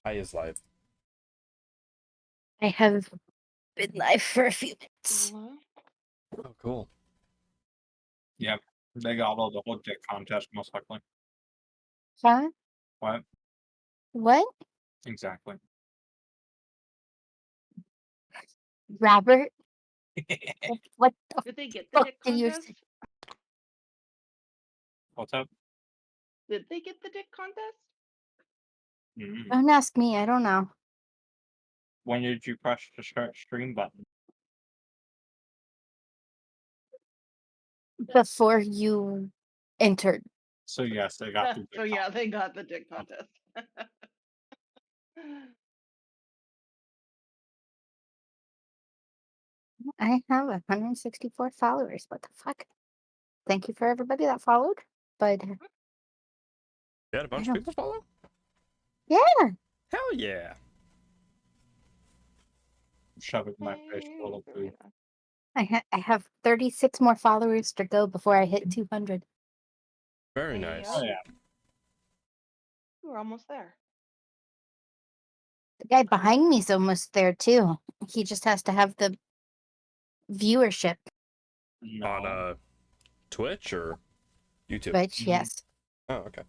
I is live. I have been live for a few minutes. Oh, cool. Yep. They got all the whole dick contest, most likely. Huh? What? What? Exactly. Robert? What the Did they get the fuck dick did you contest? say? What's up? Did they get the dick contest? Mm. Don't ask me, I don't know. When did you press the start stream button? Before you entered. So yes, they got the dick So yeah, they got the dick contest. I have 164 followers. What the fuck? Thank you for everybody that followed. But You had a bunch I of don't- people follow? yeah, Hell yeah. Shove it in my face full of food. I have 36 more followers to go before I hit 200. Very There you nice. go. Oh yeah. We're almost there. The guy behind me's almost there too. He just has to have the viewership. No. On Twitch or YouTube? Which, yes. Oh, okay.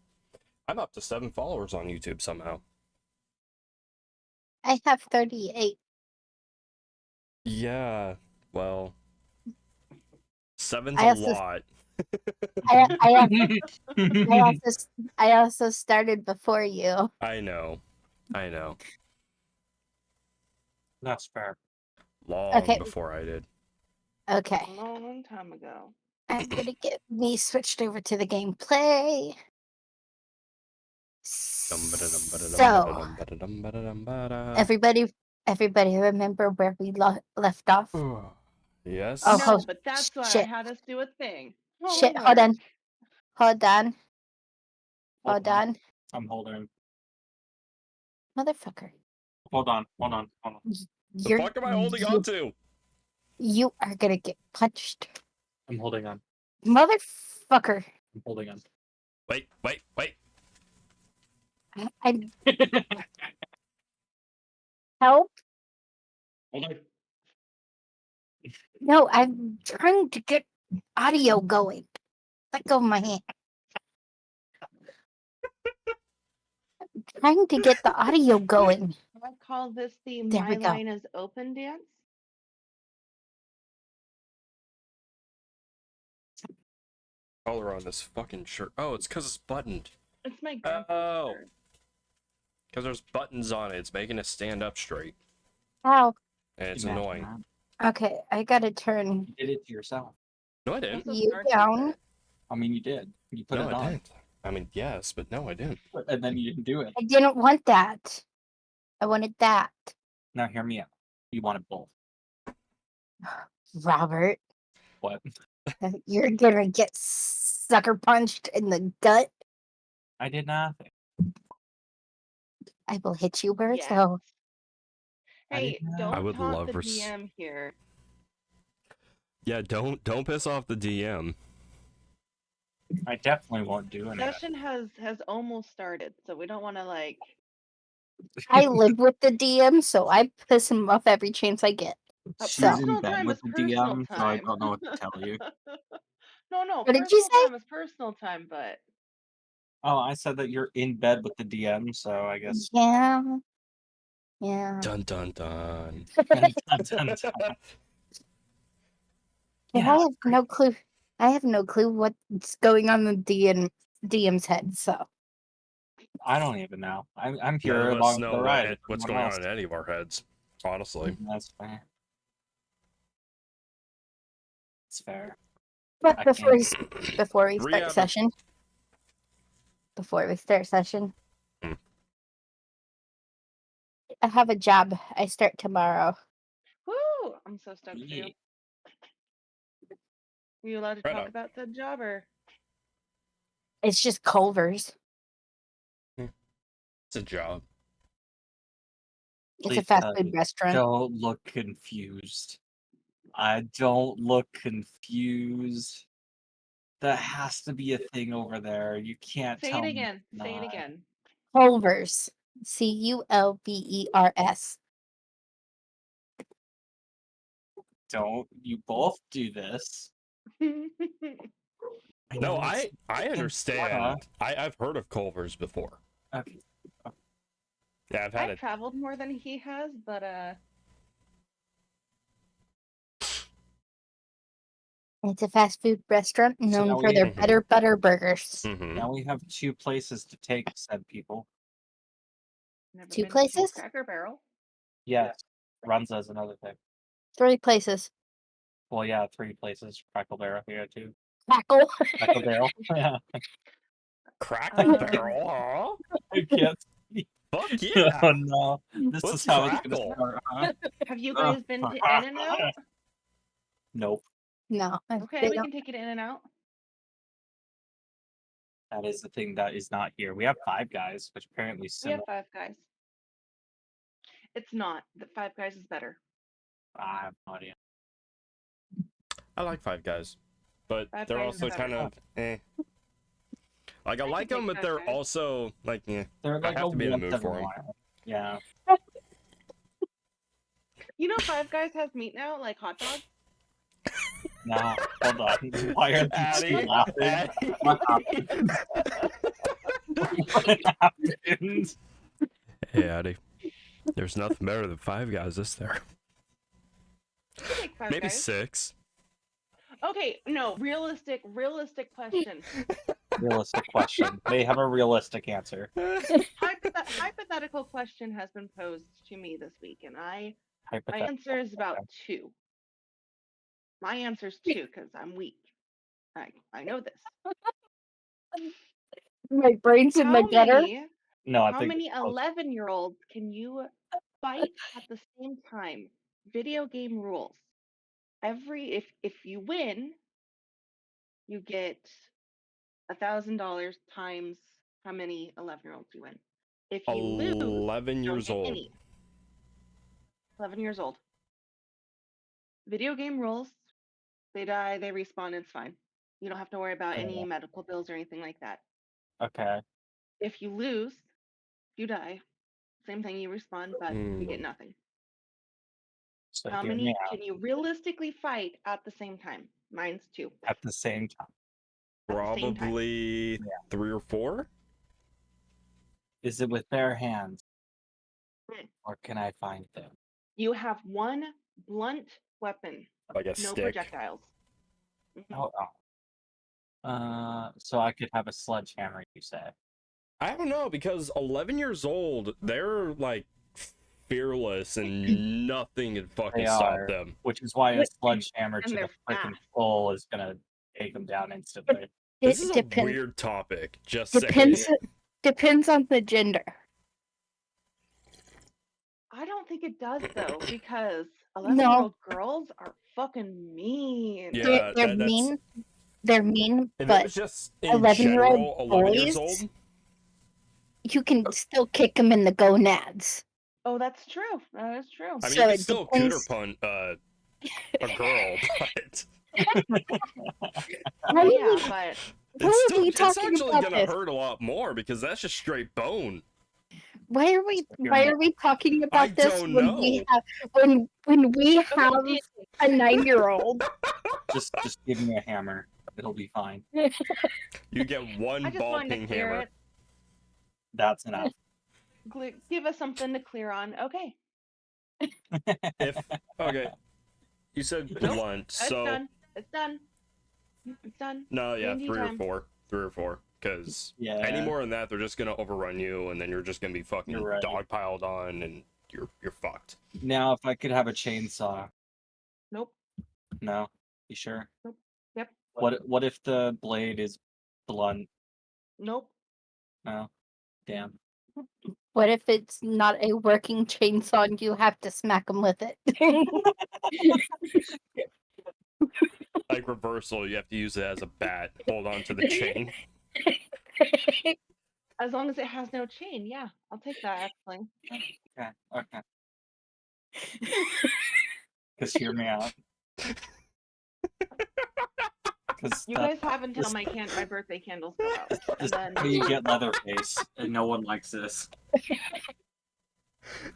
I'm up to 7 followers on YouTube somehow. I have 38. Yeah, well, 7's I a also- lot. I also started before you. I know. That's fair. Long Okay. before I did. Okay. A long time ago. I'm gonna get me switched over to the gameplay. So, everybody remember where we left off? Yes. Oh, No, but that's why I shit. had us do a thing. Shit, hold on. Hold on. I'm holding. Motherfucker. Hold on. The fuck am I holding on to? You are gonna get punched. I'm holding on. Motherfucker. I'm holding on. Wait. I'm help. Hold on. No, I'm trying to get audio going. Let go of my hand. I'm trying to get the audio going. I call this the There My we go. Line is Open dance. Color on this fucking shirt. Oh, it's because it's buttoned. It's my grandpa's shirt. Because there's buttons on it. It's making it stand up straight. How? And it's Imagine annoying. that. Okay, I gotta turn You did it to yourself. No, I didn't. Also you starts with down. it. I mean, you did. You put No, it I on. didn't. I mean, yes, but no, I didn't. And then you didn't do it. I didn't want that. I wanted that. Now hear me out. You wanted both. Robert, What? you're gonna get sucker punched in the gut. I did nothing. I will hit you where Yes. so. Hey, I don't would talk love the for DM here. Yeah, don't piss off the DM. I definitely won't do it. Session has almost started, so we don't want to like. I live with the DM, so I piss him off every chance I get. She's So- in Personal bed time with is the personal DM, so I time. don't know what to tell you. No. What did you Personal say? time is personal time, but Oh, I said that you're in bed with the DM, so I guess. Yeah. Yeah. Dun dun dun. Dun, dun, dun. And I have no clue. I have no clue what's going on in the DM's head. So I don't even know. I'm None here of us along know the ride. what's going on in any of our heads, honestly. That's fair. It's fair. but I before can't- before we Three start out of- session, I have a job. I start tomorrow. whoo! I'm so stoked for you. Yeah. Were you allowed to Right talk on. about that job or? It's just Culver's. It's a job. It's a fast food Lisa, restaurant. Don't look confused. I don't look confused. That has to be a thing over there. You can't Say tell it me again. it's Say it not. again. Culver's Culvers. Don't you both do this? No, know it's I in understand. I've heard of Culver's before. Okay. Yeah, I've had I've it. traveled more than he has, but It's a fast food restaurant So known now for we- their Mhm. better butter burgers. Hmm. Now we have 2 places to take said people. never 2 been places? to Cracker Barrel. Yes. Runza's another thing. 3 places. Well, yeah, 3 places. Crackle Barrel here too. Crackle. Crackle Barrel. Yeah. Crackle Um, Barrel, huh? I can't. Fuck yeah! Oh no. This What's is how it's crackle? gonna start, huh? Have you guys been to In-N-Out? Nope. No. Okay, they we don't- can take you to In-N-Out. That is the thing that is not here. We have 5 Guys, which apparently We similar. have Five Guys. It's not. The Five Guys is better. I have no idea. I like Five Guys, but Five they're Guys is also better. kind of eh. Like I I like can them, take but they're Five Guys. also like yeah. They're I like have a to be in the once mood every for 'em. while. Yeah. You know Five Guys has meat now, like hot dogs? Now, hold on. Why are these Addie, two laughing? Addie. What happened? Hey, Addie. There's nothing better than Five Guys, is there? You can take Five Maybe Guys. 6. Okay, no, realistic question. Realistic question. They have a realistic answer. Hypothetical question has been posed to me this week, and my Hypothetical. answer is about 2. My answer is 2 because I'm weak. I know this. My brain's in my How gutter. many No, I how think many it's close. 11-year-olds can you fight at the same time? Video game rules. If you win, you get $1,000 times how many 11-year-olds you win. If you lose, 11 you don't years get old. any. 11 years old. Video game rules. They die, they respawn, it's fine. You don't have to worry about any medical bills or anything like that. Okay. If you lose, you die. Same thing, you respawn, but you get nothing. So How hear me many out. can you realistically fight at the same time? Mine's 2. At the same time. At the same time. Probably 3 or 4. Is it with bare hands? Mm. Or can I find them? You have one blunt weapon, Like a no stick. projectiles. Mhm. So I could have a sledgehammer, you say? I don't know, because 11 years old, they're like fearless and nothing can fucking They stop are. them. Which is why a What- sledgehammer and to the they're freaking fast. skull is gonna take them down instantly. This is a depends. weird topic. Just Depends. saying. Depends on the gender. I don't think it does though, because No. 11-year-old girls are fucking mean. Yeah, They're that's. mean. They're mean, If it but was just in 11-year-old general, 11 years boys- old. you can still kick them in the gonads. Oh, that's true. That is true. I mean, So you can it still depends- cooter punt a girl, but Why are yeah, we- but why it's are still we it's talking actually about gonna this? hurt a lot more because that's just straight bone. Why are we? You're Why not- are we talking I about this don't when we know. have when we have okay, a 9-year-old? Just give me a hammer. It'll be fine. You get one I just ball wanted to ping clear hammer. it. That's enough. Give us something to clear on. Okay, If okay, you said Nope, blunt, it's so done. It's done. It's done. no, yeah, D&D 3 time. or 4, because Yeah. any more than that, they're just gonna overrun you, and then you're just gonna be fucking You're right. dogpiled on, and you're fucked. Now, if I could have a chainsaw. Nope. No? You sure? Yep. What if the blade is blunt? Nope. No? Damn. What if it's not a working chainsaw and you have to smack them with it? Like reversal, you have to use it as a bat. Hold on to the chain. As long as it has no chain, yeah, I'll take that actually. Okay. Because hear me out. Because You guys have until this- my birthday candles go out, and this then is how you get Leatherface, and no one likes this.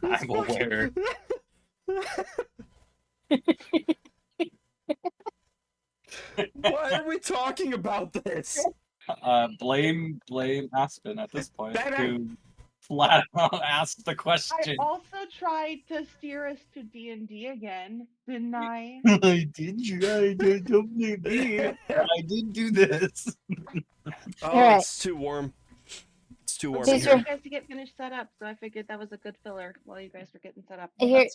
I'm aware. Why are we talking about this? Blame Aspen at this point, Baby! who flat out asked the I question. also tried to steer us to D&D again, didn't I? I did try to WD, but I did do this. Oh, Alright. it's too warm. It's too warm I in These wanted here. are- you guys to get finished set up, so I figured that was a good filler while you guys were getting set up. Here,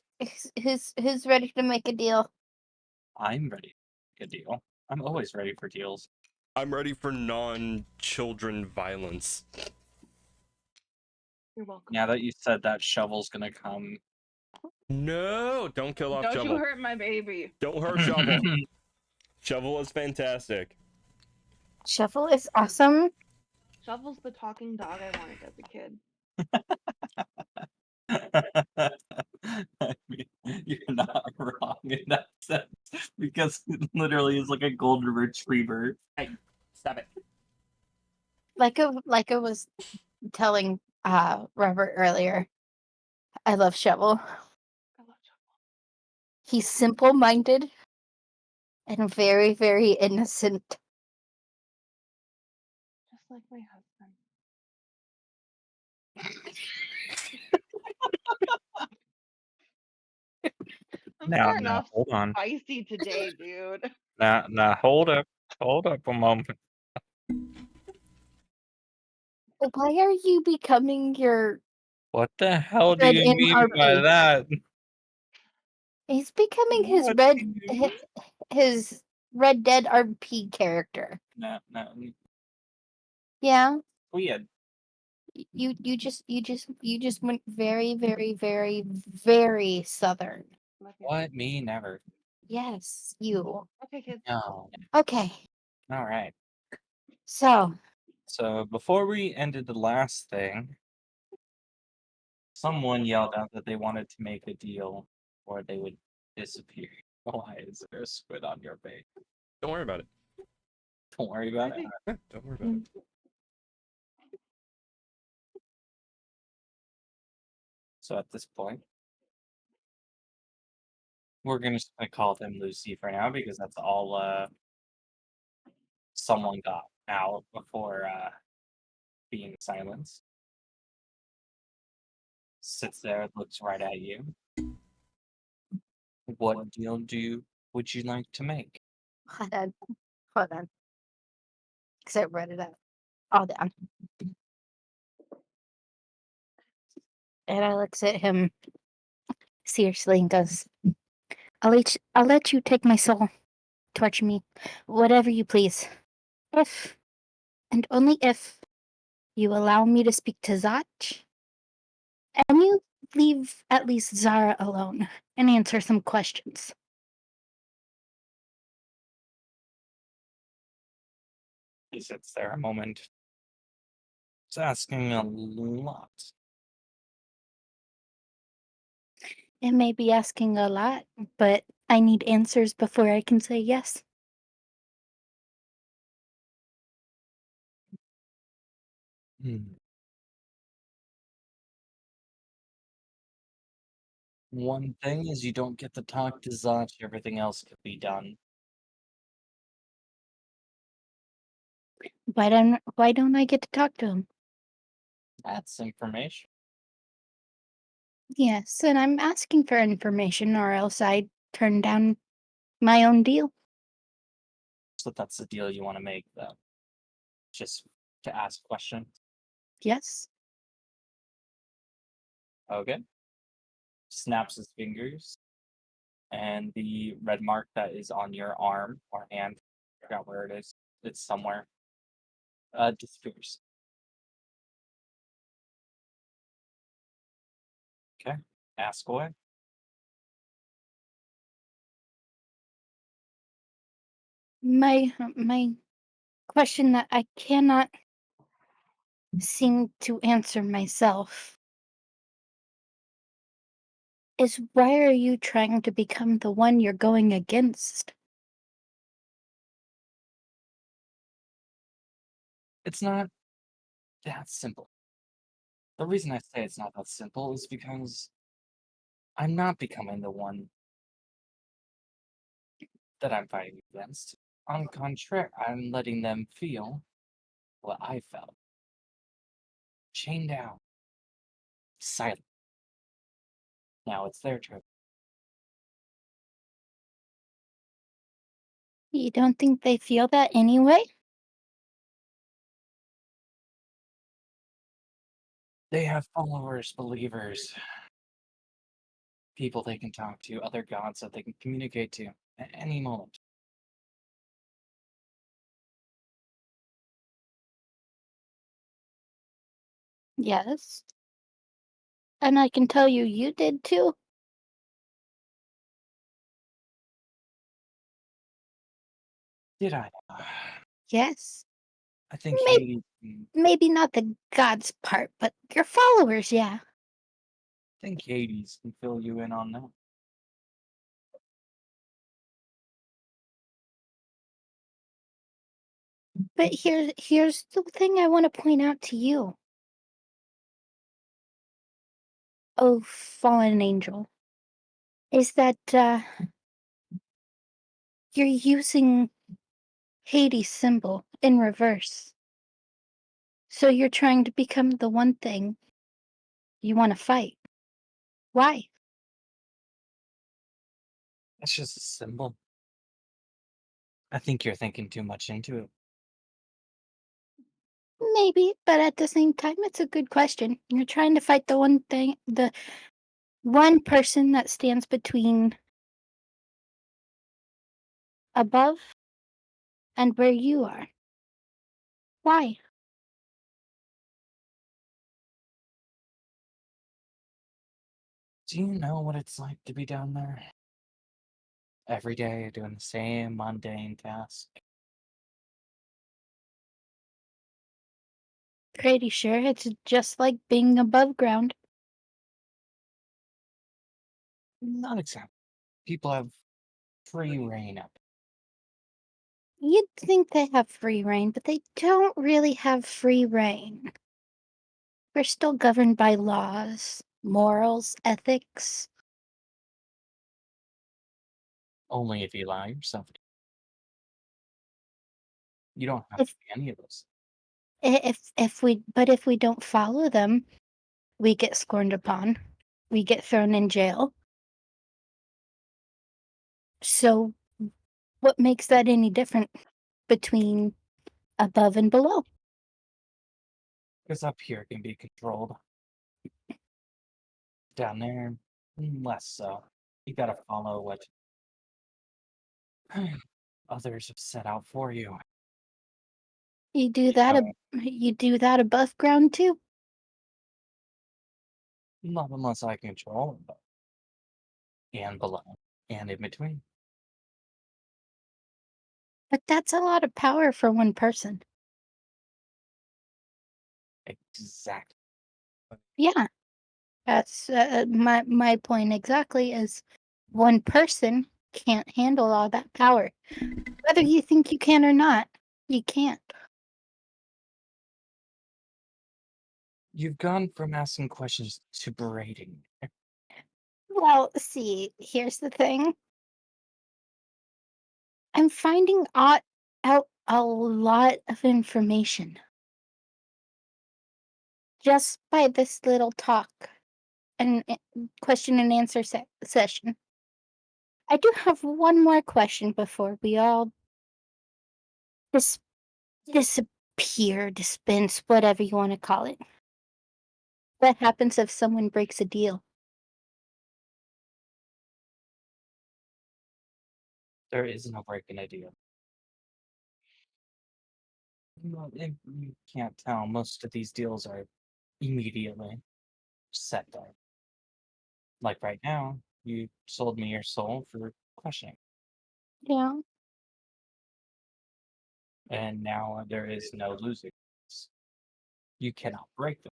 who's ready to make a deal? I'm ready for a deal. I'm always ready for deals. I'm ready for non-children violence. You're welcome. Now that you said that, Shovel's gonna come. No, don't kill off Don't Shovel. you hurt my baby. Don't hurt Shovel. Shovel is fantastic. Shuffle is awesome. Shovel's the talking dog I wanted as a kid. I mean, you're not wrong in that sense because it literally is like a golden retriever. Hey, stop it. Like I was telling Robert earlier, I love Shovel. I love Shovel. He's simple-minded and very, very innocent. Just like my husband. I'm Now, starting off hold on. spicy today, dude. Now, hold up a moment. Why are you becoming your? What the hell do Red you mean by NRP. that? He's becoming his What red do you- his Red Dead RP character. No, Yeah, weird. you just went very, very, very, very southern. Love you. What? Me? Never. Yes, you. Okay, kids. No. Okay, All right. so So before we ended the last thing, someone yelled out that they wanted to make a deal or they would disappear. Why is there a squid on your face? Don't worry about it. Don't worry about it. Yeah, don't worry about it. So at this point, we're just gonna call them Lucy for now because that's all someone got out before being silenced. Sits there, looks right at you. What deal would you like to make? hold on, because I read it out all down, and I looks at him seriously and goes, I'll let you take my soul, torture me, whatever you please, if and only if you allow me to speak to Zach, and you leave at least Zara alone and answer some questions. He sits there a moment. It's asking a lot. It may be asking a lot, but I need answers before I can say yes. One thing is you don't get to talk to Zach, everything else could be done. Why don't I get to talk to him? That's information. Yes, and I'm asking for information, or else I turn down my own deal. So that's the deal you want to make, though. Just to ask questions. Yes. Okay. Snaps his fingers. And the red mark that is on your arm or hand, I forgot where it is. It's somewhere. Disappears. Okay. Ask away. My question that I cannot seem to answer myself is, why are you trying to become the one you're going against? It's not that simple. The reason I say it's not that simple is because I'm not becoming the one that I'm fighting against. On the contrary, I'm letting them feel what I felt. Chained down, silent. Now it's their turn. You don't think they feel that anyway? They have followers, believers, people they can talk to, other gods that they can communicate to at any moment. Yes. And I can tell you, you did too. Did I? Yes. I think Maybe, Hades. maybe not the gods part, but your followers, yeah. I think Hades can fill you in on that. But here's the thing I want to point out to you. Oh, fallen angel, is that you're using Hades' symbol in reverse. So you're trying to become the one thing you want to fight. Why? It's just a symbol. I think you're thinking too much into it. Maybe, but at the same time, it's a good question. You're trying to fight the one thing, the one person that stands between above and where you are. Why? Do you know what it's like to be down there? Every day doing the same mundane task. Pretty sure it's just like being above ground. Not exactly. People have free reign up. You'd think they have free reign, but they don't really have free reign. We're still governed by laws, morals, ethics. Only if you allow yourself to. You don't have to If be any of those. if we don't follow them, we get scorned upon. We get thrown in jail. So what makes that any different between above and below? Because up here it can be controlled. Down there, less so. You gotta follow what others have set out for you. You do You that know, you do that above ground too? not unless I control it, and below, and in between. But that's a lot of power for one person. Exactly. Yeah, that's my point exactly is one person can't handle all that power. Whether you think you can or not, you can't. You've gone from asking questions to berating. Well, see, here's the thing. I'm finding out a lot of information just by this little talk and question and answer session. I do have one more question before we all dis- disappear, dispense, whatever you want to call it. What happens if someone breaks a deal? There is no breaking idea. Well, you can't tell. Most of these deals are immediately set there. Like right now, you sold me your soul for questioning, Yeah. and now there is no losing. You cannot break them.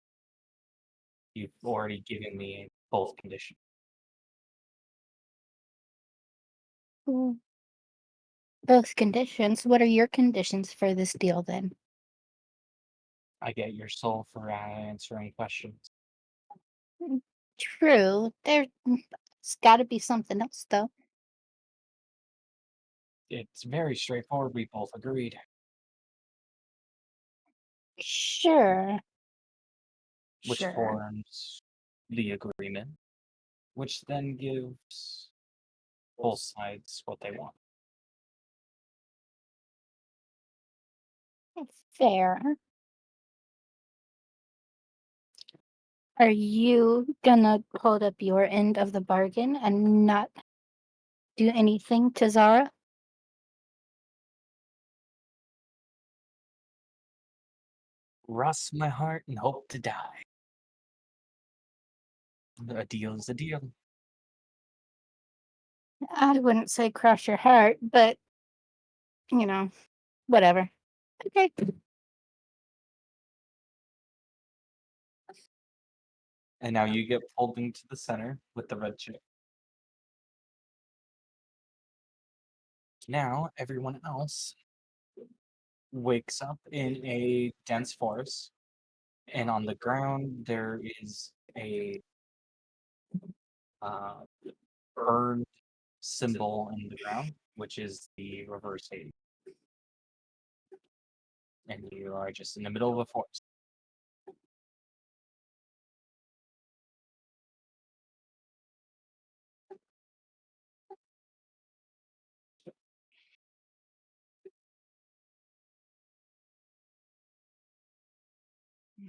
You've already given me both conditions. Mm, both conditions. What are your conditions for this deal then? I get your soul for answering questions. True. There's got to be something else, though. It's very straightforward. We both agreed. Sure. Which Sure. forms the agreement, which then gives both sides what they want. Fair. Are you gonna hold up your end of the bargain and not do anything to Zara? Rust my heart and hope to die. A deal is a deal. I wouldn't say cross your heart, but whatever. Okay. And now you get pulled into the center with the red chip. Now everyone else wakes up in a dense forest, and on the ground there is a uh, burned symbol in the ground, which is the reverse Hades. And you are just in the middle of a forest.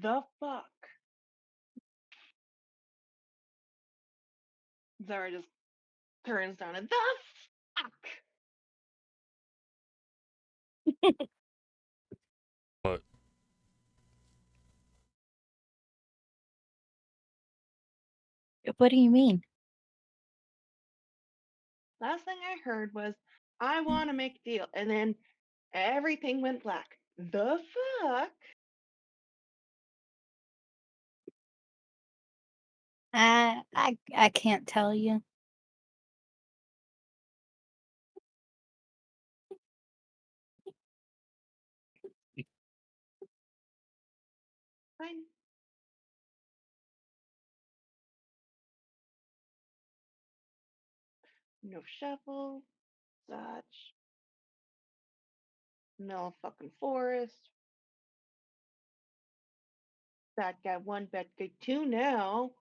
The fuck? Zara just turns down and the fuck. But What do you mean? Last thing I heard was, I want to make a deal. And then everything went black. The fuck? I can't tell you. Fine. No shovel. Such. No fucking forest. Bad guy one, bad guy two now.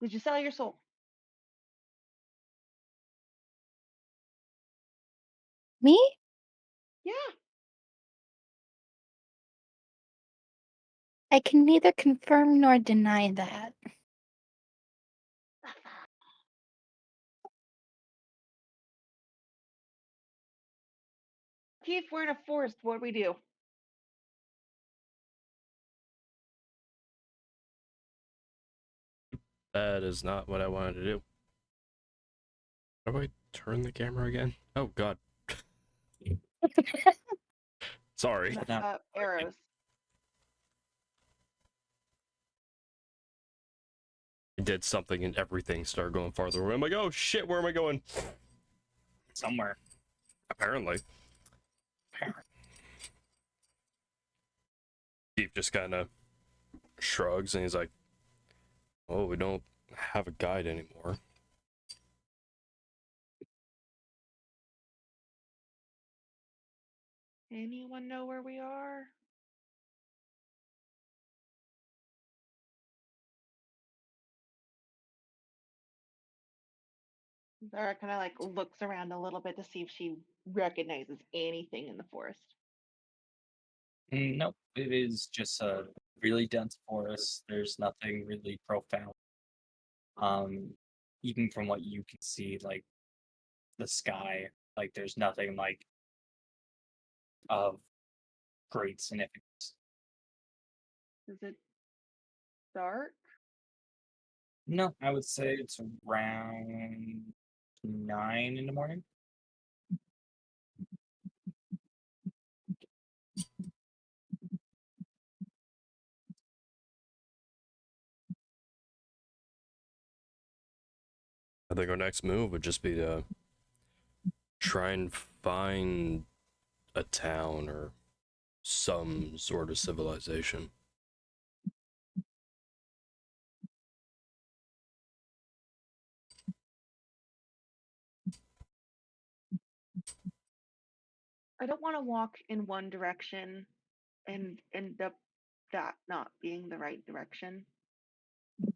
Did you sell your soul? Me? Yeah. I can neither confirm nor deny that. If we're in a forest, what do we do? that is not what I wanted to do. How do I turn the camera again? Oh god. Sorry. Now, Arrows. I did something and everything started going farther away. I'm like, oh shit, where am I going? somewhere. Apparently. Chief just kind of shrugs and he's like, oh, we don't have a guide anymore. Anyone know where we are? Zara kind of like looks around a little bit to see if she recognizes anything in the forest. Nope, it is just a really dense forest. There's nothing really profound. Even from what you can see, like the sky, like there's nothing like of great significance. Is it dark? No, I would say it's around 9 in the morning. I think our next move would just be to try and find a town or some sort of civilization. I don't want to walk in one direction and end up that not being the right direction. Well,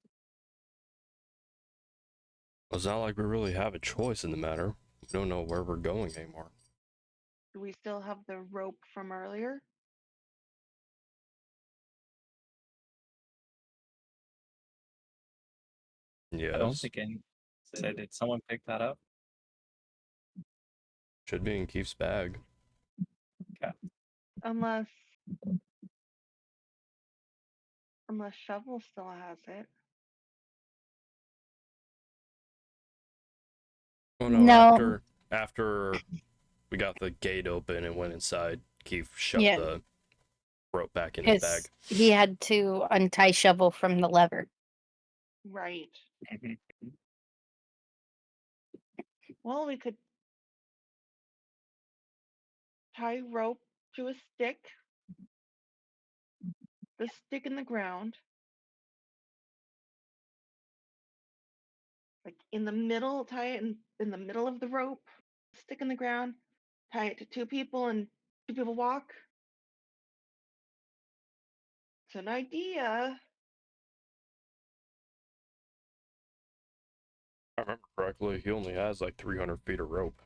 it's not like we really have a choice in the matter. We don't know where we're going anymore. Do we still have the rope from earlier? I don't Yes, think any. Did someone pick that up? should be in Keith's bag. Unless Shovel still has it. Oh no, No. after we got the gate open and went inside, Keith shoved Yeah. the rope back in his bag. He had to untie Shovel from the lever. Right. Mhm. Well, we could tie rope to a stick, the stick in the ground, like in the middle, tie it in the middle of the rope, stick in the ground, tie it to two people, and two people walk. It's an idea. If I remember correctly, he only has like 300 feet of rope.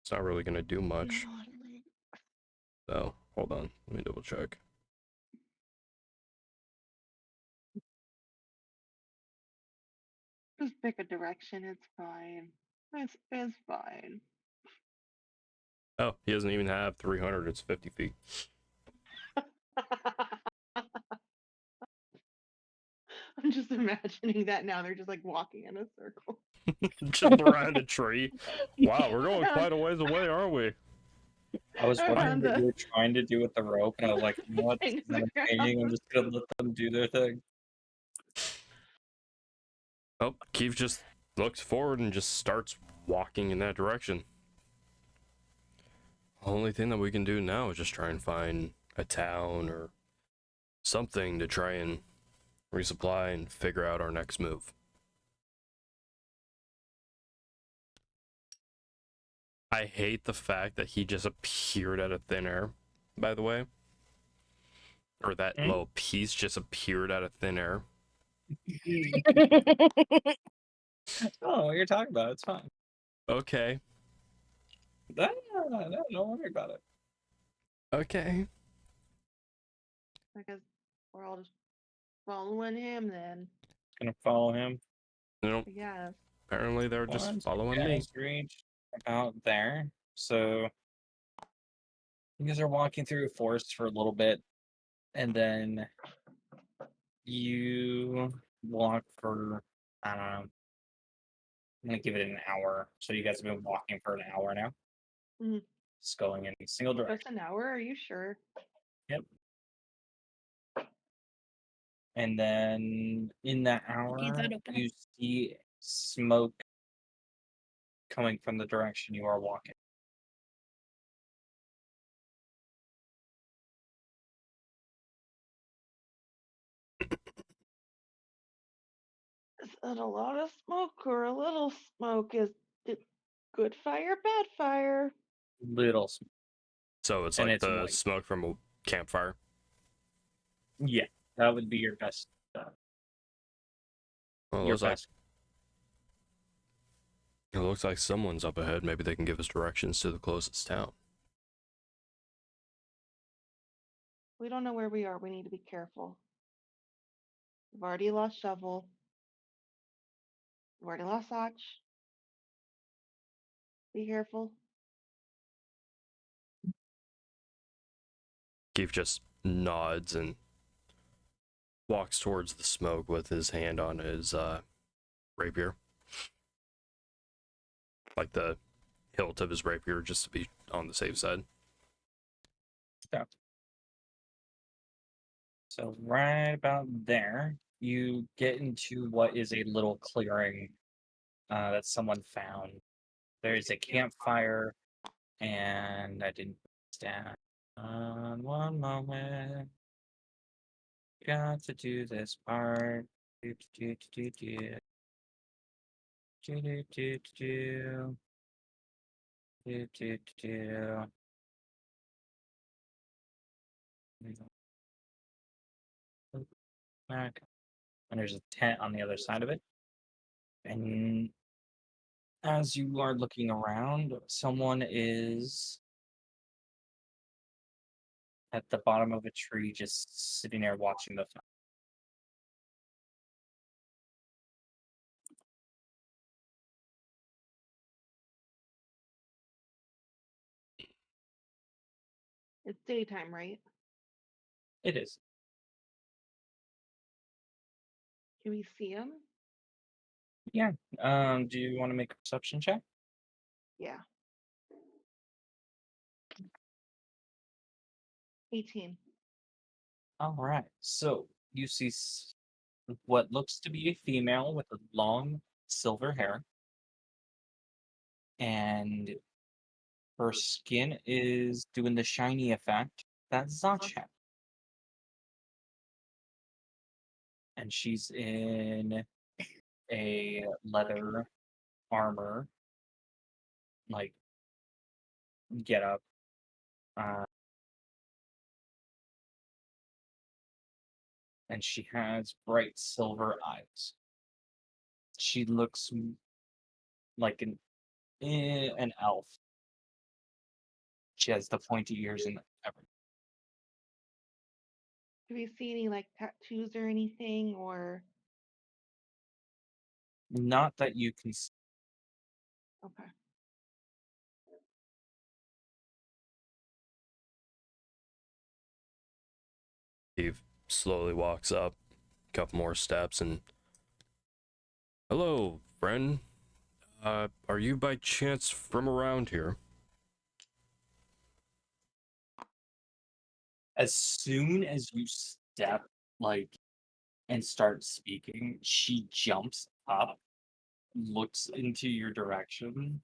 It's not really gonna do much. So, hold on, let me double check. Just pick a direction. It's fine. It's fine. Oh, he doesn't even have 300, it's 50 feet. I'm just imagining that now. They're just like walking in a circle. Just around a tree. Wow, we're going Around- quite a ways away, aren't we? I was wondering Around what the- you were trying to do with the rope, and I was like, you know what? This Things is around. entertaining. I'm just gonna let them do their thing. Oh, Keith just looks forward and just starts walking in that direction. Only thing that we can do now is just try and find a town or something to try and resupply and figure out our next move. I hate the fact that he just appeared out of thin air, by the way. Or that little piece just appeared out of thin air. Oh, what you're talking about? It's fine. Okay. No, don't worry about it. Okay. I guess we're all just following him then. Gonna follow him. No, I guess. apparently they're just Once following you me. guys reach about there, so you guys are walking through a forest for a little bit, and then you walk for, I don't know, I'm gonna give it an hour. So you guys have been walking for an hour now. Mhm. Just going in a single Just direction. an hour? Are you sure? And then in that hour, that open. you see smoke coming from the direction you are walking. Is that a lot of smoke or a little smoke? Is it good fire, bad fire? Little smoke. So it's And like it's the white. smoke from a campfire. Yeah, that would be your best. Well, Your best. It looks like someone's up ahead. Maybe they can give us directions to the closest town. We don't know where we are. We need to be careful. We've already lost Shovel. We've already lost Sach. Be careful. Keith just nods and walks towards the smoke with his hand on his rapier. Like the hilt of his rapier, just to be on the safe side. Yeah. So right about there, you get into what is a little clearing that someone found. There is a campfire, and I didn't down. One moment. Got to do this part. Do, do, do, do, do. Do, do, do, do. Do, do, do, do. Back. And there's a tent on the other side of it. And as you are looking around, someone is at the bottom of a tree, just sitting there watching the film. It's daytime, right? It is. Can we see him? Yeah. Do you want to make a perception check? Yeah. 18. All right. So you see what looks to be a female with a long silver hair, and her skin is doing the shiny effect that Zach had. And she's in a leather armor, like get up. And she has bright silver eyes. She looks like an elf. She has the pointy ears and everything. Do we see any like tattoos or anything, or Not that you can see. okay? Steve slowly walks up, a couple more steps, and hello, friend. Are you by chance from around here? As soon as you step, and start speaking, she jumps up, looks into your direction,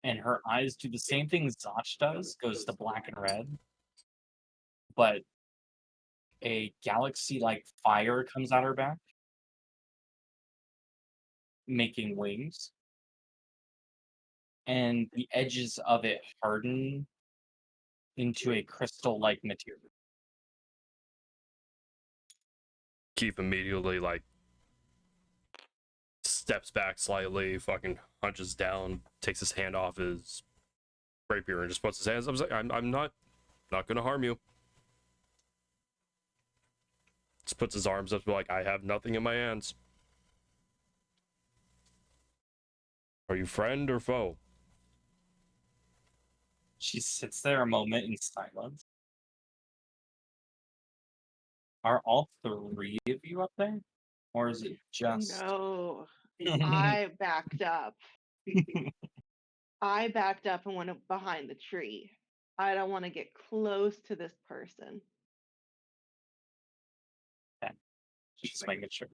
and her eyes do the same thing Zach does, goes to black and red. But a galaxy-like fire comes out her back, making wings. And the edges of it harden into a crystal-like material. Keith immediately steps back slightly, fucking hunches down, takes his hand off his rapier, and just puts his hands up. I'm not gonna harm you. Just puts his arms up, like, I have nothing in my hands. Are you friend or foe? She sits there a moment in silence. Are all three of you up there? Or is it just... No, I backed up. I backed up and went behind the tree. I don't want to get close to this person. Okay. Just making sure.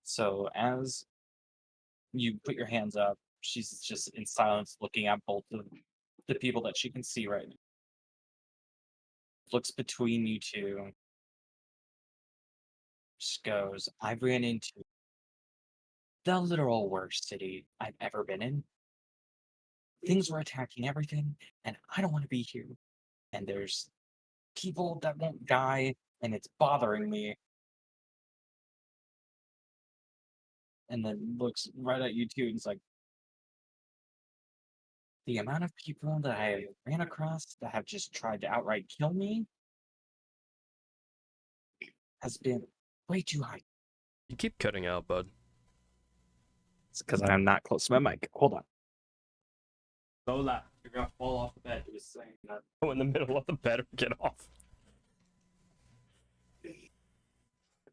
So as you put your hands up, she's just in silence looking at both of the people that she can see right now. Looks between you two. Just goes, I ran into the literal worst city I've ever been in. Things were attacking everything, and I don't want to be here. And there's people that won't die, and it's bothering me. And then looks right at you two and is like, the amount of people that I ran across that have just tried to outright kill me has been way too high. You keep cutting out, bud. It's because I'm not close to my mic. Hold on. So that you're gonna fall off the bed. He was saying that. Go in the middle of the bed or get off.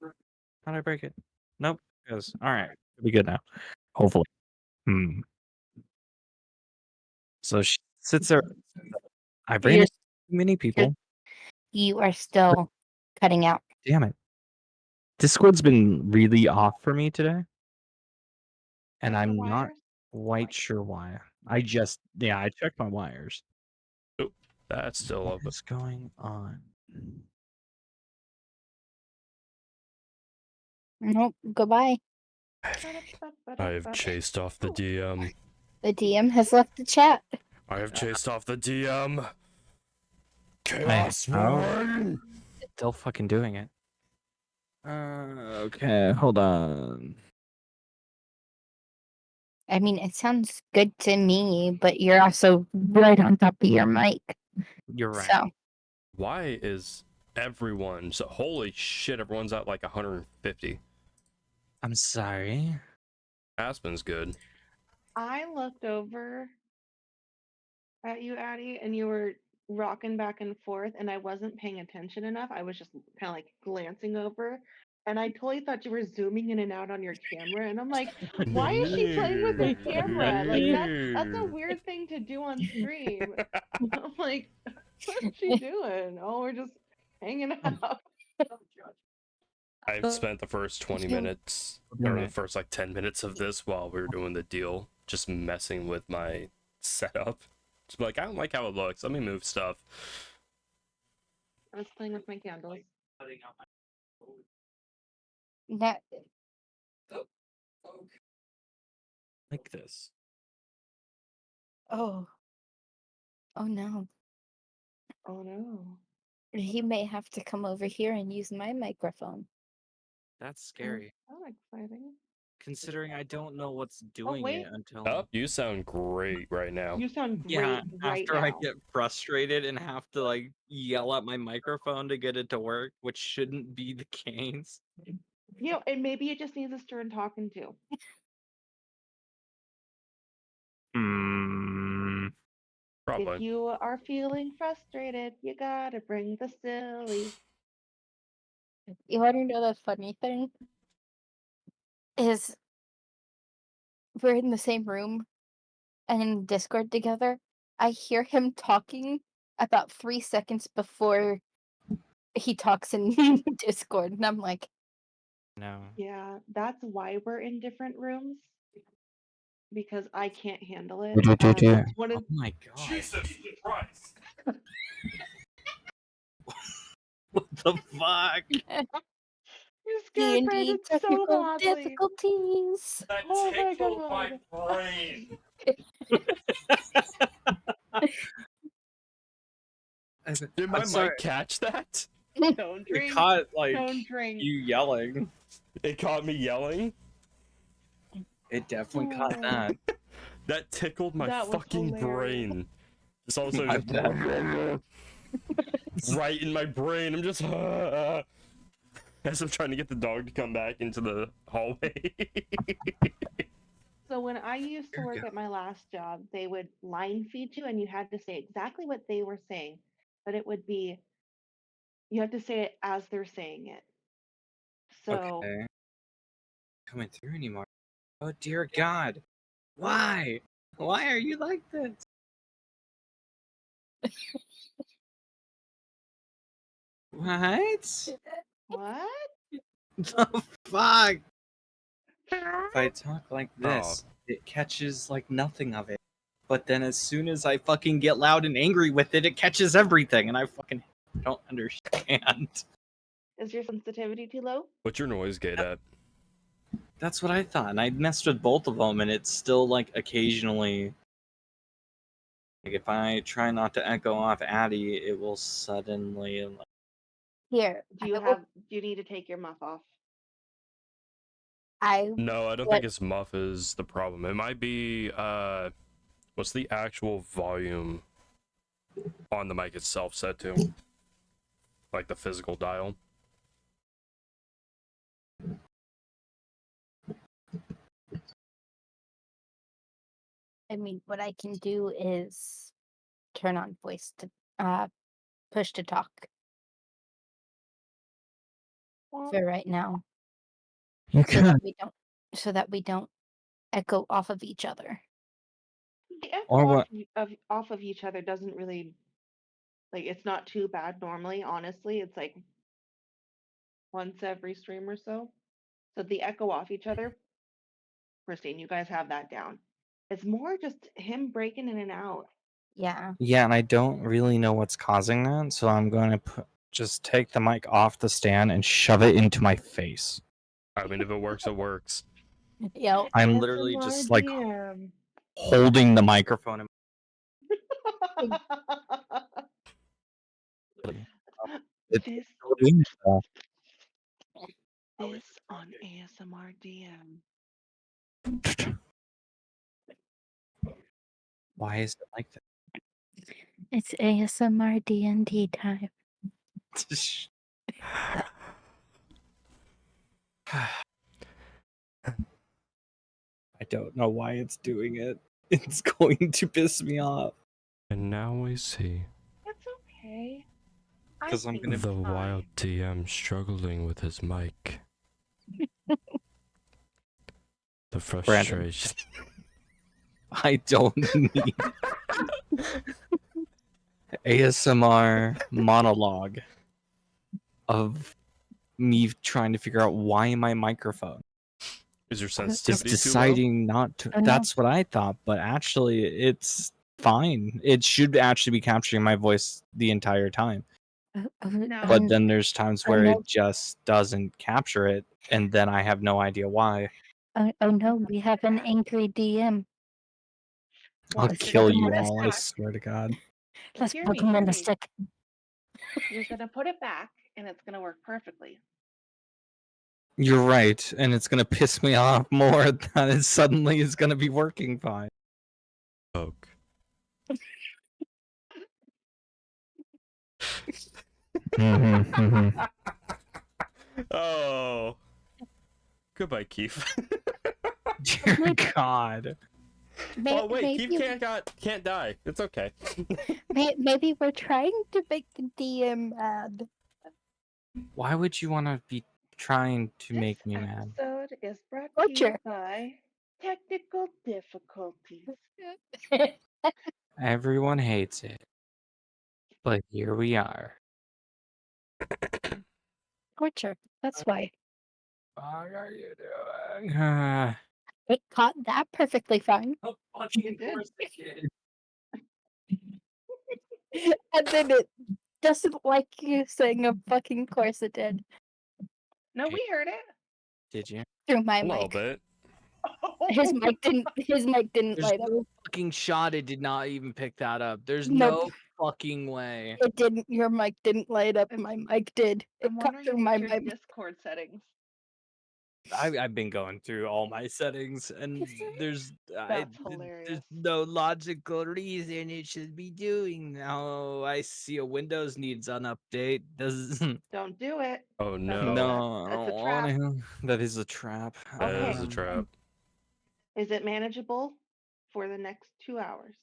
How did I break it? Nope. It goes. All right. It'll be good now. Hopefully. So she sits there. I've ran You're, into too many people. you are still cutting out. Damn it. Discord's been really off for me today. And I'm not quite sure why. I checked my wires. Oh, that's still What open. is going on? Nope. Goodbye. I have chased off the DM. The DM has left the chat. I have chased off the DM. Wait, Chaos how? one. Still fucking doing it. Okay, hold on. I mean, it sounds good to me, but you're also right on top of your mic. You're right. So, Why is everyone so? Holy shit! Everyone's at like 150. I'm sorry. Aspen's good. I looked over at you, Addie, and you were rocking back and forth, and I wasn't paying attention enough. I was just kind of like glancing over, and I totally thought you were zooming in and out on your camera. And I'm like, why is she playing with her camera? Like that's a weird thing to do on stream. I'm like, what's she doing? Oh, we're just hanging out. I've spent the first 20 You- minutes or the first like 10 minutes of this while we were doing the deal, just messing with my setup. Just be like, I don't like how it looks. Let me move stuff. I was playing with my candles. that Like this. oh no. Oh no. He may have to come over here and use my microphone. That's scary. Oh, exciting. Considering I don't know what's doing wait. it until. Oh, you sound great right now. You sound great Yeah, right after now. I get frustrated and have to like yell at my microphone to get it to work, which shouldn't be the case. You know, and maybe it just needs a stern talking to. Probably. If you are feeling frustrated, you gotta bring the silly. You want to know the funny thing? Is we're in the same room and in Discord together. I hear him talking about 3 seconds before he talks in Discord, and I'm like, No. Yeah, that's why we're in different rooms. Because I can't handle it. It's one Oh of my god. Jesus Christ. What the fuck? you scared D&D Brandon so technical badly. difficulties. That Oh my tickled my God. brain. Did my I'm sorry. mic catch that? Don't It drink. caught like Don't drink. you yelling. It caught me yelling. It definitely caught Oh. that. That tickled my That was fucking hilarious. brain. It's also My just bad. right in my brain. I'm just as I'm trying to get the dog to come back into the hallway. So when I used to There we work go. at my last job, they would line feed you and you had to say exactly what they were saying, but it would be you had to say it as they're saying it. So Okay. Coming through anymore. Oh dear God. Why? Why are you like this? What? what? The fuck? If I talk like this, it catches like nothing of it. But then as soon as I fucking get loud and angry with it, it catches everything, and I fucking don't understand. Is your sensitivity too low? What's your noise gate at? That's what I thought, and I messed with both of them, and it's still like occasionally. Like if I try not to echo off Addie, it will suddenly. Like, Here, Do you need to take your muff off? I No, I don't What? think it's muff is the problem. It might be what's the actual volume on the mic itself set to? Like the physical dial. I mean, what I can do is turn on voice to push to talk Well, for right now, you so that we don't echo off of each other. the echo Or what? off of each other doesn't really like it's not too bad normally, honestly. It's like once every stream or so. So the echo off each other, Christine, you guys have that down. It's more just him breaking in and out. Yeah. Yeah, and I don't really know what's causing that, so I'm going to just take the mic off the stand and shove it into my face. I mean, if it works, it works. Yo. I'm literally just like DM. holding the microphone. It's this doing stuff. this on ASMR DM. Why is it like It's ASMR DND time. that? I don't know why it's doing it. It's going to piss me off. And now we see That's okay. I 'Cause I'm think gonna- it's the fine. wild DM struggling with his mic. The frustration. I don't need ASMR monologue of me trying to figure out why my microphone Is your is sensitivity too deciding not to. Oh, no. That's what I thought, but actually, it's fine. It should actually be capturing my voice the entire time. No. But then there's times Oh, where no. it just doesn't capture it, and then I have no idea why. Oh no, we have an angry DM. I'll Watch, kill you're you gonna put it all, I back. swear to God. Let's Hear poke me, him hear in the me. stick. You're gonna put it back, and it's gonna work perfectly. You're right, and it's gonna piss me off more that it suddenly is gonna be working fine. low? Poke. Oh. Goodbye, Keith. Dear God. Oh wait, maybe, Keith can't die. It's okay. maybe we're trying to make the DM mad. Why would you want to be trying to This make me mad? episode is brought to you Butcher. by technical difficulties. Everyone hates it. But here we are. Torture. That's why. What are you doing? It caught that perfectly fine. Oh, fucking It did. course it did. And then it doesn't like you saying a fucking course it did No, we heard it. Did you? through my A little mic. bit. His mic didn't There's light up. no fucking shot it did not even pick that up. There's Nope. no fucking way. It didn't. Your mic didn't light up. My mic did. It I'm cut wondering through what's my your mic. Discord settings. I've been going through all my settings, and there's That's there's hilarious. no logical reason it should be doing. No, I see a Windows needs an update. Does Don't do it. Oh That's- no. no, I that's a don't trap. want to. That is a trap. That Okay. is a trap. Is it manageable for the next 2 hours?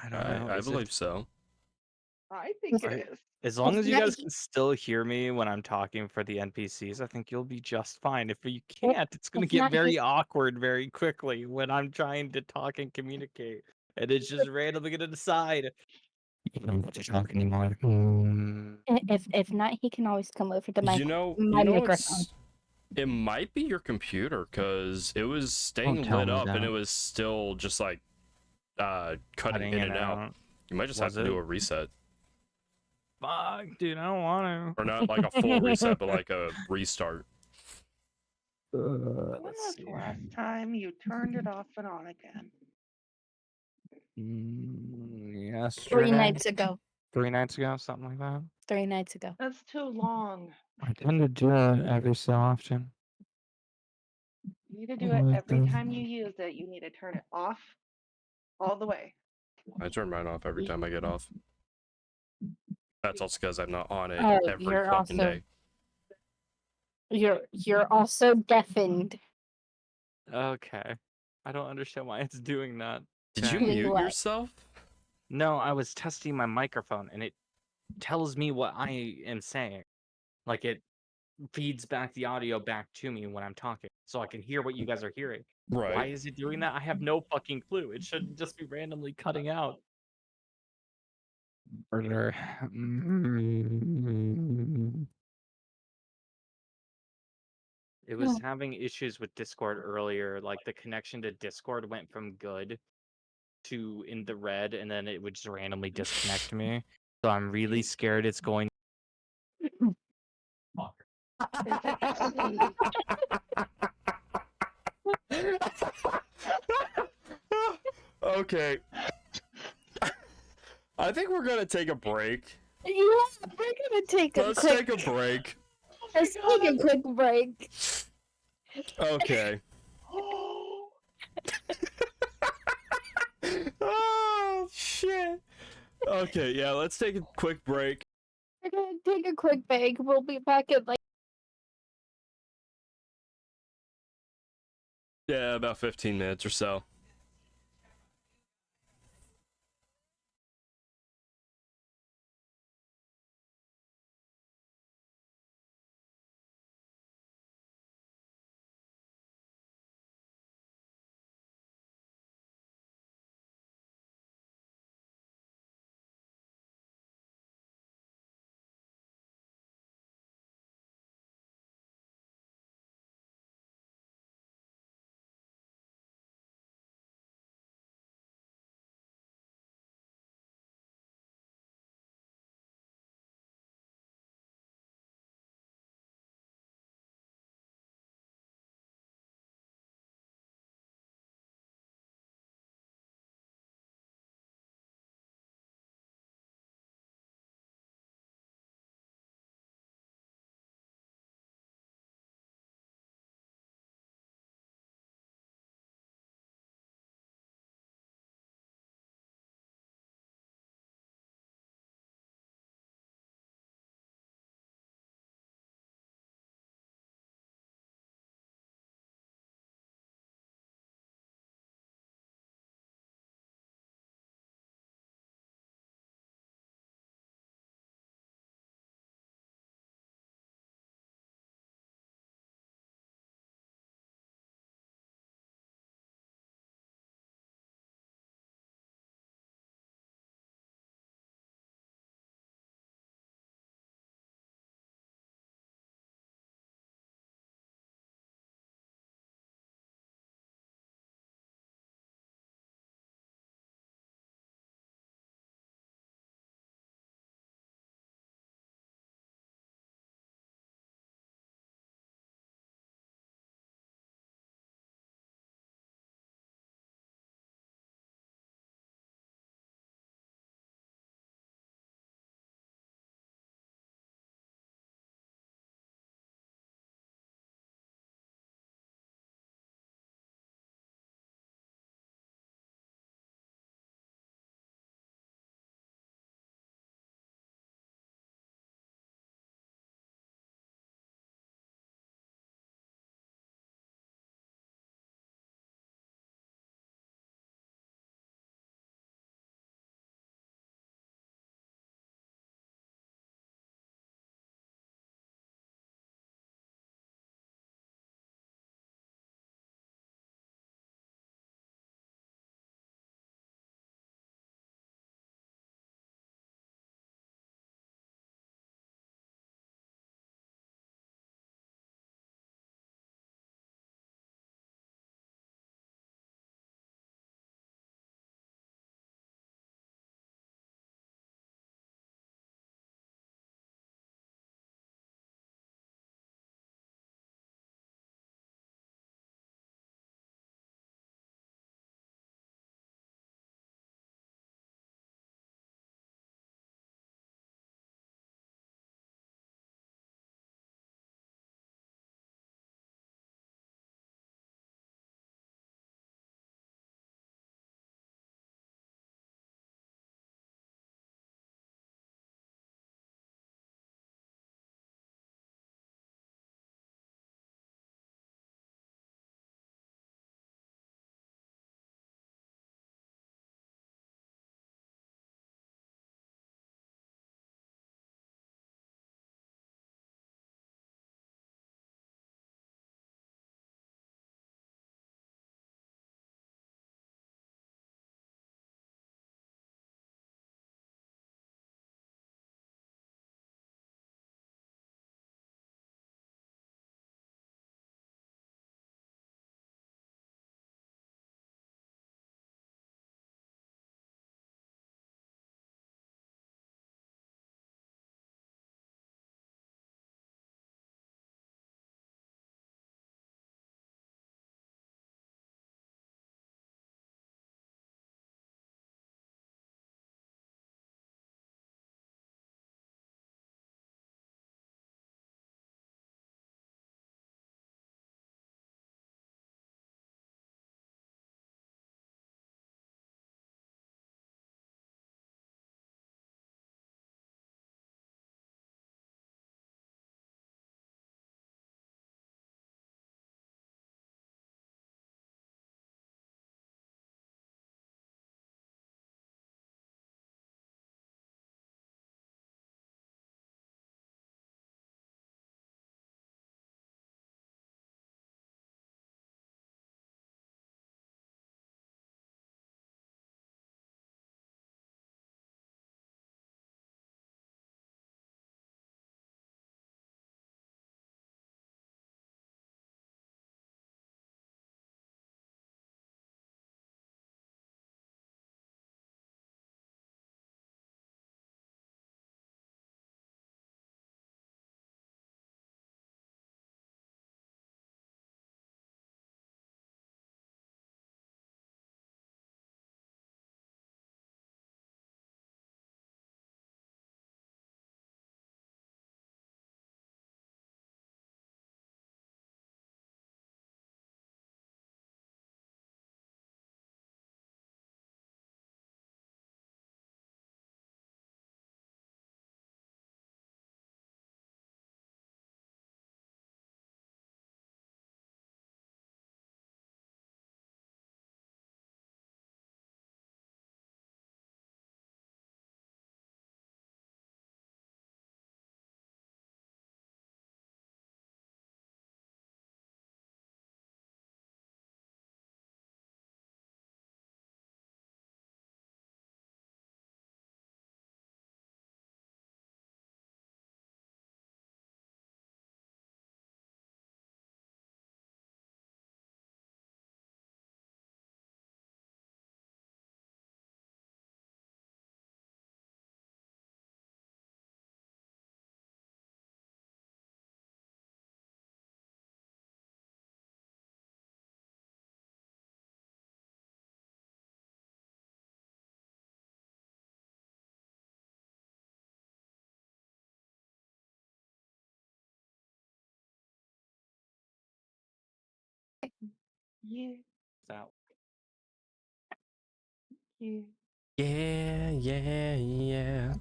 I don't know. I Is believe it? so. I think Right. it is. As long as you not guys he- can still hear me when I'm talking for the NPCs, I think you'll be just fine. If you can't, it's going to it's get not very he- awkward very quickly when I'm trying to talk and communicate, and it's just randomly going to decide. You don't want to talk anymore. If not, he can always come over to my You know microphone. it might be your computer because it was staying tell lit me up and that. it was still just like cutting in and out. You might just have Was to do it? a reset. Fuck, dude, I don't want Or not like a full reset, but like a restart. to. When Let's was see. the last time you turned it off and on again? Yesterday. 3 nights ago. 3 nights ago, something like that. 3 nights ago. That's too long. I tend to do it every so often. You need to do it every time you use it. You need to turn it off all the way. I turn mine off every time I get off. That's also because I'm not on it Oh, every you're fucking also- day. You're also deafened. Okay. I don't understand why it's doing that. Did you Okay. Doing mute what? yourself? No, I was testing my microphone and it tells me what I am saying. Like it feeds back the audio back to me when I'm talking so I can hear what you guys are hearing. Why Right. is it doing that? I have no fucking clue. It should just be randomly cutting out. Murder. It was having issues with Discord earlier. Like the connection to Discord went from good to in the red, and then it would just randomly disconnect me. So I'm really scared it's going. Okay. I think we're gonna take a break. Yeah, we're gonna take a Let's quick. take a break. Let's take a quick break. Okay. Oh shit. Okay, yeah, let's take a quick break. We're gonna take a quick break. We'll be back in like. Yeah, about 15 minutes or so. Yeah, So yeah. Yeah, yeah, yeah.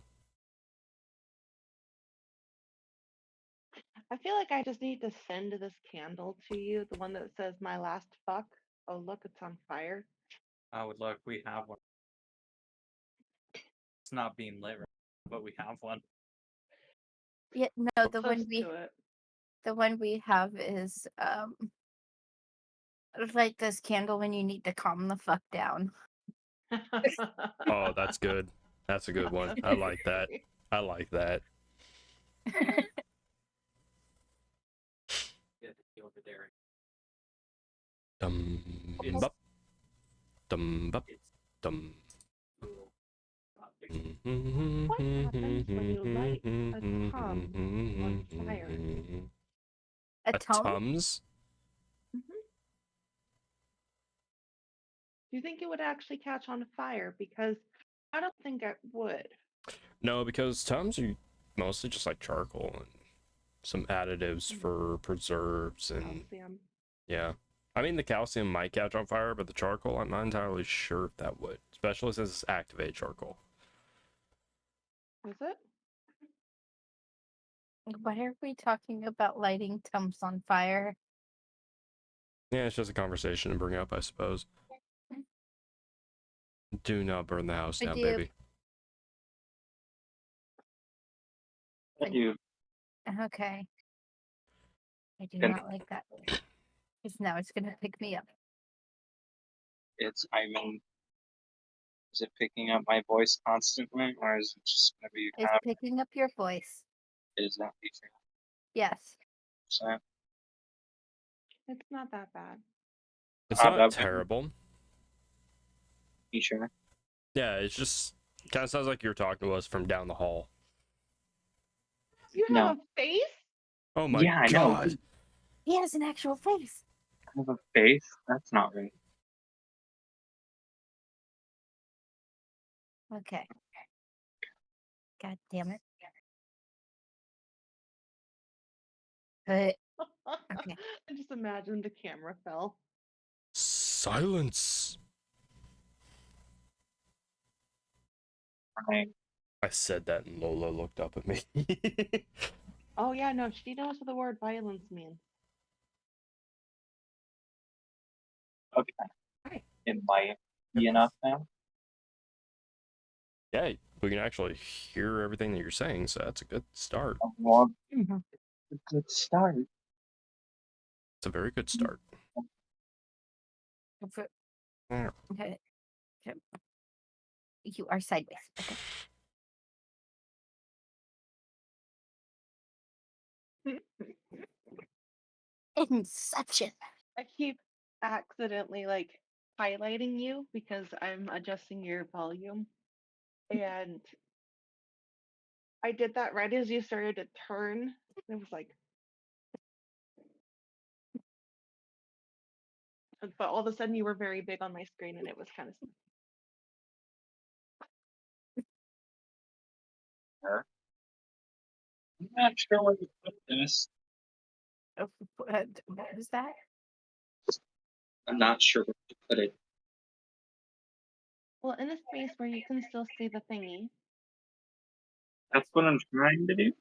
I feel like I just need to send this candle to you, the one that says "My last fuck." Oh, look, it's on fire. oh look, we have one. It's not being lit, right, but we have one. Yeah, no, Close to it. the one we have is light this candle when you need to calm the fuck down. Oh, that's good. That's a good one. I like that. I like that. Yeah, over there. Dum It's bup, dum bup, it's dum. cool. What happens when you light a Tums on fire? A A tome? Tums? Do you think it would actually catch on fire? Because I don't think it would. No, because Tums are mostly just like charcoal and some additives for preserves and Calcium. yeah. I mean, the calcium might catch on fire, but the charcoal, I'm not entirely sure if that would, especially since it's activated charcoal. Is it? Why are we talking about lighting Tums on fire? Yeah, it's just a conversation to bring up, I suppose. Do not burn the house I down, do. baby. Thank you. Okay. I do Can- not like that. Because now it's gonna pick me up. I mean, is it picking up my voice constantly, or is it just gonna be It's picking up your voice. is that feature? Yes. So It's not that bad. It's I've not been terrible. feature. Yeah, it's just kind of sounds like you're talking to us from down the hall. You No. have a face? Oh my Yeah, I know. god. He has an actual face. I have a face. That's not right. Okay. God damn it. Okay. I just imagined the camera fell. Silence. I I said that and Lola looked up at me. Oh yeah, no, she knows what the word violence means. okay. It might be enough now. Yeah, we can actually hear everything that you're saying, so that's a good start. Well, Mhm. a good start. It's a very good start. Okay. Okay. You are sideways. Okay. Inception. I keep accidentally like highlighting you because I'm adjusting your volume. And I did that right as you started to turn. It was like, but all of a sudden you were very big on my screen and it was kind of. I'm not sure where to put this. What was that? I'm not sure where to put it. Well, in a space where you can still see the thingy. That's what I'm trying to do.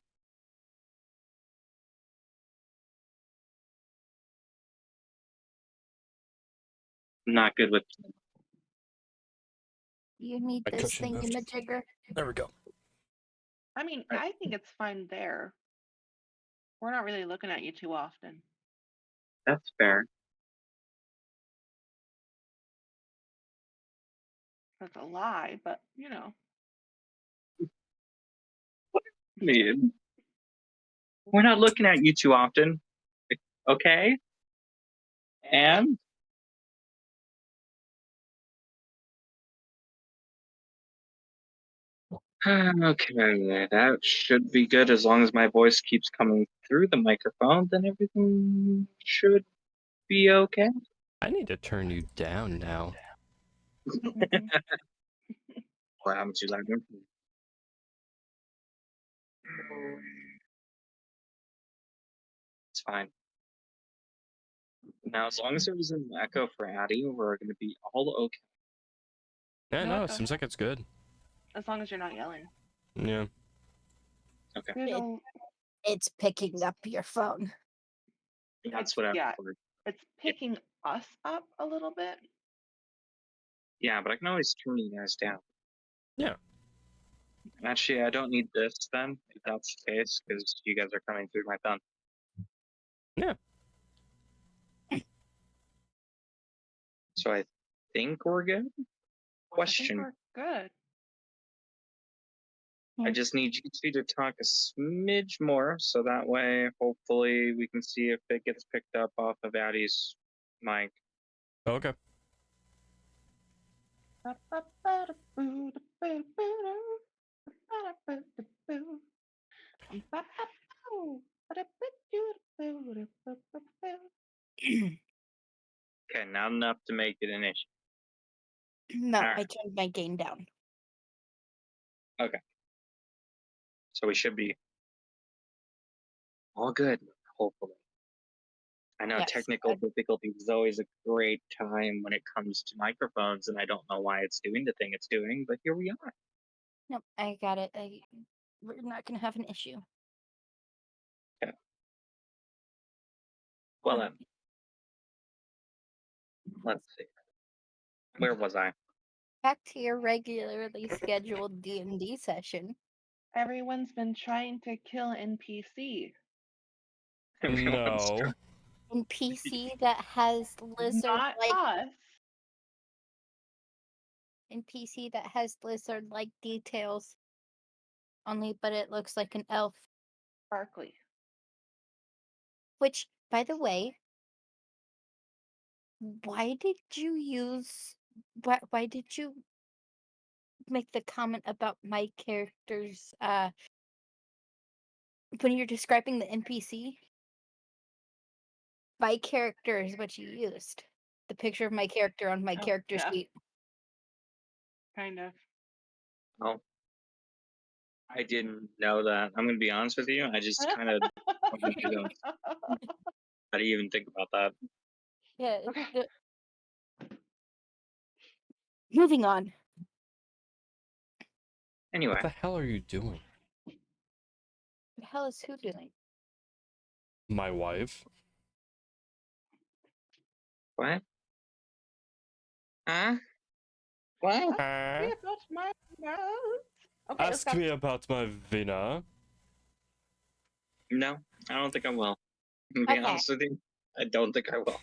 I'm not good with. You need My this cushion thing moved. in the jigger. There we go. I mean, Right. I think it's fine there. We're not really looking at you too often. That's fair. That's a lie, but you know. I mean, we're not looking at you too often. Okay? And okay, that should be good as long as my voice keeps coming through the microphone, then everything should be okay. I need to turn you down now. Mhm. Or I'm too loud. It's fine. Now, as long as there was an echo for Addie, we're going to be all okay. Yeah, No, no, it it's seems like it's good. as long as you're not yelling. Yeah. Okay. There's a, It's picking up your phone. That's what I've yeah. heard. it's picking us up a little bit. Yeah, but I can always turn you guys down. Yeah. Actually, I don't need this then, if that's the case, because you guys are coming through my phone. Yeah. So I think we're good. I think Question. we're good. I just need you two to talk a smidge more, so that way, hopefully, we can see if it gets picked up off of Addie's mic. Okay. Okay, not enough to make it an issue. No, Alright. I turned my gain down. So we should be all good, hopefully. I know Yes, technical difficulties is always a great time when it comes to microphones, and I don't know why it's doing the thing it's doing, but here we are. No, I got it. We're not gonna have an issue. Well then, let's see. Where was I? Back to your regularly scheduled D&D session. Everyone's been trying to kill NPC. Everyone's No. NPC that has lizard Not like us. NPC that has lizard like details. Only but it looks like an elf. Barkley. Which, by the way, why did you make the comment about my character's when you're describing the NPC? My character is what you used. The picture of my character on my Oh, character yeah. sheet. Kind of. Oh, I didn't know that. I'm gonna be honest with you. I just kind of. How do you even think about that? Yeah. Okay. Moving on. Anyway, What the hell are you doing? What the hell is who doing? My wife? what? Huh? What? Yeah, that's my nose. Okay, let's Ask go. me about my Vina. No, I don't think I will. To be Okay. honest with you, I don't think I will.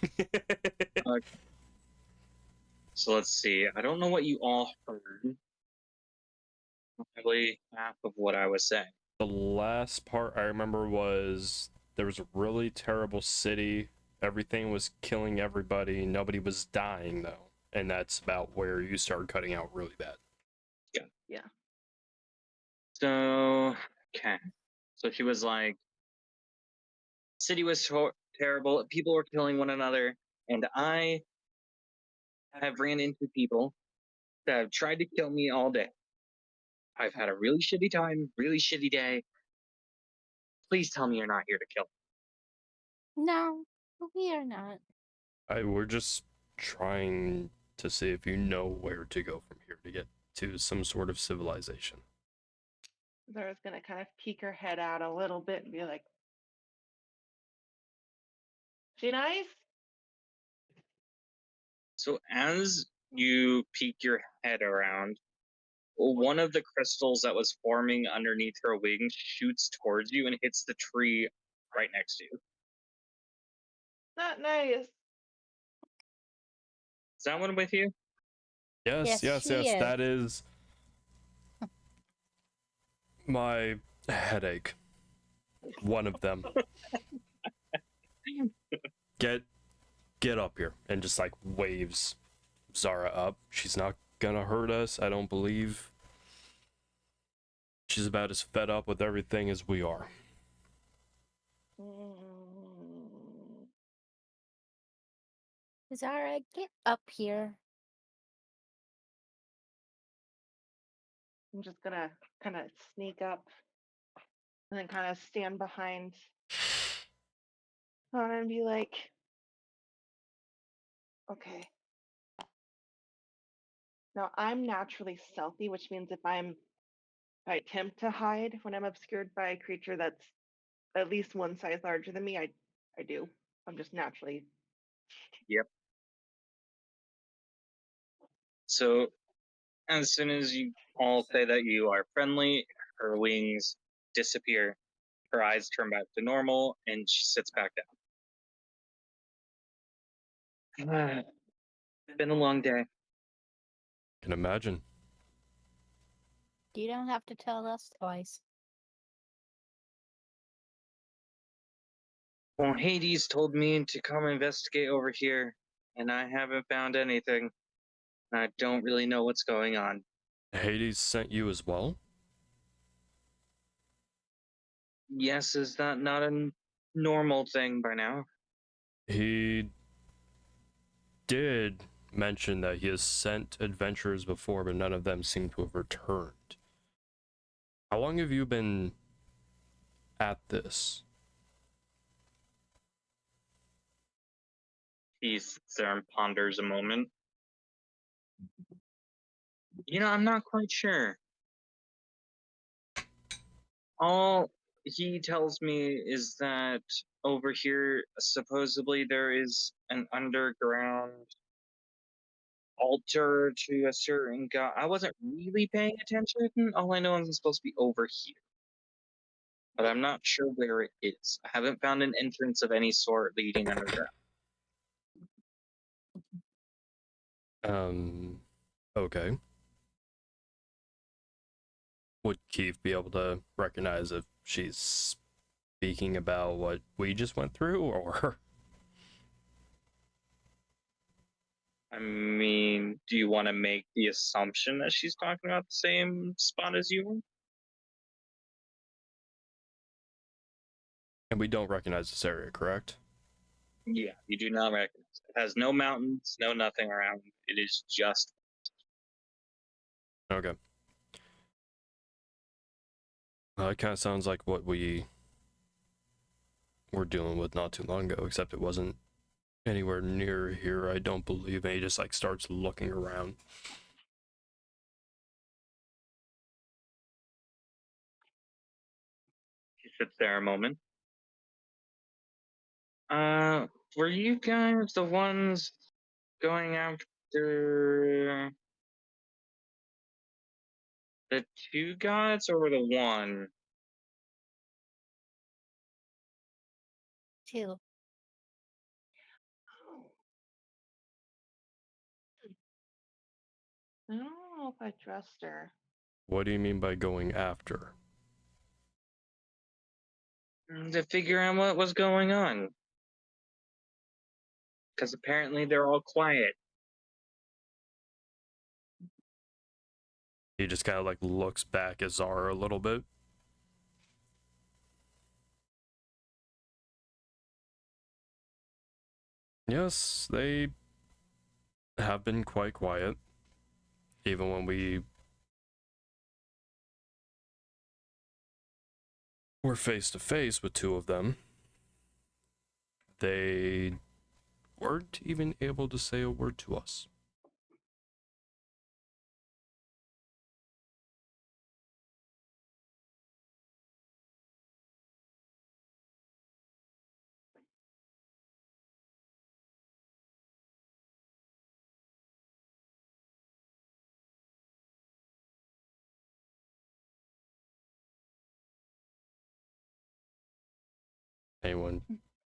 So let's see. I don't know what you all heard. Probably half of what I was saying. The last part I remember was there was a really terrible city. Everything was killing everybody. Nobody was dying, though. And that's about where you started cutting out really bad. Yeah. So, okay. So she was like, city was terrible. People were killing one another. And I have ran into people that have tried to kill me all day. I've had a really shitty time, really shitty day. Please tell me you're not here to kill me. No, we are not. We're just trying to see if you know where to go from here to get to some sort of civilization. Zara's gonna kind of peek her head out a little bit and be like, "She nice?" So as you peek your head around, one of the crystals that was forming underneath her wings shoots towards you and hits the tree right next to you. Not nice. Is that one with you? Yes, Yes, she is. that is my headache. One of them. Get up here, and just like waves Zara up. She's not gonna hurt us, I don't believe. She's about as fed up with everything as we are. Zara, get up here. I'm just gonna kind of sneak up and then kind of stand behind her and be like, Okay. Now I'm naturally stealthy, which means if I attempt to hide when I'm obscured by a creature that's at least one size larger than me, I do. I'm just naturally. Yep. So as soon as you all say that you are friendly, her wings disappear, her eyes turn back to normal, and she sits back down. Been a long day. Can imagine. You don't have to tell us twice. Well, Hades told me to come investigate over here, and I haven't found anything. I don't really know what's going on. Hades sent you as well? Yes, is that not a normal thing by now? He did mention that he has sent adventurers before, but none of them seem to have returned. How long have you been at this? He sits there and ponders a moment. I'm not quite sure. All he tells me is that over here, supposedly there is an underground altar to a certain god. I wasn't really paying attention. All I know is it's supposed to be over here, but I'm not sure where it is. I haven't found an entrance of any sort leading underground. Okay. Would Keith be able to recognize if she's speaking about what we just went through, or? I mean, do you want to make the assumption that she's talking about the same spot as you were? And we don't recognize this area, correct? Yeah, you do not recognize it. It has no mountains, no nothing around. It is just. Okay. It kind of sounds like what we were dealing with not too long ago, except it wasn't anywhere near here, I don't believe. And he just like starts looking around. She sits there a moment. Were you guys the ones going after the two gods or the one? Two. I don't know if I trust her. What do you mean by going after? To figure out what was going on. Because apparently they're all quiet. He just kind of like looks back at Zara a little bit. Yes, they have been quite quiet. Even when we were face to face with two of them, they weren't even able to say a word to us. Anyone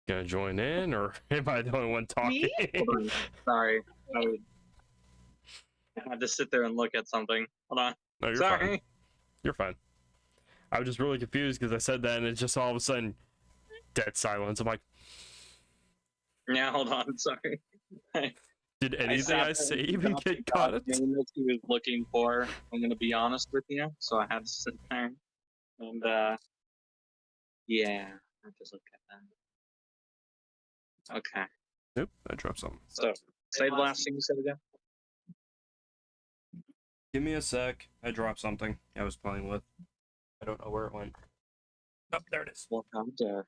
gonna join in, or am I the only one talking? Hold on. Sorry. I had to sit there and look at something. Hold on. No, you're Sorry. fine. You're fine. I was just really confused because I said that and it's just all of a sudden dead silence. I'm like, Yeah, hold on. Sorry. did anything I say even get cut? That he was looking for. I'm gonna be honest with you, so I had to sit there and yeah, I just look at that. Okay. Nope, I dropped something. So say the last thing you said again. Give me a sec. I dropped something I was playing with. I don't know where it went. Oh, there it is. Well, how dare.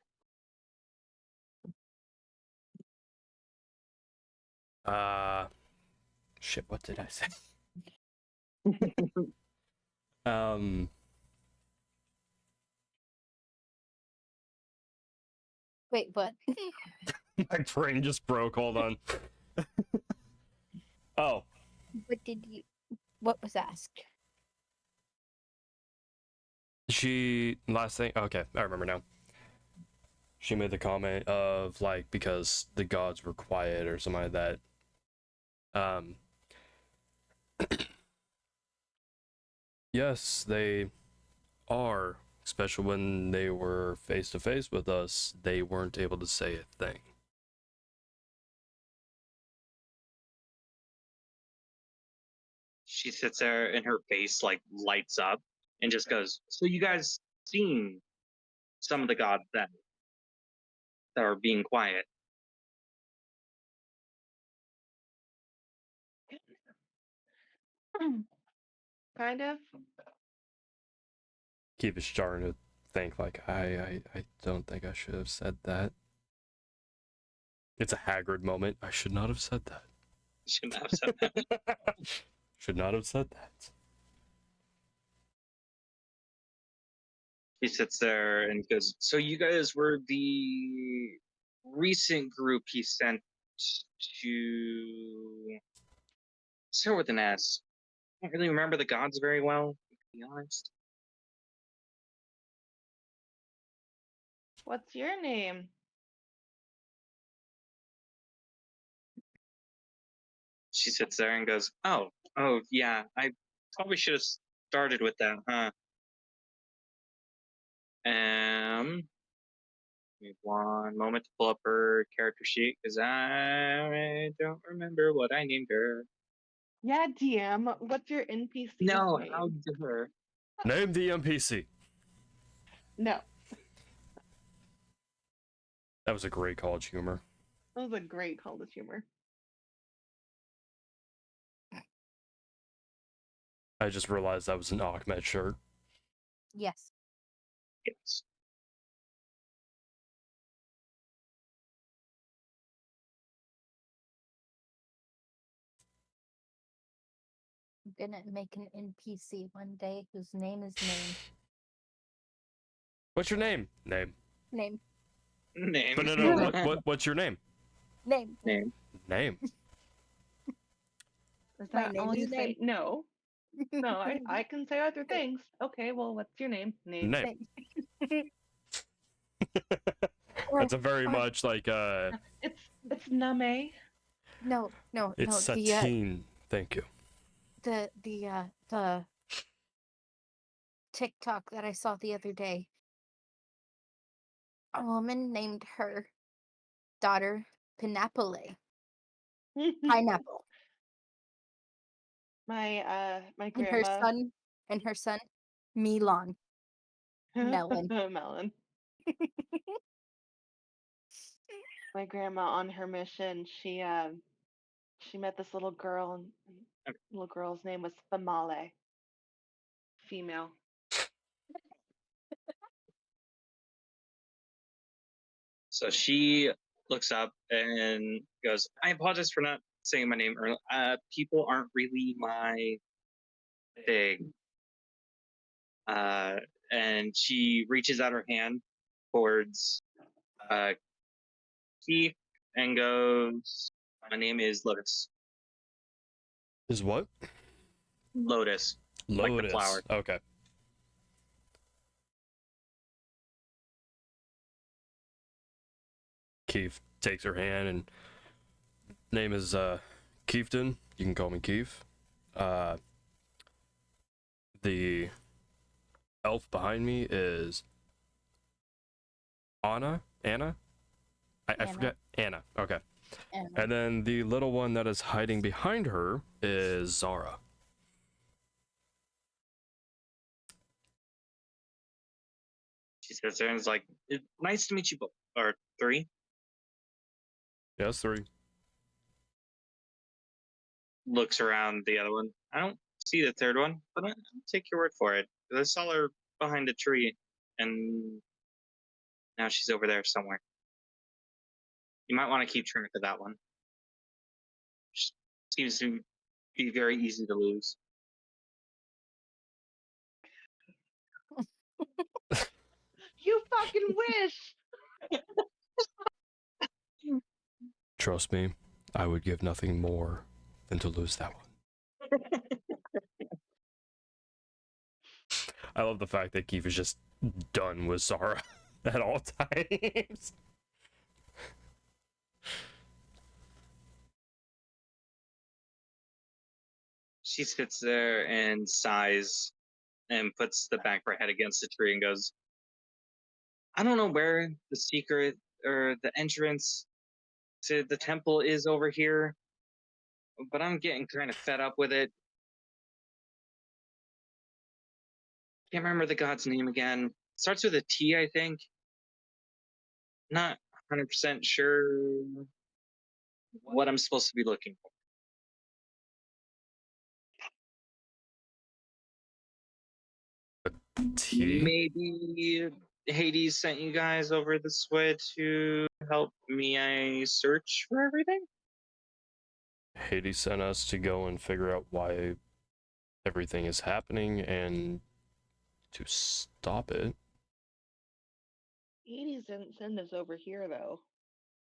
Shit, what did I say? um, Wait, what? my brain just broke. Hold on. Oh, What was asked? last thing. Okay, I remember now. She made the comment of like because the gods were quiet or something like that. Yes, they are. Especially when they were face to face with us, they weren't able to say a thing. She sits there and her face like lights up and just goes, "So you guys seen some of the gods that are being quiet?" Kind of. Keep is starting to think like I don't think I should have said that. It's a Hagrid moment. I should not have said that. Shouldn't have said that. Should not have said that. He sits there and goes, "So you guys were the recent group he sent to start with an S. I don't really remember the gods very well, to be honest." What's your name? She sits there and goes, "Oh, yeah, I probably should have started with that, huh?" Give me one moment to pull up her character sheet because I don't remember what I named her. Yeah, DM. What's your NPC's No, name? how dare. Name the NPC. No, That was a great college humor. that was a great call to humor. I just realized that was an Ahmed shirt. Yes. Yes. I'm gonna make an NPC one day whose name is Name. What's your name? Name. Name. Name. But no. What's your name? Name. Name. Name. Is My that name all is you say? Name. No. No, I can say other things. Okay, well, what's your name? Name. Name. Name. That's a very much like It's Name. No. it's Satine. Thank you. The TikTok that I saw the other day. A woman named her daughter Pineapple. Pineapple. My And grandma. her son Milan. Melon. Melon. My grandma on her mission, she met this little girl, and little girl's name was Famale. Female. So she looks up and goes, "I apologize for not saying my name earlier. People aren't really my thing." And she reaches out her hand towards Keith and goes, "My name is Lotus." Is what? Lotus. Like the flower. Okay. Keith takes her hand and name is Keefton. You can call me Keith. The elf behind me is Anna. I forget. Anna. Okay. Anna. And then the little one that is hiding behind her is Zara. She sits there and is like, "Nice to meet you both." Or three. Yes, 3. Looks around the other one. I don't see the third one, but I'll take your word for it. I saw her behind a tree, and now she's over there somewhere. You might want to keep track of that one. Seems to be very easy to lose. You fucking wish. Trust me, I would give nothing more than to lose that one. I love the fact that Keith is just done with Zara at all times. She sits there and sighs and puts the back of her head against the tree and goes, I don't know where the secret or the entrance to the temple is over here, but I'm getting kind of fed up with it. Can't remember the god's name again. Starts with a T, I think. Not 100% sure what I'm supposed to be looking for. T? Maybe Hades sent you guys over this way to help me search for everything? Hades sent us to go and figure out why everything is happening and to stop it. Hades didn't send us over here though.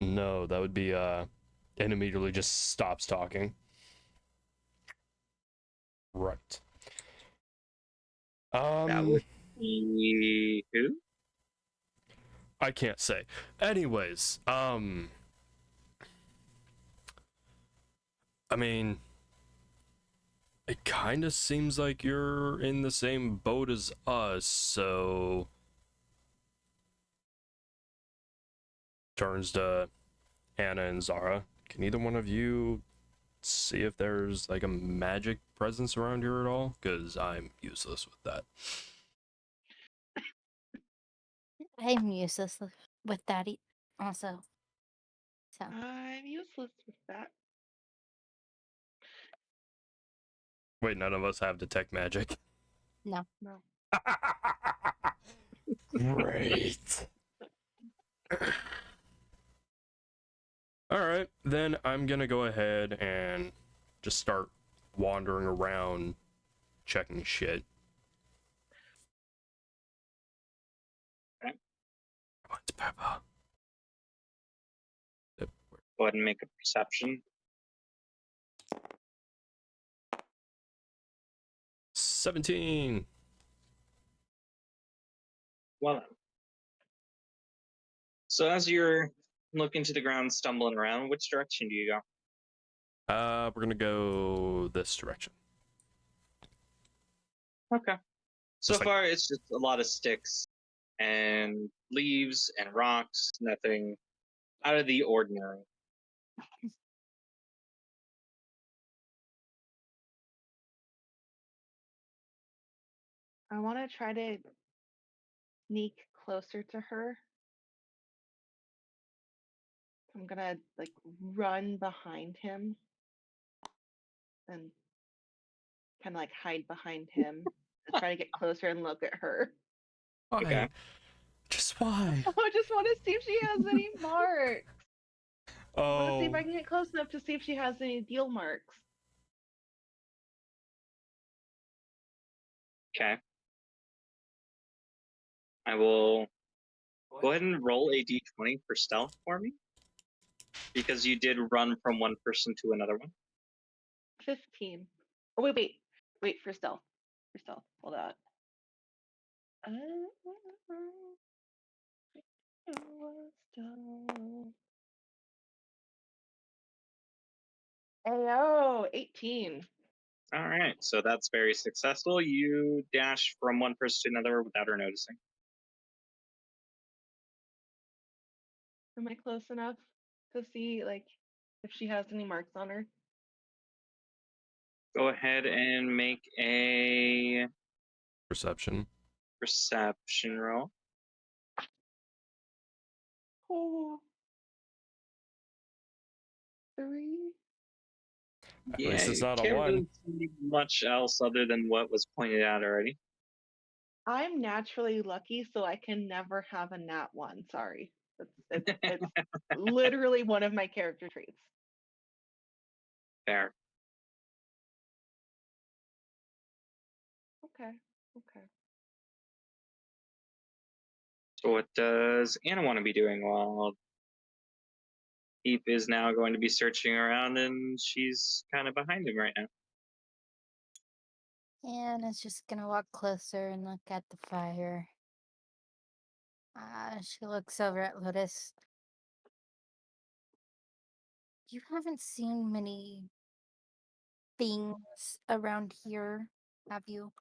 No, that would be and immediately just stops talking. Right. That would be who? I can't say. Anyways, I mean, it kind of seems like you're in the same boat as us, so turns to Anna and Zara. Can either one of you see if there's like a magic presence around here at all? Because I'm useless with that. I'm useless with that also. So I'm useless with that. Wait, none of us have detect magic. no. No. Great. All right, then I'm gonna go ahead and just start wandering around checking shit. Okay. Oh, it's Peppa. Go ahead and make a perception. 17. Well, so as you're looking to the ground, stumbling around, which direction do you go? We're gonna go this direction. Okay. So Just like- far, it's just a lot of sticks and leaves and rocks, nothing out of the ordinary. I want to try to sneak closer to her. I'm gonna like run behind him and kind of like hide behind him to try to get closer and look at her. Why? Okay. Just why? I just want to see if she has any marks. I want to see if Oh, I can get close enough to see if she has any deal marks. Okay. I will go ahead and roll a d20 for stealth for me. Because you did run from one person to another one. 15. Oh, wait for stealth. For stealth. Hold on. Ayo, 18. All right, so that's very successful. You dash from one person to another without her noticing. Am I close enough to see like if she has any marks on her? Go ahead and make a perception. perception roll. Oh. 3. At Yeah, least it's you not a can't one. really see much else other than what was pointed out already. I'm naturally lucky, so I can never have a nat 1. Sorry. It's literally one of my character traits. Fair. So what does Anna want to be doing while Deep is now going to be searching around and she's kind of behind him right now? Anna's just gonna walk closer and look at the fire. She looks over at Lotus. You haven't seen many things around here, have you?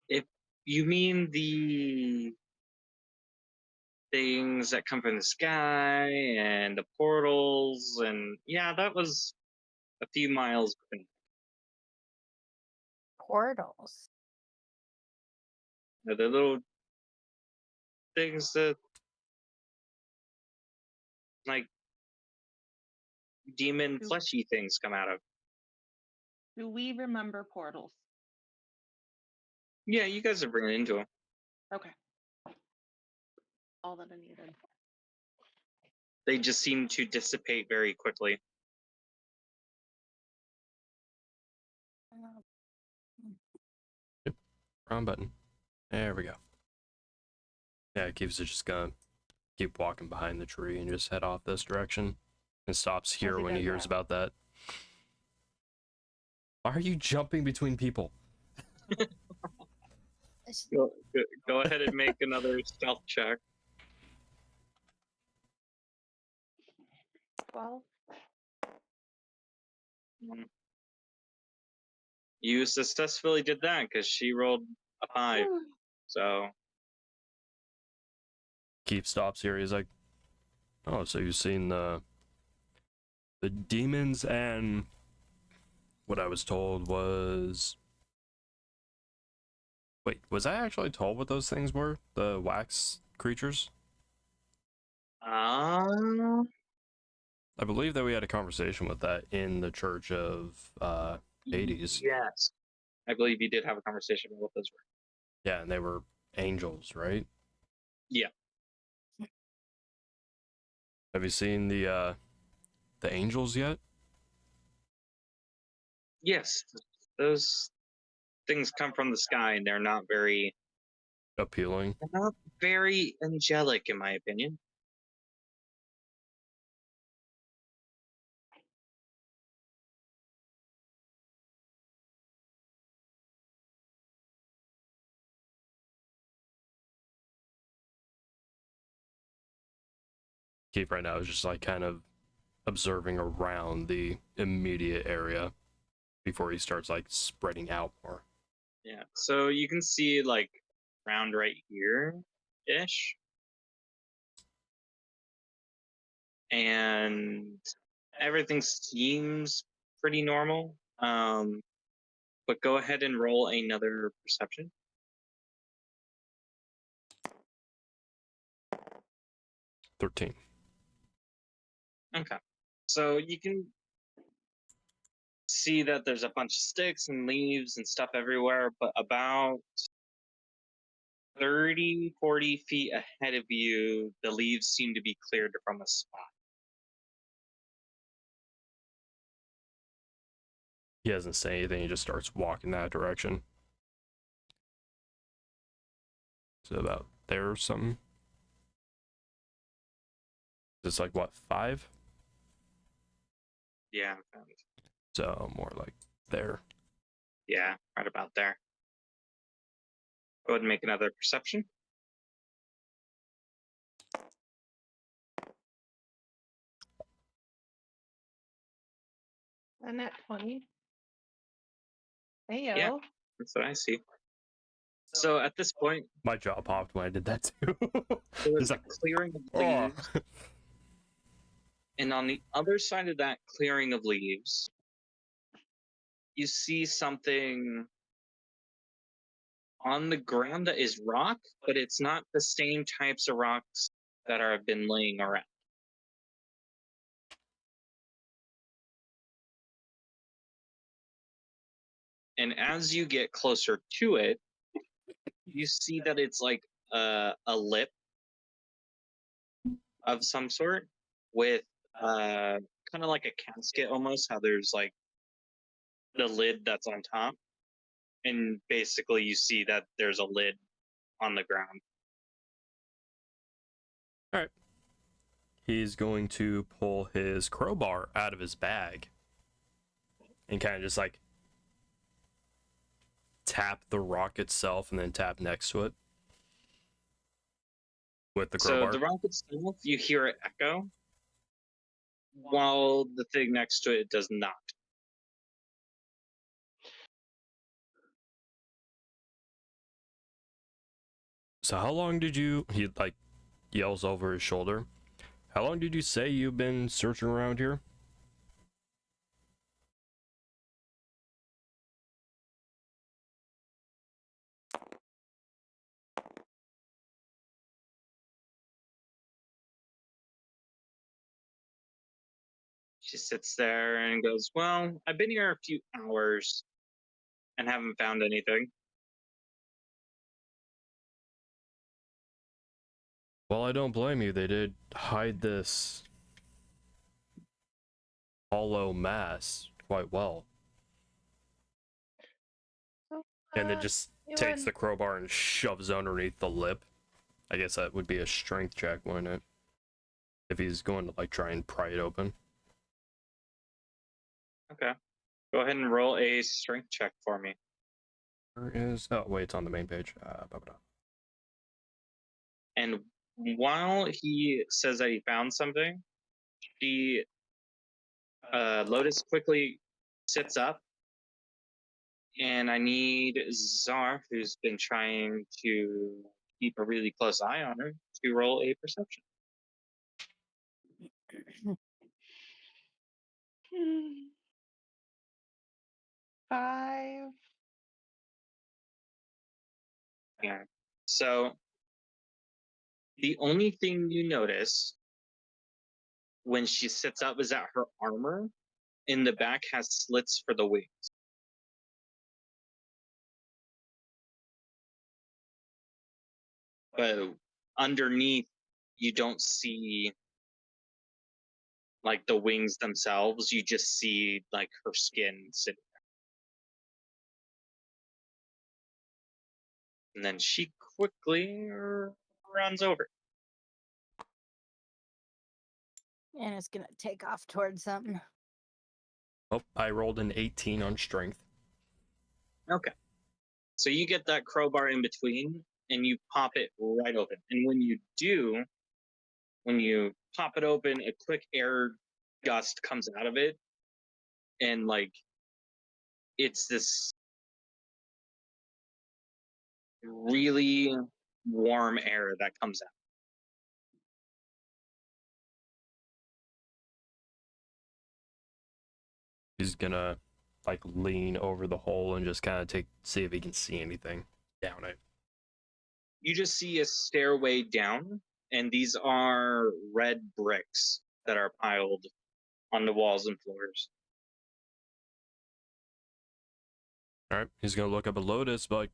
If you mean the things that come from the sky and the portals, and yeah, that was a few miles back. Portals. The little things that, like, demon fleshy things come out of. Do we remember portals? Yeah, you guys are bringing into them. Okay. All that I needed. They just seem to dissipate very quickly. Wrong button. There we go. Yeah, Keeps just gonna keep walking behind the tree and just head off this direction. And stops here he when he does hears that. about that. Why are you jumping between people? Go ahead and make another stealth check. 12. You successfully did that because she rolled a 5. So Keep stops here. He's like, oh, so you've seen the demons, and what I was told was, wait, was I actually told what those things were? The wax creatures? I believe that we had a conversation with that in the Church of Hades. Yes, I believe you did have a conversation with those. Yeah, and they were angels, right? Yeah. Have you seen the angels yet? Yes, those things come from the sky, and they're not very Appealing. angelic, in my opinion. Keep right now is just like kind of observing around the immediate area before he starts like spreading out more. Yeah, so you can see like around right here ish, and everything seems pretty normal. But go ahead and roll another perception. 13. Okay, so you can see that there's a bunch of sticks and leaves and stuff everywhere, but about 30-40 feet ahead of you, the leaves seem to be cleared from a spot. He doesn't say anything, he just starts walking that direction. So about there or something. It's like what, 5? Yeah. So more like there. Yeah, right about there. Go ahead and make another perception. And at 20. Heyo. Yeah. That's what I see. So at this point, My jaw popped when I did that too. there's It's a like, clearing of oh. leaves. And on the other side of that clearing of leaves, you see something on the ground that is rock, but it's not the same types of rocks that have been laying around. And as you get closer to it, you see that it's like a lip of some sort with kind of like a casket almost, how there's like the lid that's on top. And basically you see that there's a lid on the ground. All right. He's going to pull his crowbar out of his bag and kind of just like tap the rock itself and then tap next to it with the crowbar. So the rock itself, you hear it echo, while the thing next to it does not. So how long did you, he like yells over his shoulder, how long did you say you've been searching around here? She sits there and goes, "Well, I've been here a few hours and haven't found anything." Well, I don't blame you. They did hide this hollow mass quite well. So, And then just you takes and- the crowbar and shoves underneath the lip. I guess that would be a strength check, wouldn't it? If he's going to like try and pry it open. Okay. Go ahead and roll a strength check for me. Where is, oh wait, it's on the main page. And while he says that he found something, she Lotus quickly sits up, and I need Zarf, who's been trying to keep a really close eye on her, to roll a perception. Hmm. 5. Yeah. So the only thing you notice when she sits up is that her armor in the back has slits for the wings. But underneath, you don't see like the wings themselves. You just see like her skin sitting there. And then she quickly runs over. And it's gonna take off towards something. Oh, I rolled an 18 on strength. Okay. So you get that crowbar in between and you pop it right open. And when you do, when you pop it open, a quick air gust comes out of it. And like, it's this really warm air that comes out. He's gonna like lean over the hole and just kind of see if he can see anything down it. You just see a stairway down, and these are red bricks that are piled on the walls and floors. All right, he's gonna look up at Lotus, but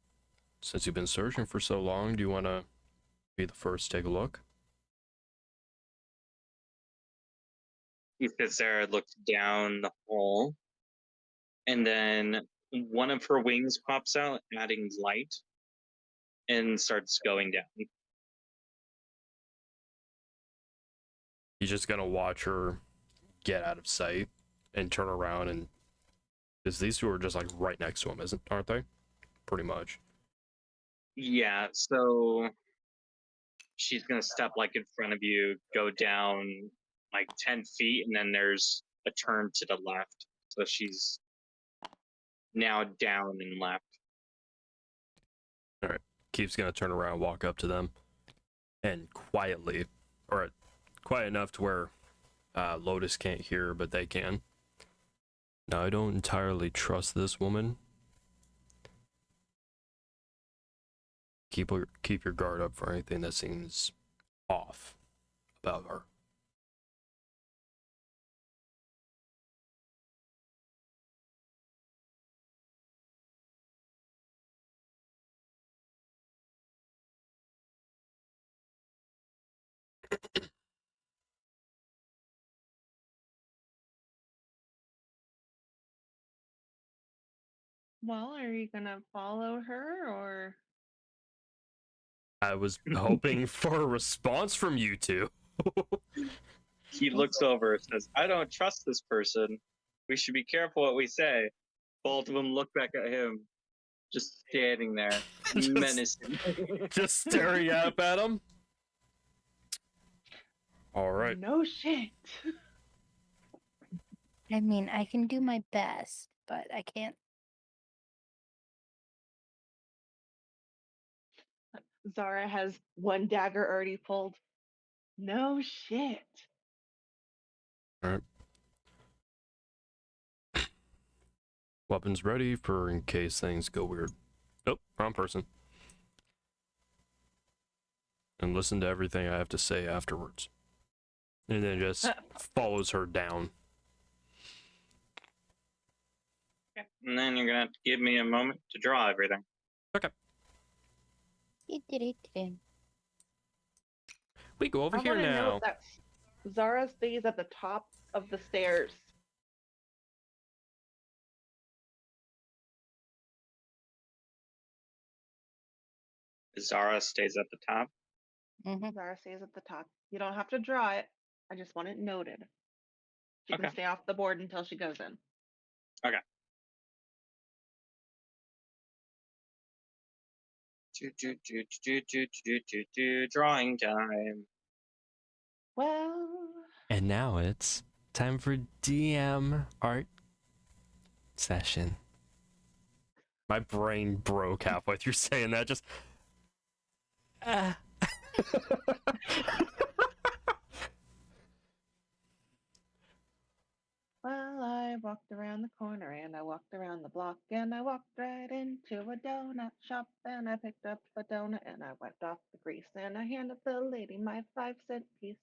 since you've been searching for so long, do you want to be the first to take a look? He sits there, looks down the hole, and then one of her wings pops out, adding light, and starts going down. He's just gonna watch her get out of sight and turn around, and because these two are just like right next to him, aren't they? Pretty much. Yeah, so she's gonna step like in front of you, go down like 10 feet, and then there's a turn to the left. So she's now down and left. All right, Keith's gonna turn around, walk up to them, and quietly, or quiet enough to where Lotus can't hear, but they can. Now, I don't entirely trust this woman. Keep your guard up for anything that seems off about her. Well, are you gonna follow her or? I was hoping for a response from you two. He looks over and says, I don't trust this person. We should be careful what we say. Both of them look back at him, just standing there, menacing. Just staring up at him. All right. No shit. I mean, I can do my best, but I can't. Zara has one dagger already pulled. No shit. All right. Weapons ready for in case things go weird. Nope, wrong person. And listen to everything I have to say afterwards. And then just follows her down. And then you're going to have to give me a moment to draw everything. Okay. We go over I here want to now. note that Zara stays at the top of the stairs. Zara stays at the top. Zara stays at the top. You don't have to draw it. I just want it noted. She can Okay. stay off the board until she goes in. Okay. Drawing time. Well, And now it's time for DM art session. My brain broke halfway through saying that. Just. well, I walked around the corner and I walked around the block and I walked right into a donut shop and I picked up a donut and I wiped off the grease and I handed the lady my 5-cent piece.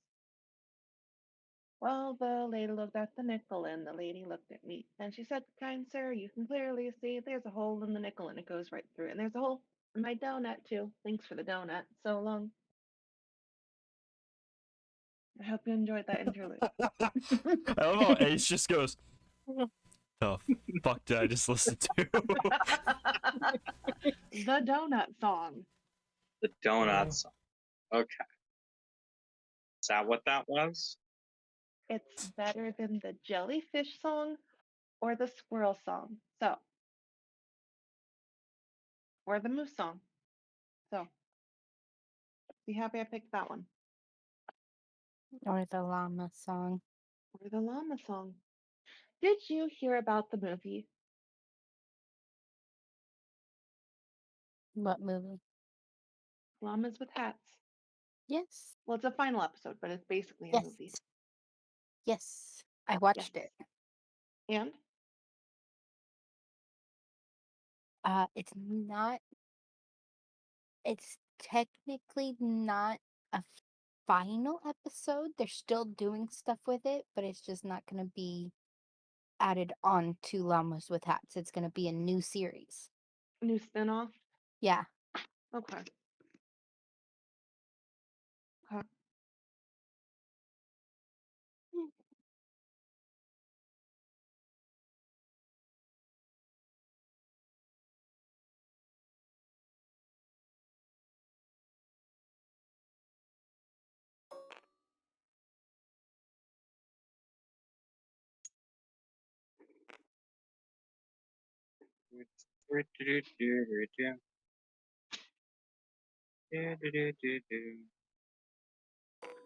Well, the lady looked at the nickel and the lady looked at me and she said, kind sir, you can clearly see there's a hole in the nickel and it goes right through. And there's a hole in my donut too. Thanks for the donut. So long. I hope you enjoyed that interlude. I love how Ace just goes, the fuck did I just listen to? The donut song. The donut song. Okay. Is that what that was? It's better than the jellyfish song or the squirrel song. So, or the moose song. So, be happy I picked that one. Or the llama song. Or the llama song. Did you hear about the movie? What movie? Llamas with Hats. Yes. Well, it's a final episode, but it's basically a Yes. movie. Yes. I watched Yes. it. And it's technically not a final episode. They're still doing stuff with it, but it's just not going to be added on to Llamas with Hats. It's going to be a new series. new spinoff. Yeah. Okay. Okay.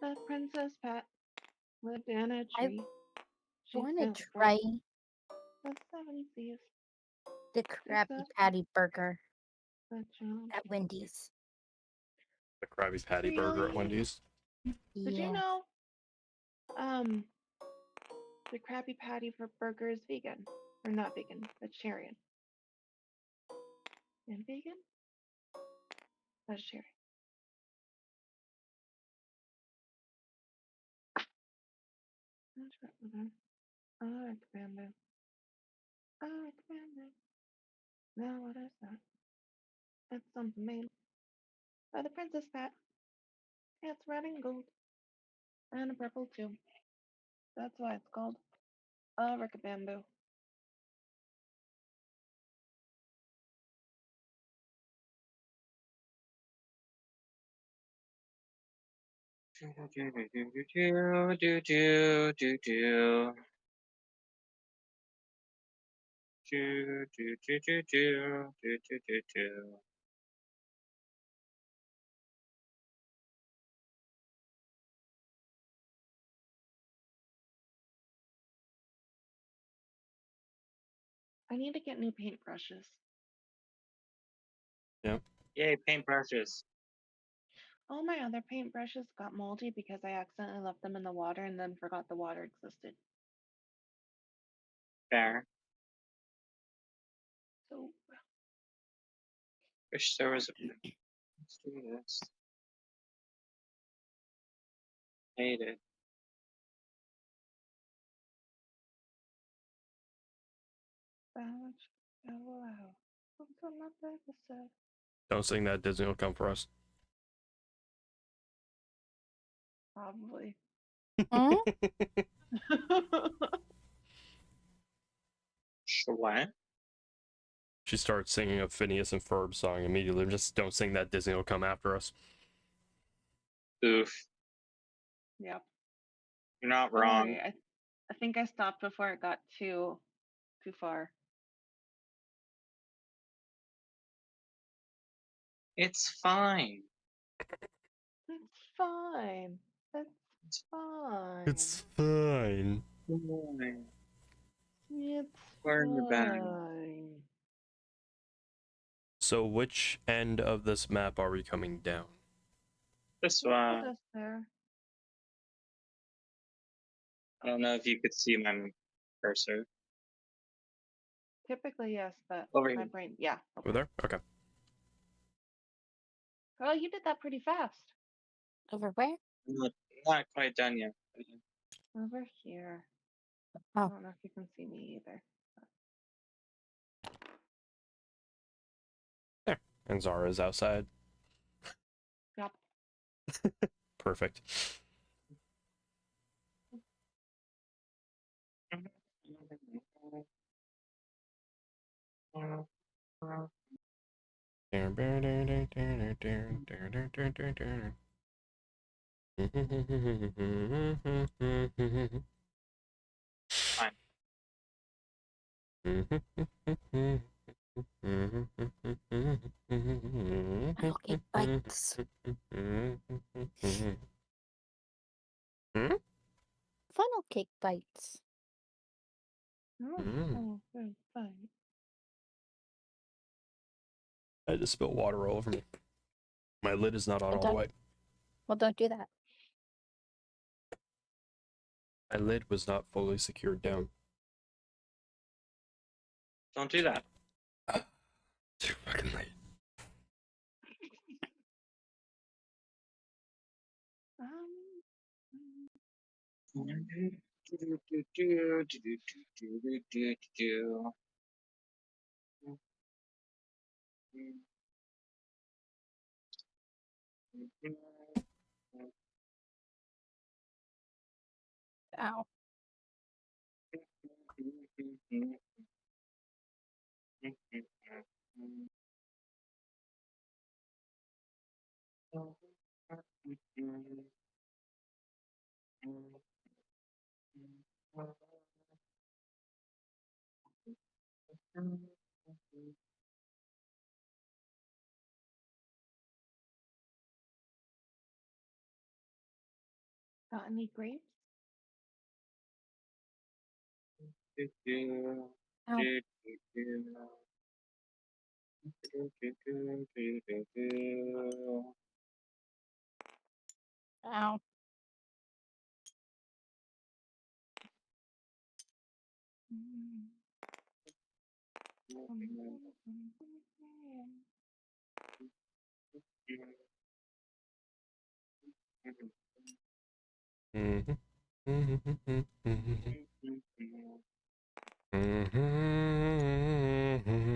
The Princess Pat lived in a I tree. She want sailed to across try the 7 seas. the Krabby Patty burger The challenge. at Wendy's. The Krabby Patty burger at Really? Wendy's. Did you Yeah. know the Krabby Patty for burger is vegan? Or not vegan, vegetarian. And vegan? Vegetarian. I like bamboo. I like bamboo. Now what is that? It's something made by the Princess Pat. It's red and gold. And a purple too. That's why it's called a bamboo. I need to get new paintbrushes. Yay, paintbrushes. All my other paintbrushes got moldy because I accidentally left them in the water and then forgot the water existed. Fair. So Wish there was a. Let's do this. Hate it. wow. Episode. Don't sing that. Disney will come for us. Probably. Hmm? What? She starts singing a Phineas and Ferb song immediately. Just don't sing that. Disney will come after us. Oof. Yep. You're not Don't wrong. worry. I think I stopped before it got too far. It's fine. It's fine. That's It's fine. It's fine. fine. It's Learn the bag. fine. So, which end of this map are we coming down? This Look at one. us there. I don't know if you could see my cursor. Typically, yes, but Over my here. brain, yeah. Over there? Okay. Girl, you did that pretty fast. Over where? Not quite done yet. Over here. Oh. I don't know if you can see me either. There. And Zara's outside. Yep. Perfect. Fine. Okay, bites. Funnel cake bites. Oh, very fine. I just spilled water all over me. My lid is not on all the way. Well, don't do that. My lid was not fully secured down. Don't do that. Too fucking late. Ow. Got any grapes? Ow. Ow.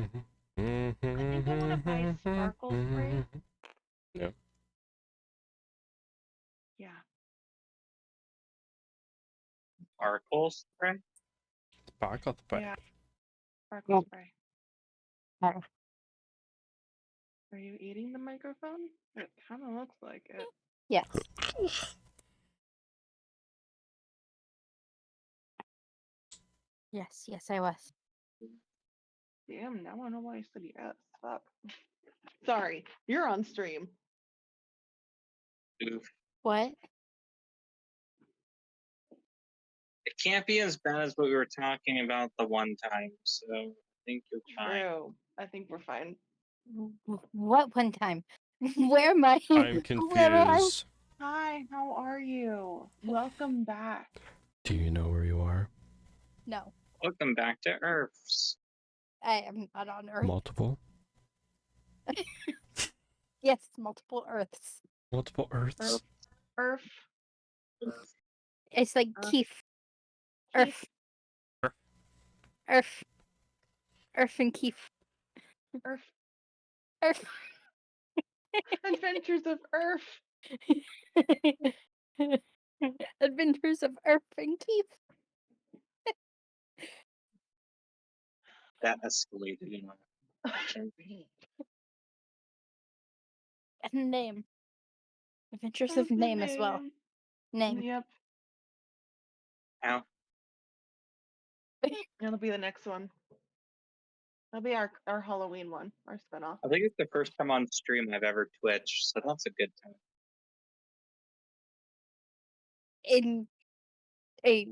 I think I want to buy sparkle spray. Yeah. Yeah. Sparkle spray? Sparkle spray. Yeah. Sparkle Oh. spray. Oh. Are you eating the microphone? It kind of looks like it. Yes. Yes, I was. Damn, now I know why I said yes. Fuck. Sorry, you're on stream. Oof. What? It can't be as bad as what we were talking about the one time, so I think you're fine. True. I think we're fine. What one time? Where am I? I'm Where am I? confused. Hi, how are you? Welcome back. Do you know where you are? No, Welcome back to Earths. I am not on Earth. Multiple? Yes, multiple Earths. Multiple Earths? Earth. It's like Earth. Keith. Earth. Earth. Earth and Keith. Earth. Earth. Adventures of Earth. Adventures of Earth and Keith. That escalated. And name. Adventures of name as well. Name. Yep. Ow. That'll be the next one. That'll be our Halloween one, our spinoff. I think it's the first time on stream I've ever twitched, so that's a good time. In a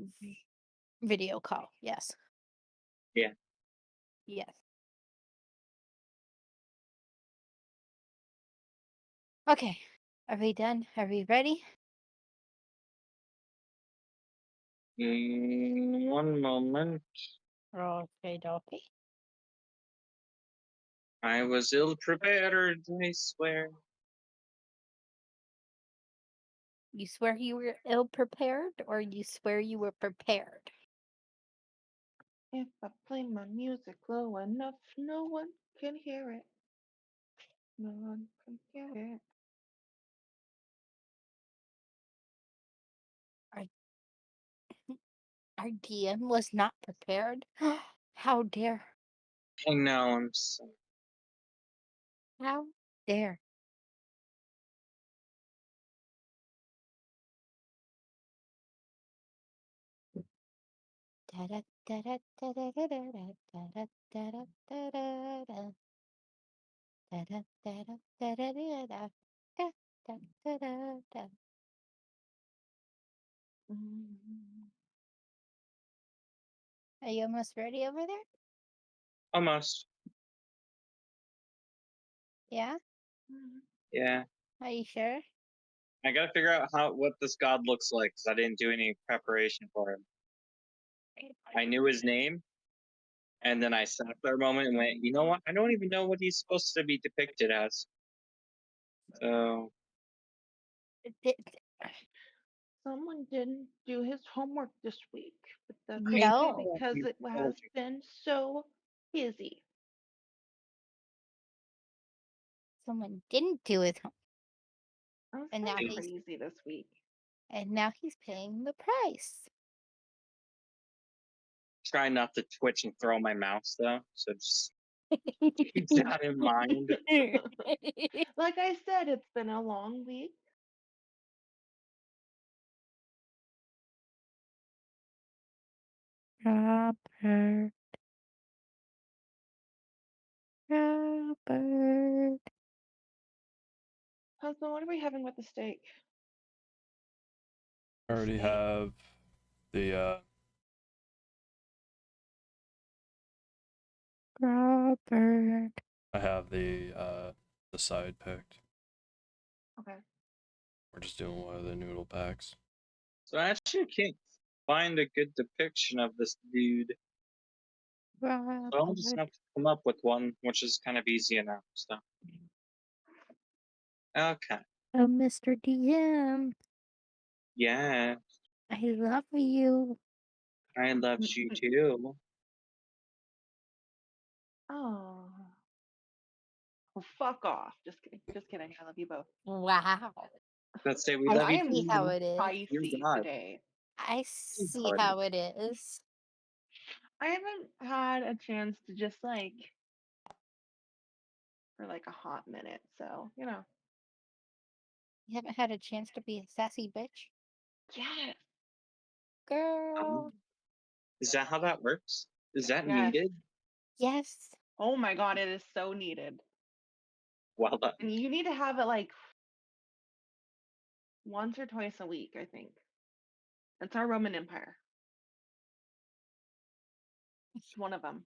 video call, yes. Yeah. Yes. Okay. Are we done? Are we ready? One moment. Okay, dokie. I was ill prepared, I swear. You swear you were ill prepared, or you swear you were prepared? If I play my music low enough, no one can hear it. No one can hear it. Our DM was not prepared. How dare? I know, I'm sorry. How dare? Are you almost ready over there? Almost. Yeah? Yeah. Are you sure? I gotta figure out what this god looks like, because I didn't do any preparation for him. I knew his name, and then I sat there a moment and went, you know what? I don't even know what he's supposed to be depicted as. So, Someone didn't do his homework this week, but that's I okay No. because it has been so busy. Someone didn't do it, I was and now kinda he's crazy this week. paying the price. try not to twitch and throw my mouse, though. So just keep that in mind. Like I said, it's been a long week. Robert. Robert. Husband, what are we having with the steak? I already have the Robert. I have the side picked. Okay. We're just doing one of the noodle packs. So I actually can't find a good depiction of this dude. Robert. So I'll just have to come up with one, which is kind of easy enough. So, okay. Oh, Mr. DM. Yeah, I love you. I love you too. Oh. Well, fuck off. Just kidding. Just kidding. I love you both. Wow. Let's say we I love you see how too. it is. You're Spicy God. today. I see Pardon. how it is. I haven't had a chance to just for like a hot minute, so you know. You haven't had a chance to be a sassy bitch? Yes. Girl. Is that how that works? Is that Yes. needed? Yes. Oh my god, it is so needed. Well done. And you need to have it like once or twice a week, I think. That's our Roman Empire. It's one of them.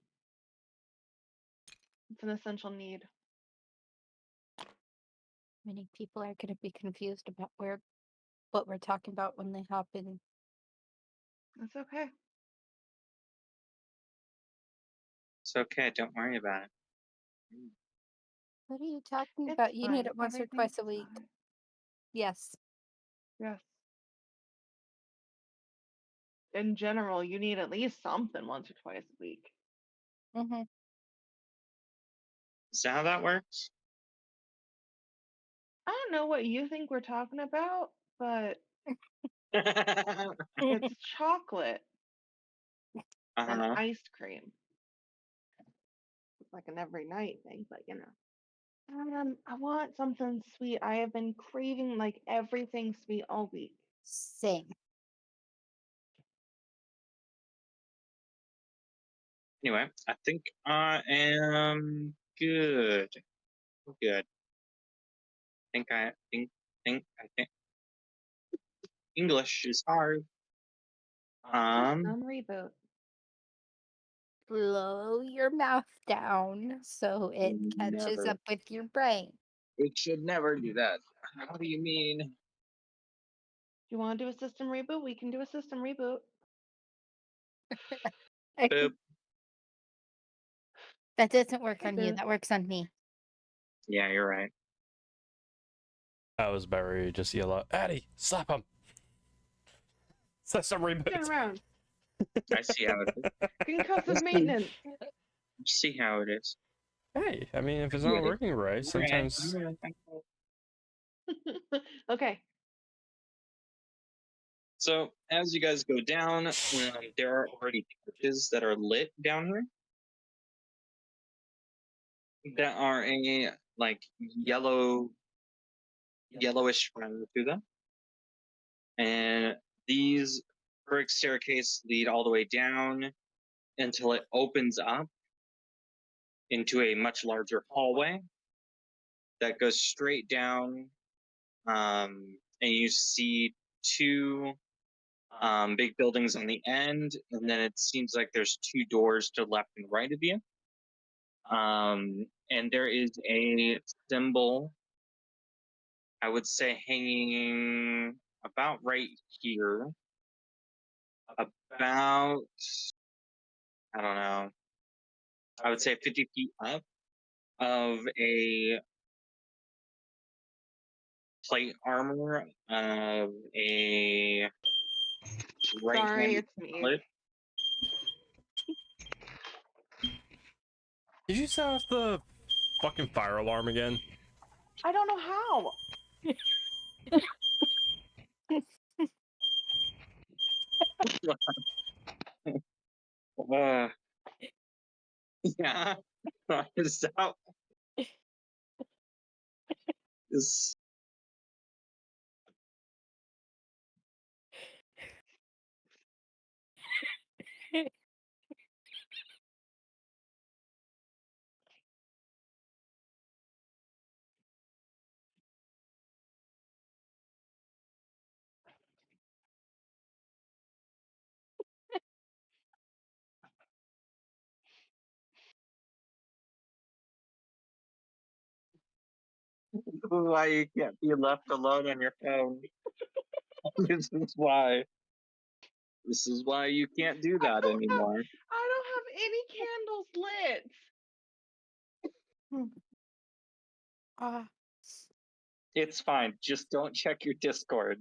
It's an essential need. Many people are going to be confused about what we're talking about when they hop in. That's okay. It's okay. Don't worry about it. What are you talking It's about? You need fine. it once or Everything's twice a week. fine. Yes. Yes. In general, you need at least something once or twice a week. Mm-hmm. Is that how that works? I don't know what you think we're talking about, but Uh-huh. it's chocolate and ice cream. It's like an every night thing, but you know. I want something sweet. I have been craving like everything sweet all week. Same. Anyway, I think I am good. Good. I think English is hard. System reboot. Blow your mouth down so it catches Never. up with your brain. It should never do that. How do you mean? Do you want to do a system reboot? We can do a system reboot. Boop. That doesn't work on you. Okay. That works on me. Yeah, you're right. I was about ready to just yell out, Addie, slap him. System Turn reboot. around. I see how it is. Concussive maintenance. See how it is. Hey, I mean, if it's Yeah. not working right, sometimes. Okay. So as you guys go down, there are already torches that are lit down here that are a like yellowish brown to them, and these brick staircase lead all the way down until it opens up into a much larger hallway that goes straight down, and you see two big buildings on the end, and then it seems like there's two doors to left and right of you. And there is a symbol, I would say, hanging about right here, about, I don't know, I would say 50 feet up, of a plate armor of a right Sorry, hand it's me. split. Did you set off the fucking fire alarm again? I don't know how. Yeah, is that is why you can't be left alone on your phone. This is why. This is why you can't do that anymore. I don't have any candles lit. It's fine. Just don't check your Discord.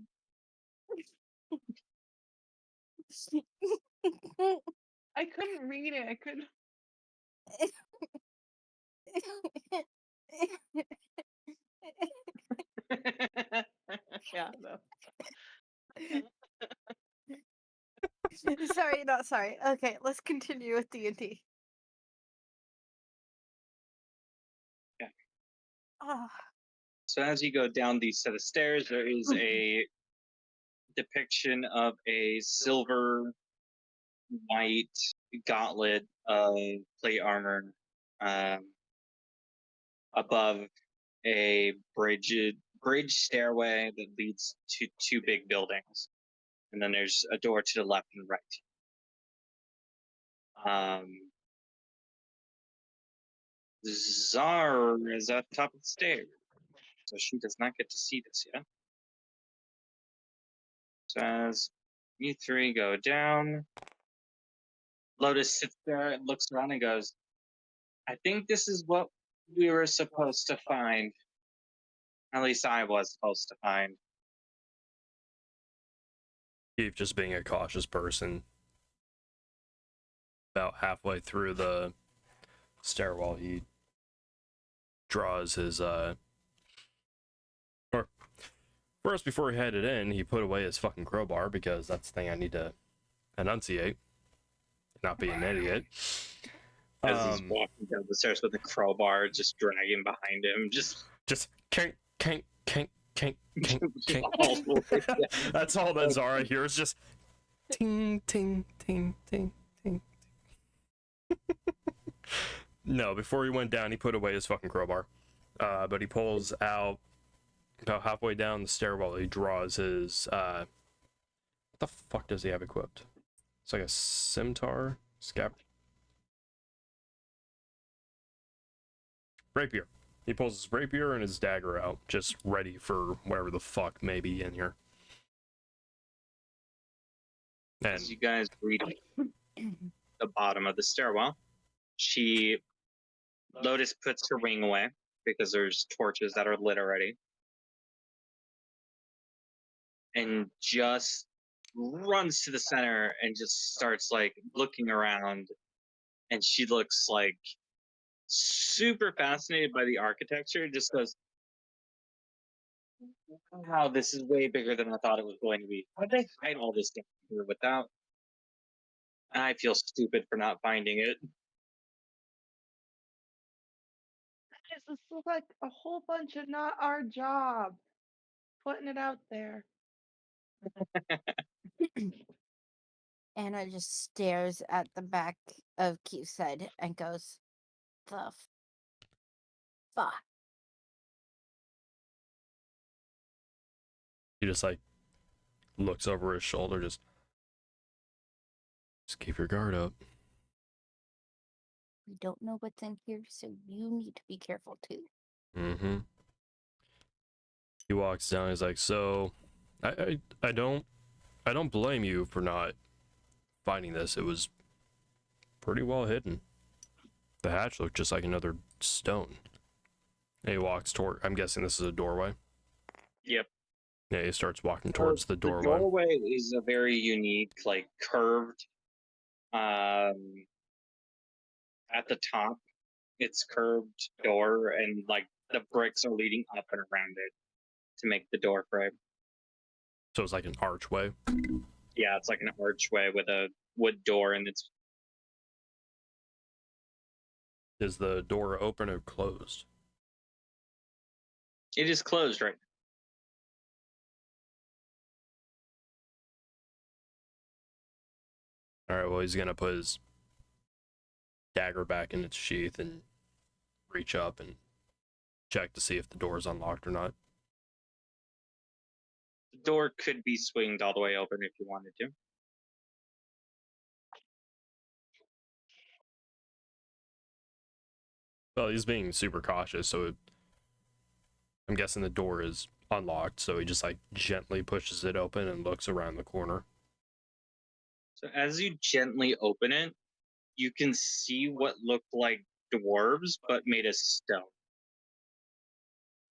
I couldn't read it. I couldn't. Yeah, no. Sorry, not sorry. Okay, let's continue with D&D. Yeah. Oh. So as you go down these set of stairs, there is a depiction of a silver white gauntlet of plate armor above a bridge stairway that leads to two big buildings, and then there's a door to the left and right. Zara is at the top of the stairs, so she does not get to see this yet. So as you three go down, Lotus sits there and looks around and goes, I think this is what we were supposed to find. At least I was supposed to find. Keith, just being a cautious person, about halfway through the stairwell, he draws his or first, before he headed in, he put away his fucking crowbar, because that's the thing I need to enunciate, not be an idiot. As he's walking down the stairs with a crowbar just dragging behind him, just kink, kink, kink, kink, kink, kink. That's all that Zara hears, just ting, ting, ting, ting, ting. No, before he went down, he put away his fucking crowbar. But he pulls out, about halfway down the stairwell, he draws his, what the fuck does he have equipped? It's like a scimitar? Rapier. He pulls his rapier and his dagger out, just ready for whatever the fuck may be in here. And as you guys reach the bottom of the stairwell, Lotus puts her ring away because there's torches that are lit already, and just runs to the center and just starts like looking around, and she looks like super fascinated by the architecture. Just goes, wow, this is way bigger than I thought it was going to be. How did they hide all this down here without? And I feel stupid for not finding it. This is like a whole bunch of not our job. Putting it out there. Anna just stares at the back of Keith's head and goes, the fuck? he just like looks over his shoulder, just keep your guard up. We don't know what's in here, so you need to be careful too. Mm-hmm. He walks down, he's like, so I don't blame you for not finding this. It was pretty well hidden. The hatch looked just like another stone. And he walks toward, I'm guessing this is a doorway. Yep. Yeah, he starts walking towards the doorway. The doorway is a very unique, like curved. At the top, it's curved door, and like the bricks are leading up and around it to make the door frame. So it's like an archway. Yeah, it's like an archway with a wood door, and it's. Is the door open or closed? It is closed right now. All right, well, he's gonna put his dagger back in its sheath and reach up and check to see if the door is unlocked or not. The door could be swinged all the way open if you wanted to. Well, he's being super cautious, so I'm guessing the door is unlocked, so he just like gently pushes it open and looks around the corner. So as you gently open it, you can see what look like dwarves, but made of stone,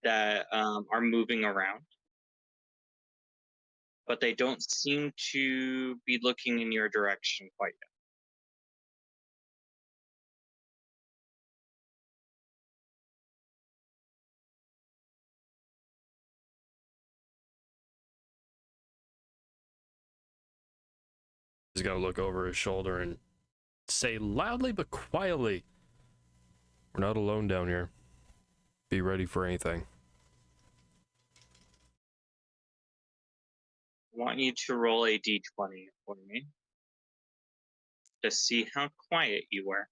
that are moving around. But they don't seem to be looking in your direction quite yet. He's gonna look over his shoulder and say loudly but quietly, "We're not alone down here. Be ready for anything." I want you to roll a d20 for me. to see how quiet you were.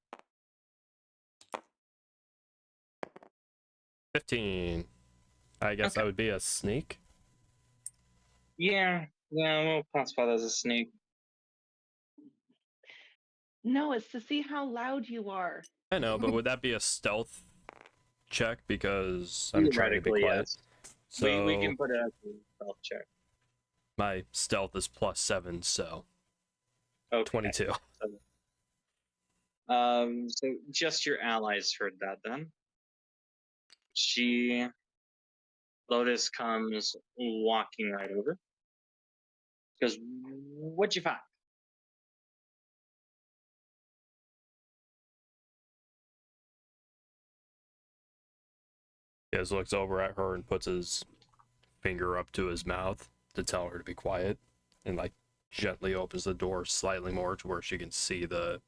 15. I guess Okay. that would be a sneak. Yeah, we'll classify that as a sneak. No, it's to see how loud you are. I know, but would that be a stealth check? Because I'm trying to be Theoretically, quiet. yes. So We can put it as a stealth check. my stealth is +7, so Okay. 22. So just your allies heard that then. Lotus comes walking right over. Goes, what'd you find? He just looks over at her and puts his finger up to his mouth to tell her to be quiet, and like gently opens the door slightly more to where she can see the.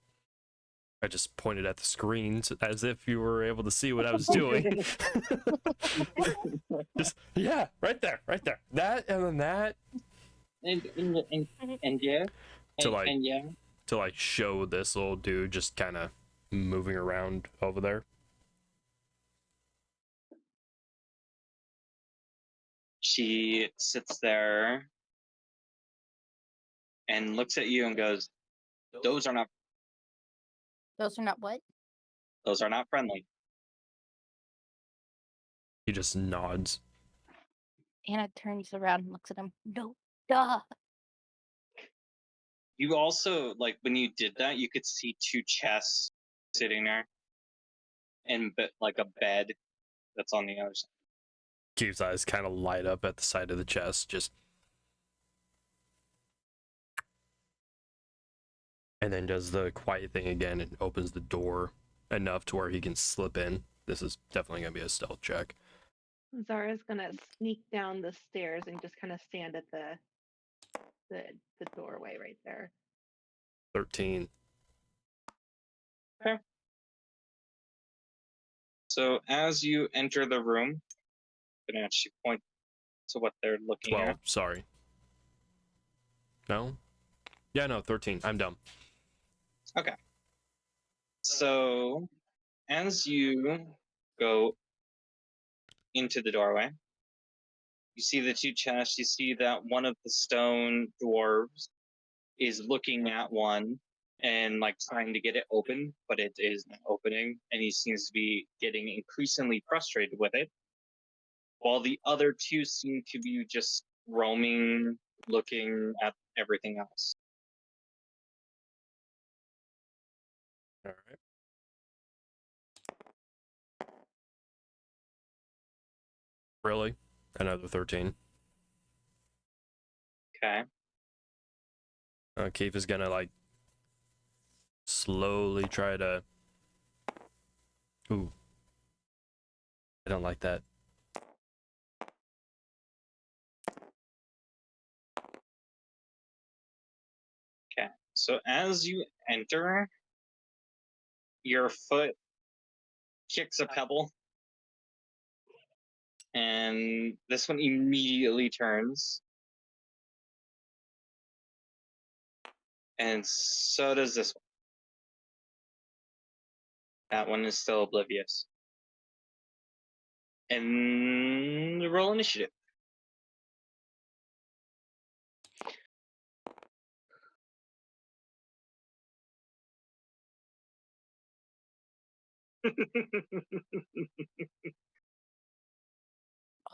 I just pointed at the screens as if you were able to see what I was doing. Just yeah, right there. That and then that And yeah. To like- and yeah. to like show this little dude just kind of moving around over there. She sits there and looks at you and goes, Those are not Those are not what? friendly. He just nods. Anna turns around and looks at him. No, duh. You also, like, when you did that, you could see two chests sitting there and like a bed that's on the other side. Keith's eyes kind of light up at the side of the chest, just. And then does the quiet thing again and opens the door enough to where he can slip in. This is definitely going to be a stealth check. Zara's gonna sneak down the stairs and just kind of stand at the doorway right there. 13. So as you enter the room, I'm going to actually point to what they're looking 12, at. sorry. No? Yeah, no, 13. I'm dumb. Okay. So as you go into the doorway, you see the two chests. You see that one of the stone dwarves is looking at one and like trying to get it open, but it is not opening, and he seems to be getting increasingly frustrated with it. While the other two seem to be just roaming, looking at everything else. All right. Really? Another 13. Okay. Keith is gonna like slowly try to. Ooh. I don't like that. Okay. So as you enter, your foot kicks a pebble, and this one immediately turns. And so does this one. That one is still oblivious. And roll initiative.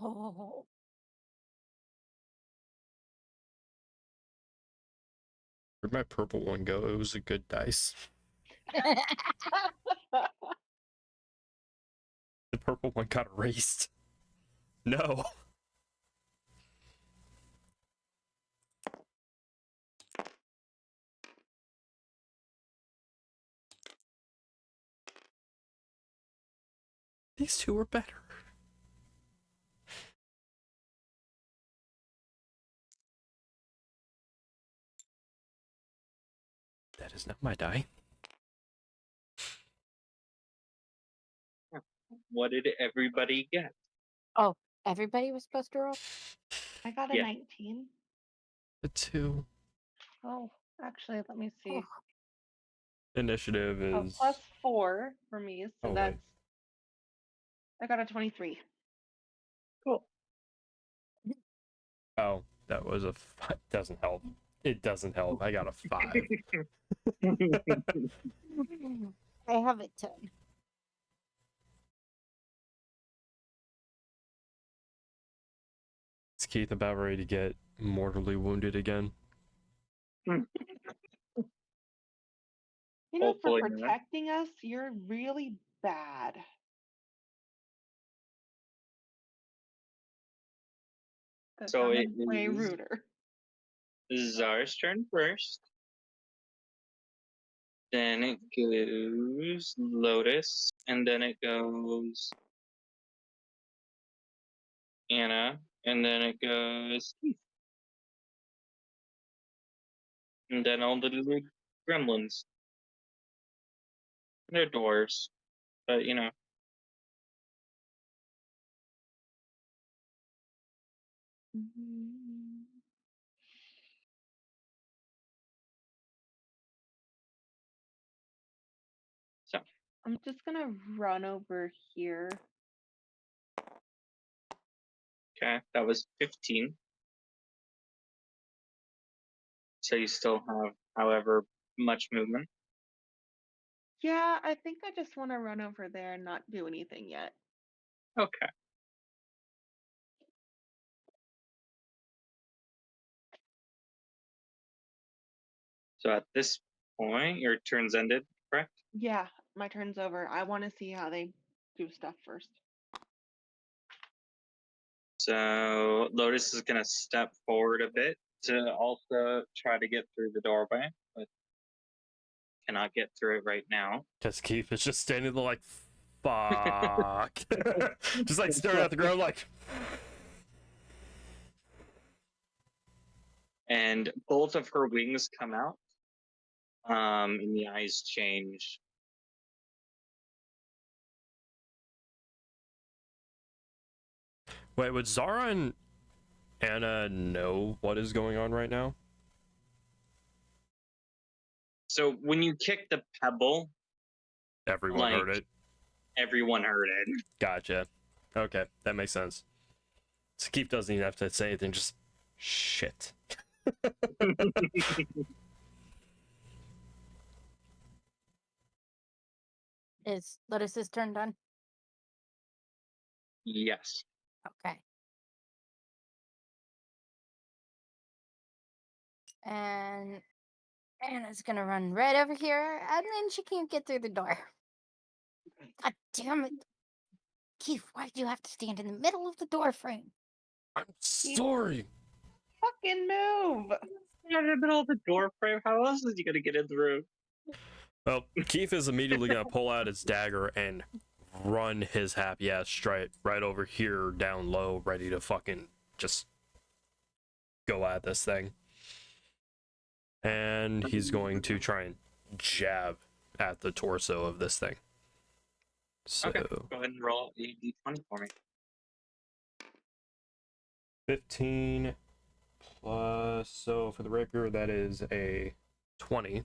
Oh. Where'd my purple one go? It was a good dice. The purple one got erased. No. These two were better. That is not my die. What did everybody get? Oh, everybody was supposed to roll? I got a Yeah. 19. The 2. Oh, actually, let me see. Oh. Initiative is plus 4 for me, so Oh, that's wait. I got a 23. Cool. Oh, that was a doesn't help. It doesn't help. I got a 5. I have a 10. Is Keith about ready to get mortally wounded again? You know, Hopefully for not. protecting us, you're really bad. That So sounded it way is ruder. Czar's turn first. Then it goes Lotus, and then it goes Anna, and then it goes Keith. And then all the little gremlins. They're dwarves, but you know. So I'm just gonna run over here. okay, that was 15. So you still have however much movement. Yeah, I think I just want to run over there and not do anything yet. Okay. So at this point, your turn's ended, correct? Yeah, my turn's over. I want to see how they do stuff first. So Lotus is gonna step forward a bit to also try to get through the doorway, but cannot get through it right now. Because Keith is just standing there like, fuck. Just like staring at the ground like. And both of her wings come out. And the eyes change. Wait, would Zara and Anna know what is going on right now? So when you kick the pebble, Everyone heard it. Everyone heard it. Gotcha. Okay, that makes sense. So Keith doesn't even have to say anything, just shit. Is Lotus's turn done? Yes. Okay. And Anna's gonna run right over here, and then she can't get through the door. God damn it. Keith, why did you have to stand in the middle of the door frame? I'm sorry. Fucking move! You're in the middle of the door frame. How else is he gonna get in the room? Well, Keith is immediately gonna pull out his dagger and run his happy ass straight right over here down low, ready to fucking just go at this thing. And he's going to try and jab at the torso of this thing. So Okay, go ahead and roll a d20 for me. 15 plus, so for the rapier, that is a 20.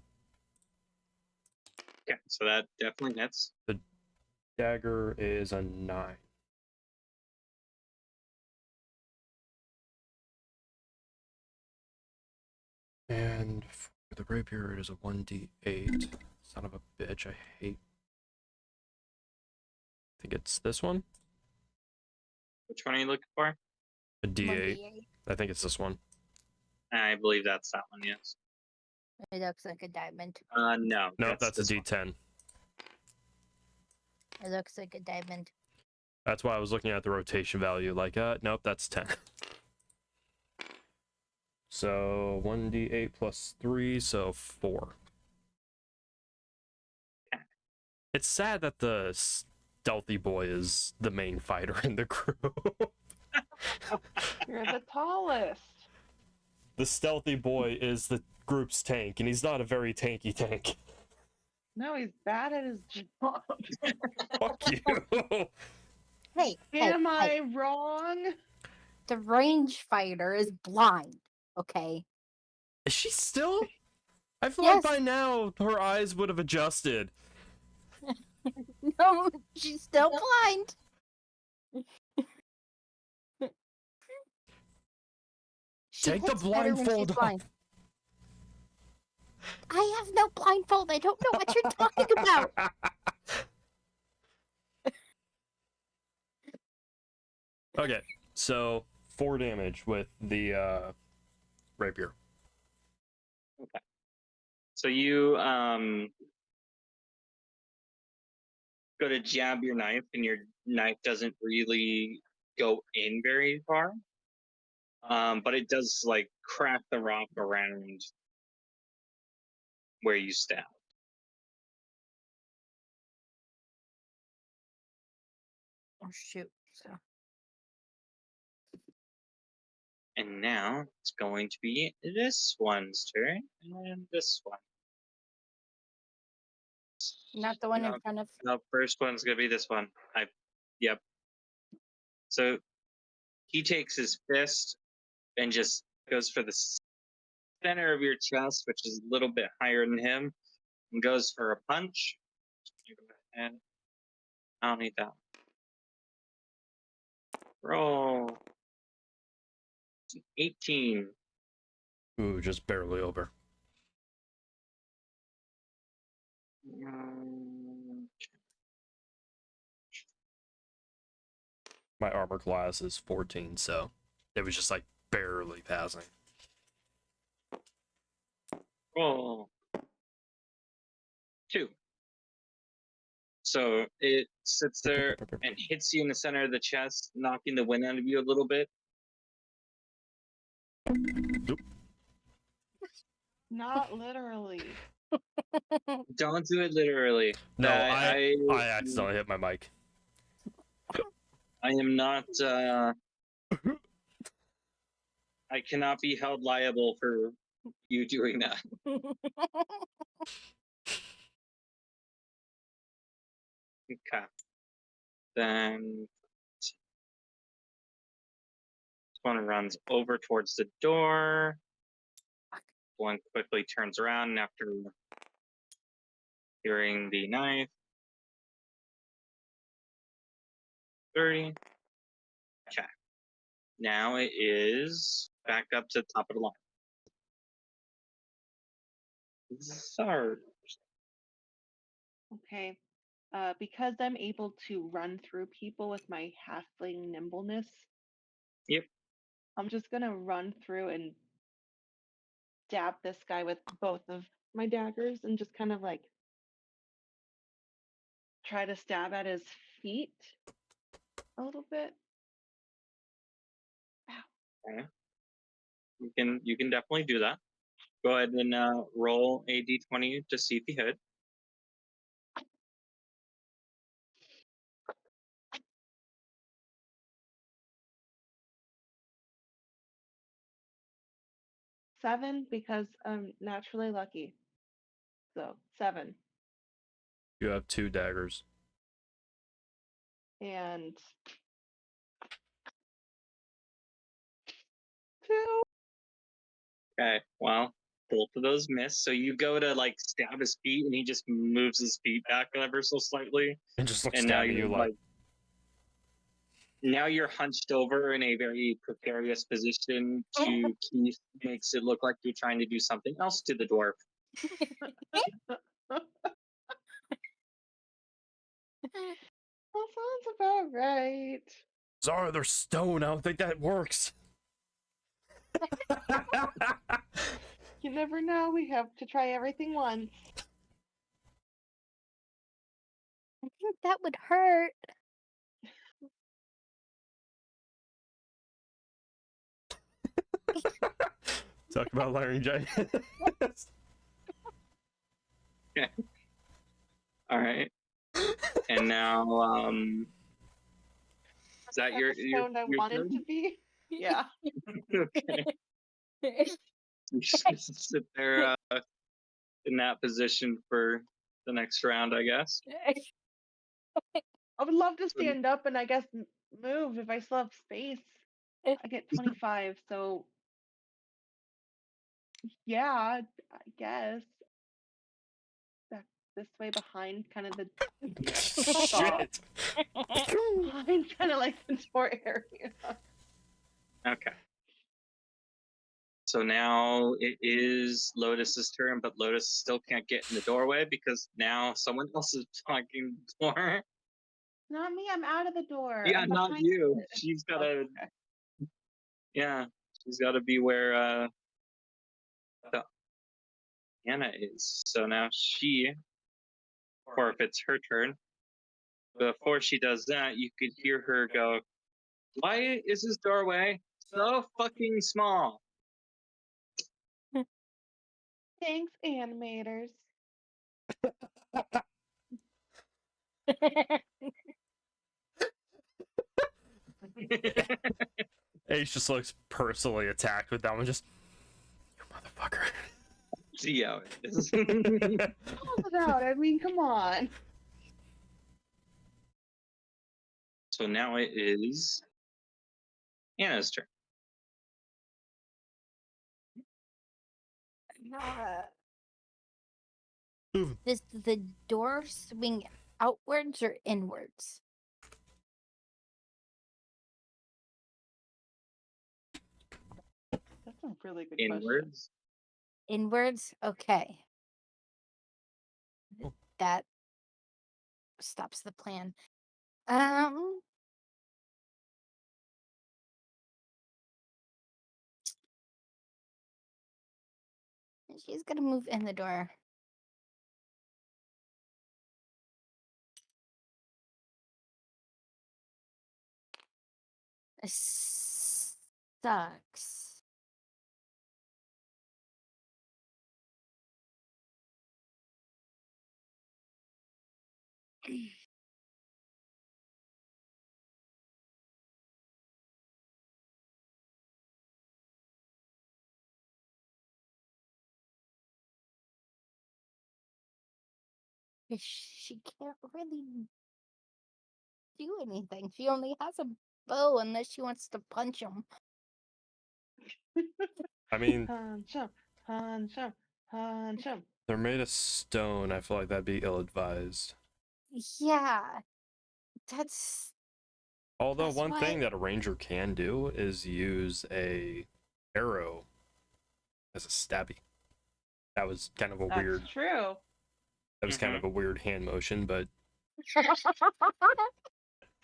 Okay, so that definitely hits. The dagger is a 9. And for the rapier, it is a 1d8. Son of a bitch, I hate. I think it's this one. Which one are you looking for? A d8. I think it's this one. I believe that's that one, yes. It looks like a diamond. No. No, that's a this one. d10. It looks like a diamond. That's why I was looking at the rotation value. Like, nope, that's 10. So 1d8 plus 3, so 4. It's sad that the stealthy boy is the main fighter in the group. You're the tallest. The stealthy boy is the group's tank, and he's not a very tanky tank. No, he's bad at his job. Fuck you. Hey, Am I wrong? The range fighter is blind, okay? Is she still? I feel Yes. like by now her eyes would have adjusted. No, she's still blind. She Take the hits better when she's blindfold blind. off. I have no blindfold. I don't know what you're talking about. Okay, so 4 damage with the rapier. So you go to jab your knife, and your knife doesn't really go in very far. But it does like crack the rock around where you stab. Oh shoot! So And now it's going to be this one's turn, and this one. not the one No, in front of. no, first one's gonna be this one. Yep. So he takes his fist and just goes for the center of your chest, which is a little bit higher than him, and goes for a punch. And I don't need that. Roll. 18. Ooh, just barely over. My armor class is 14, so it was just like barely passing. Roll. 2. So it sits there and hits you in the center of the chest, knocking the wind out of you a little bit. Not literally. Don't do it literally. No, I accidentally hit my mic. I am not. I cannot be held liable for you doing that. Okay. Then this one runs over towards the door. One quickly turns around after hearing the knife. 30. Okay. Now it is back up to the top of the line. Sorry. Okay. Because I'm able to run through people with my halfling nimbleness. Yep. I'm just gonna run through and stab this guy with both of my daggers and just kind of like try to stab at his feet a little bit. Okay. You can definitely do that. Go ahead and roll a d20 to see if you hit. Seven because I'm naturally lucky. So 7. You have 2 daggers. And 2. Okay. Well, both of those miss. So you go to like stab his feet, and he just moves his feet back ever so slightly. And just looks And down now at you're you like, now you're hunched over in a very precarious position. To Keith makes it look like you're trying to do something else to the dwarf. That sounds about right. sorry, they're stone. I don't think that works. You never know. We have to try everything once. I think that would hurt. Talk about laryngitis. All right. And now, is that your Stone I wanted turn? to be? Yeah. Okay. You just sit there in that position for the next round, I guess. I would love to stand up and I guess move if I still have space. I get 25, so Yeah, I guess. Back this way behind kind of the fuck off. Shit. Behind kind of like the door area. Okay. So now it is Lotus's turn, but Lotus still can't get in the doorway because now someone else is blocking the door. Not me, I'm out of the door. Yeah, I'm not behind you. it. She's Oh, gotta. okay. Yeah, she's gotta be where the Anna is. So now she forfeits her turn. Before she does that, you could hear her go, "Why is this doorway so fucking small?" Thanks, animators. Ace just looks personally attacked with that one. Just, you motherfucker. See how it is. Call it out. I mean, come on. So now it is Anna's turn. Does the door swing outwards or inwards? That's a really good question. Inwards. Inwards? Okay. That stops the plan. She's gonna move in the door. This sucks. She can't really do anything. She only has a bow unless she wants to punch him. I mean, Punch him, punch him, punch him. they're made of stone. I feel like that'd be ill-advised. Yeah, that's Although That's one thing why- that a ranger can do is use a arrow as a stabby. That was kind of a That's weird. true. That was kind of a weird hand motion, but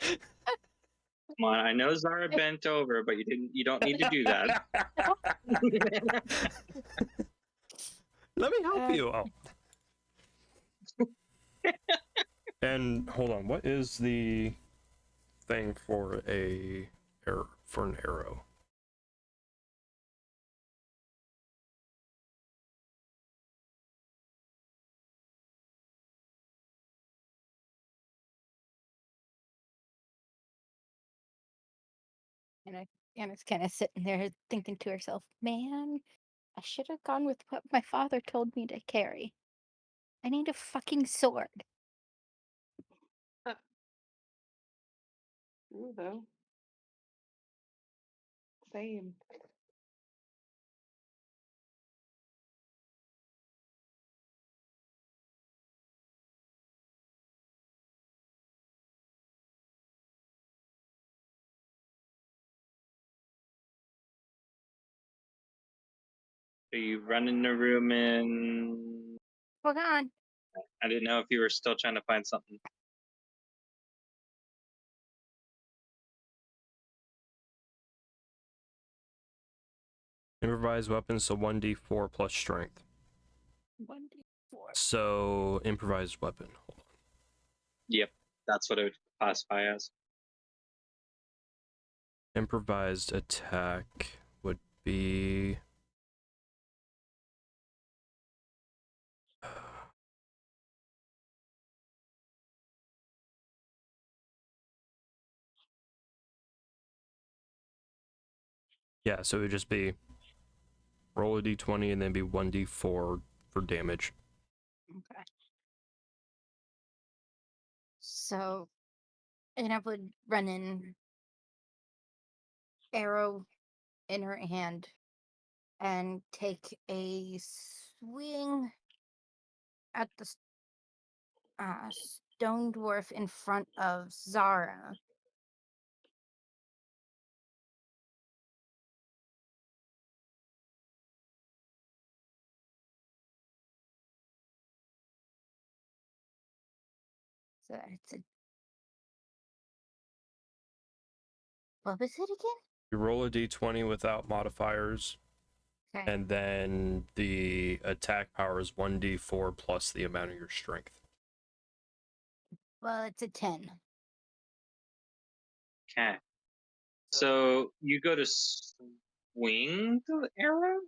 Come on, I know Zara bent over, but you don't need to do that. Let me help you. Oh. And hold on, what is the thing for an arrow? Anna's kind of sitting there thinking to herself, man, I should have gone with what my father told me to carry. I need a fucking sword. True though. Same. Are you running the room in? Hold on. I didn't know if you were still trying to find something. Improvised weapons, so 1d4 plus strength. 1d4. So improvised weapon. Hold on. Yep, that's what it would classify as. Improvised attack would be. Yeah, so it would just be roll a d20 and then be 1d4 for damage. Okay. So, Anna would run in, arrow in her hand, and take a swing at the stone dwarf in front of Zara. So it's a. What was it again? You roll a d20 without modifiers, Okay. and then the attack power is 1d4 plus the amount of your strength. Well, it's a 10. Okay. So you go to swing the arrow?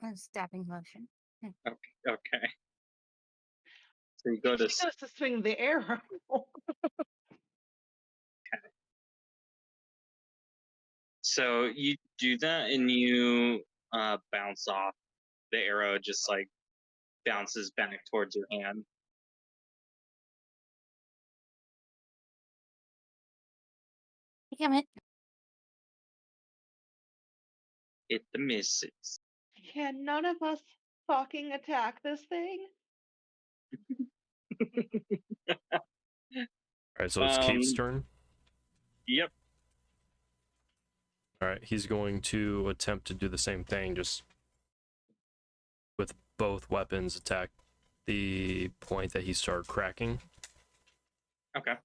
A stabbing motion. Okay. So you go to She goes to swing the arrow. so you do that and you bounce off. The arrow just like bounces back towards your hand. Damn it. It misses. Can none of us fucking attack this thing? All right, so it's Keith's turn. Yep. All right, he's going to attempt to do the same thing, just with both weapons, attack the point that he started cracking. Okay.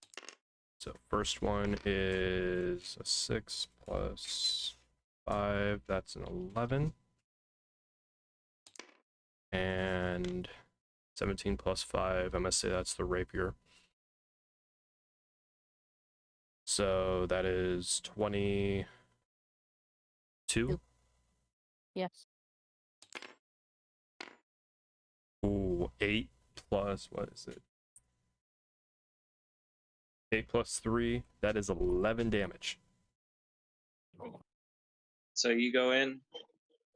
So first one is a 6 plus 5, that's an 11. And 17 plus 5, I must say that's the rapier. So that is 22. Yes. Ooh, 8 plus, what is it? 8 plus 3, that is 11 damage. So you go in,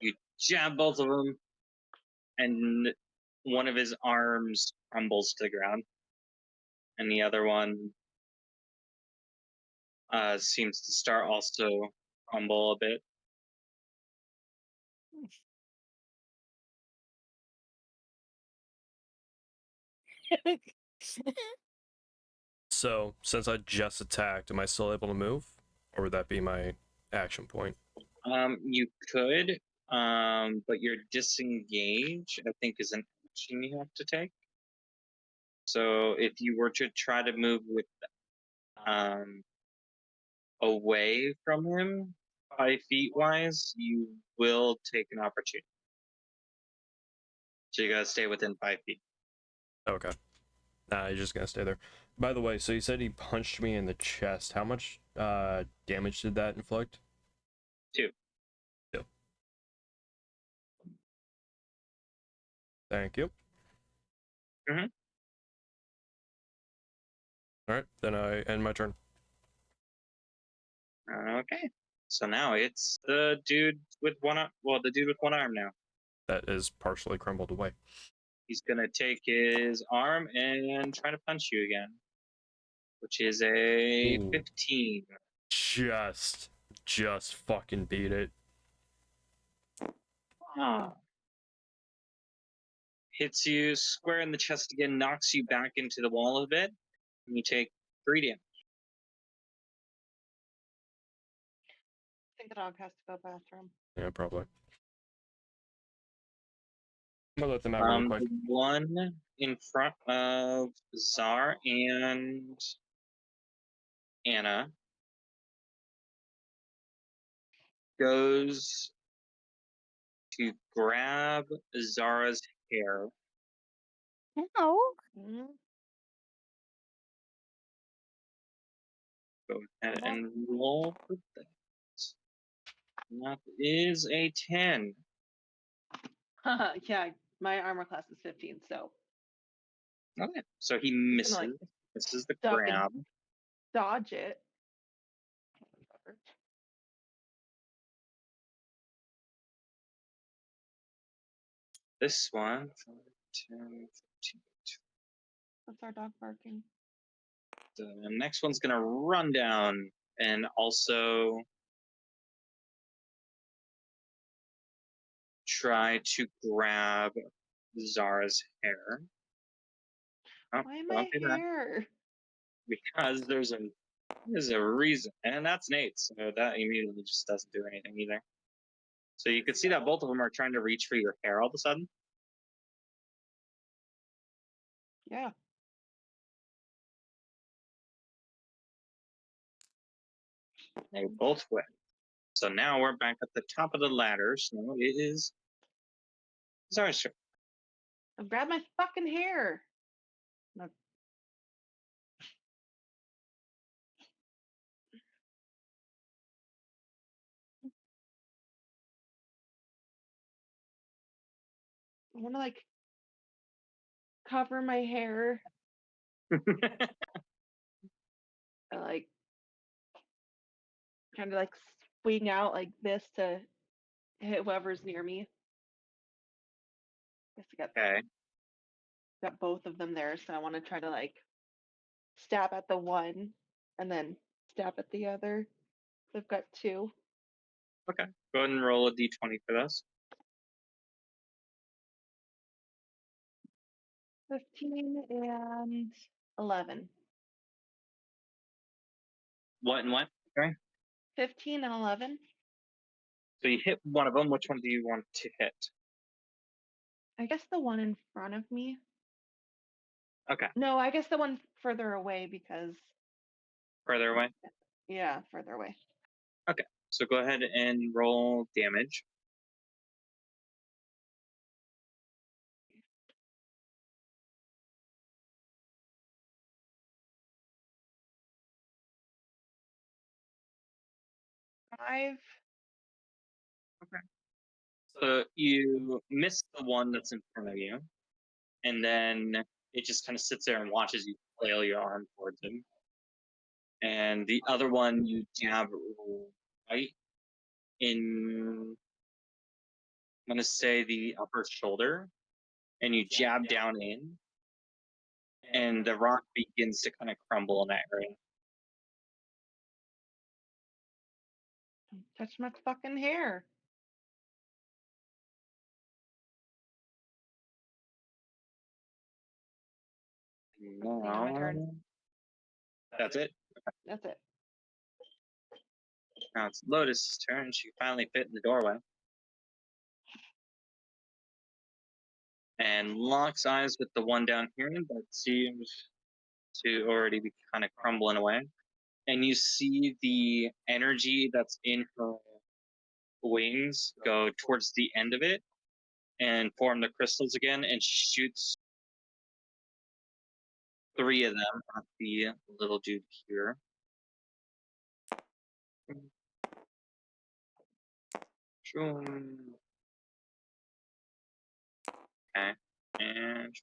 you jab both of them, and one of his arms crumbles to the ground, and the other one seems to start also crumble a bit. So, since I just attacked, am I still able to move? Or would that be my action point? You could, but your disengage, I think, is an action you have to take. So if you were to try to move with away from him, 5 feet wise, you will take an opportunity. So you gotta stay within 5 feet. Okay. Nah, he's just gonna stay there. By the way, so you said he punched me in the chest. How much damage did that inflict? 2. 2. Thank you. Mhm. Alright, then I end my turn. Okay. So now it's the dude with one arm. Well, the dude with one arm now. That is partially crumbled away. He's gonna take his arm and try to punch you again, which is a Ooh. 15. Just fucking beat it. Hits you square in the chest again, knocks you back into the wall a bit, and you take 3 damage. I think the dog has to go bathroom. Yeah, probably. I'm gonna let them out really quick. The one in front of Czar and Anna goes to grab Zara's hair. No. Go ahead and roll for that. That is a 10. Yeah, my armor class is 15, so Okay. So he I'm misses. gonna, like, Misses the duck grab. and dodge it. This one, 5, 10, 15. What's our dog barking? The next one's gonna run down and also try to grab Zara's hair. Oh, Why don't my do that. hair? Because there's a reason, and that's Nate. So that immediately just doesn't do anything either. So you can see that both of them are trying to reach for your hair all of a sudden. Yeah. They both win. So now we're back at the top of the ladder. So it is Zara's turn. Grab my fucking hair. No. I want to like cover my hair. Like kind of like swing out like this to hit whoever's near me. Guess I Okay. got both of them there, so I want to try to like stab at the one and then stab at the other. So I've got two. Okay. Go ahead and roll a d20 for this. 15 and 11. What and what? Okay. 15 and 11. So you hit one of them. Which one do you want to hit? I guess the one in front of me. Okay. No, I guess the one further away because, Further away. yeah, further away. Okay. So go ahead and roll damage. Five. So you miss the one that's in front of you, and then it just kind of sits there and watches you flail your arm towards him. And the other one you jab right in, I'm gonna say the upper shoulder, and you jab down in, and the rock begins to kind of crumble in that area. Touch my fucking hair. my turn. That's it. That's it. Now it's Lotus's turn. She finally fit in the doorway. And locks eyes with the one down here that seems to already be kind of crumbling away. And you see the energy that's in her wings go towards the end of it and form the crystals again and shoots 3 of them at the little dude here. Sure. Okay. And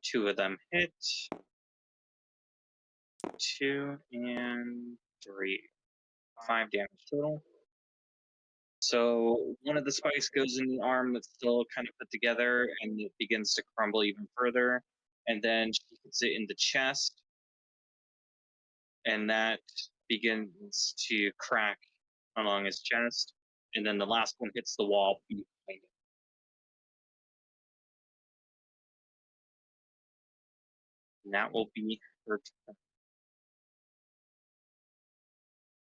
Two of them hit. 2 and 3. 5 damage total. So one of the spikes goes in the arm that's still kind of put together, and it begins to crumble even further. And then she hits it in the chest, and that begins to crack along his chest. And then the last one hits the wall behind it. And that will be her turn.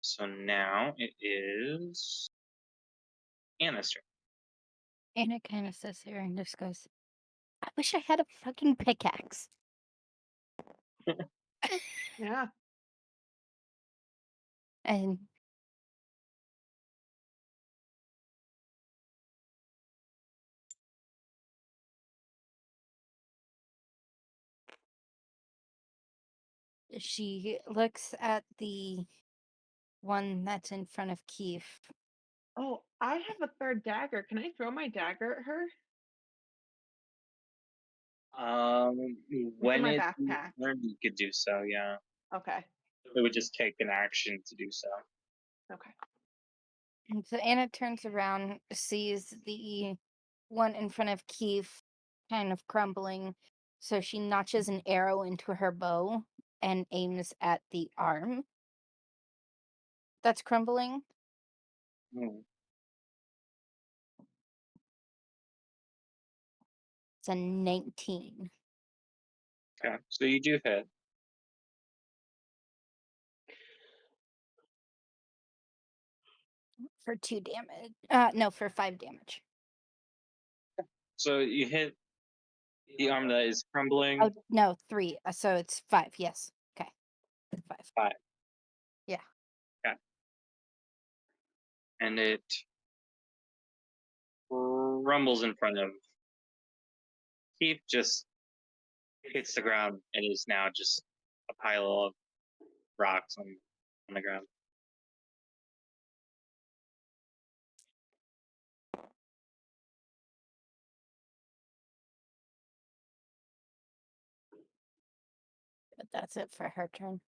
So now it is Anna's turn. Anna kind of sits there and just goes, I wish I had a fucking pickaxe. Yeah. And she looks at the one that's in front of Keith. Oh, I have a third dagger. Can I throw my dagger at her? When my it's backpack. you could do so, yeah. Okay. It would just take an action to do so. Okay. And so Anna turns around, sees the one in front of Keith, kind of crumbling. So she notches an arrow into her bow and aims at the arm that's crumbling. Hmm. It's a 19 Okay, so you do hit. for 2 damage. No, for 5 damage. So you hit the arm that is crumbling. Oh, no, 3. So it's 5. Yes. Okay. 5. 5. Yeah. Okay. And it rumbles in front of Keith, just hits the ground, and is now just a pile of rocks on the ground. But that's it for her turn.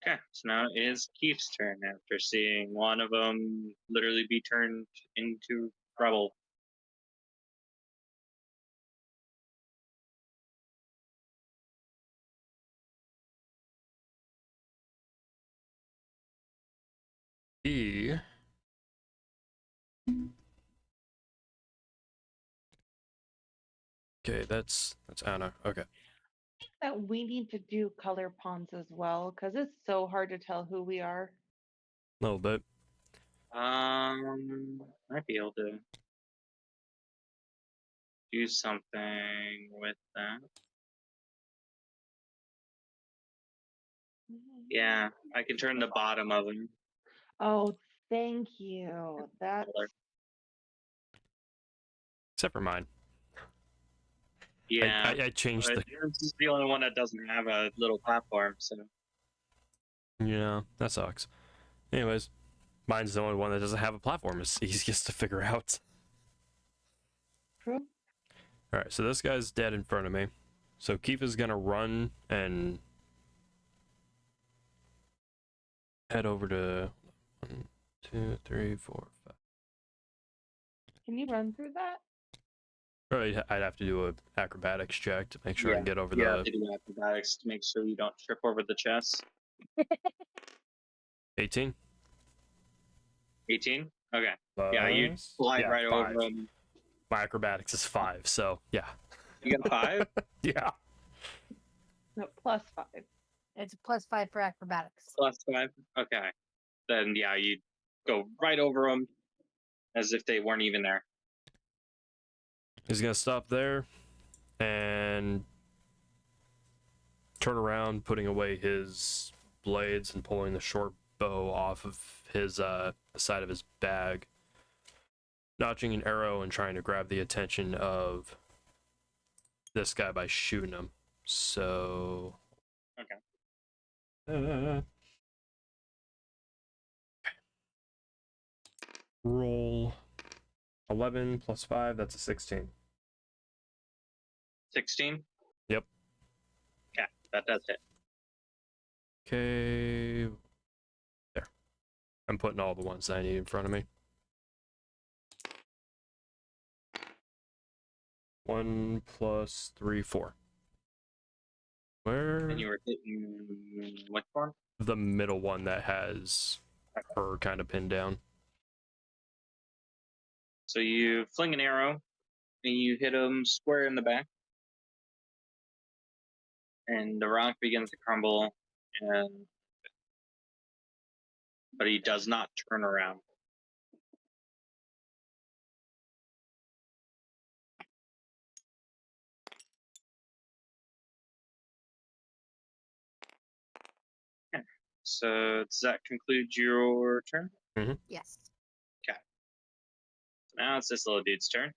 Okay, so now it is Keith's turn after seeing one of them literally be turned into rubble. E. Okay, that's Anna. Okay. That we need to do color pawns as well, because it's so hard to tell who we are. A little bit. Might be able to do something with that. Yeah, I can turn the bottom of them Oh, thank you. That's color. Except for mine. Yeah, I changed but this is the only one that doesn't have a little platform, so. Yeah, that sucks. Anyways, mine's the only one that doesn't have a platform. It's easiest to figure out. true. Alright, so this guy's dead in front of me. So Keith is gonna run and head over to 1, 2, 3, 4, 5. Can you run through that? Probably I'd have to do a acrobatics check to make sure I can get over Yeah, the to do acrobatics to make sure you don't trip over the chest. 18. 18? Okay. Yeah, you slide right 5. over them. My acrobatics is 5, so yeah. You got a 5? Yeah. No, +5. It's a +5 for acrobatics. +5? Okay. Then, yeah, you go right over them as if they weren't even there. He's gonna stop there and turn around, putting away his blades and pulling the short bow off of his side of his bag, notching an arrow and trying to grab the attention of this guy by shooting him. So Okay. Roll 11 plus 5, that's a 16. 16? Yep. Okay, that does hit. Okay. There. I'm putting all the ones that I need in front of me. 1 plus 3, 4. Where? And you were hitting which one? The middle one that has her kind of pinned down. So you fling an arrow, and you hit him square in the back. And the rock begins to crumble, but he does not turn around. Okay. So does that conclude your turn? Yes. Okay. So now it's this little dude's turn.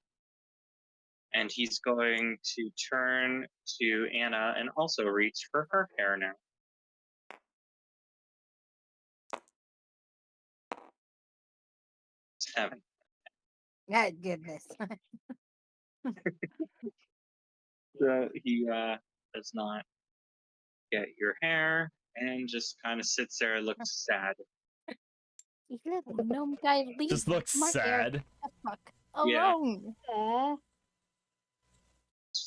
And he's going to turn to Anna and also reach for her hair now. 7. Ah, goodness. So he does not get your hair and just kind of sits there and looks sad. You little gnome guy, leave Just looks my hair sad. the fuck Yeah. alone. Aw.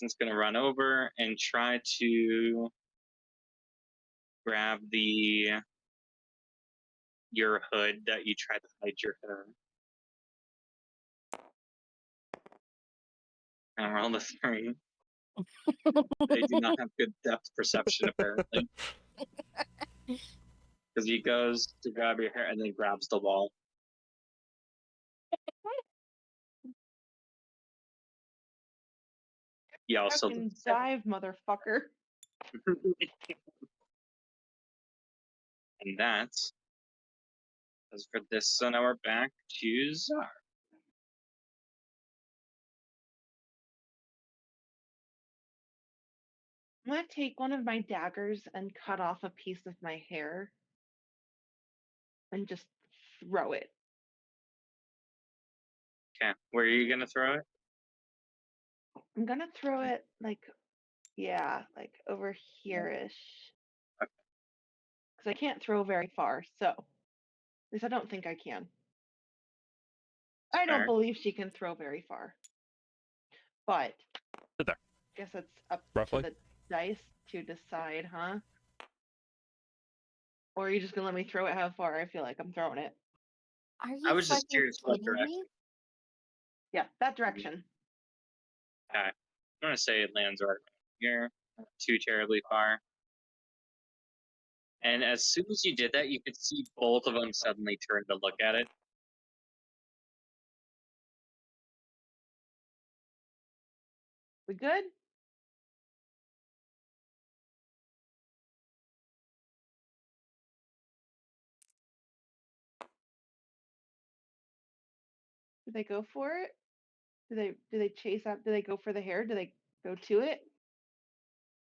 person's gonna run over and try to grab your hood that you tried to hide your hair. And roll the 3. They do not have good depth perception, apparently. Because he goes to grab your hair and then grabs the wall. He also Fucking dive, motherfucker. And that's as for this. So now we're back to Czar. I'm gonna take one of my daggers and cut off a piece of my hair and just throw it. Okay, where are you gonna throw it? I'm gonna throw it like over here-ish. Okay. Because I can't throw very far, so at least I don't think I can. I don't Fair. believe she can throw very far. But Sit there. I guess it's up Roughly. to the dice to decide, huh? Or are you just gonna let me throw it how far I feel like I'm throwing it? Are you I was just fucking curious what kidding direction. me? Yeah, that direction. Okay. I'm gonna say it lands right here, not too terribly far. And as soon as you did that, you could see both of them suddenly turn to look at it. We good? Do they go for it? Do they chase up? Do they go for the hair? Do they go to it?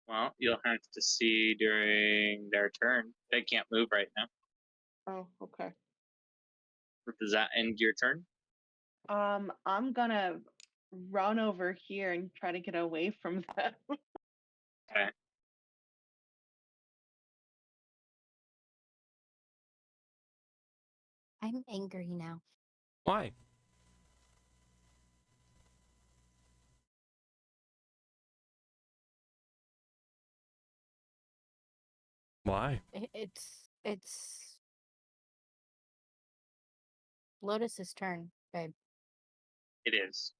Well, you'll have to see during their turn. They can't move right now. Oh, okay. Does that end your turn? I'm gonna run over here and try to get away from them. Okay. I'm angry now. Why? Why? It's Lotus's turn, babe. It is.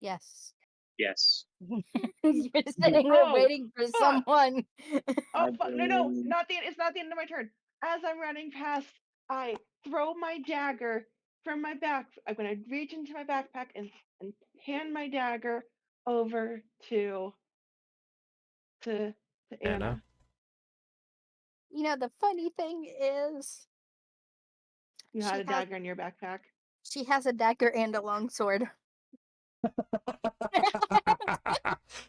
Yes. Yes. You're sitting there Oh, waiting for fuck. someone. Oh, no, not the. It's not the end of my turn. As I'm running past, I throw my dagger from my back. I'm gonna reach into my backpack and hand my dagger over to Anna. Anna? You know, the funny thing is, You She had a has- dagger in your backpack. she has a dagger and a longsword.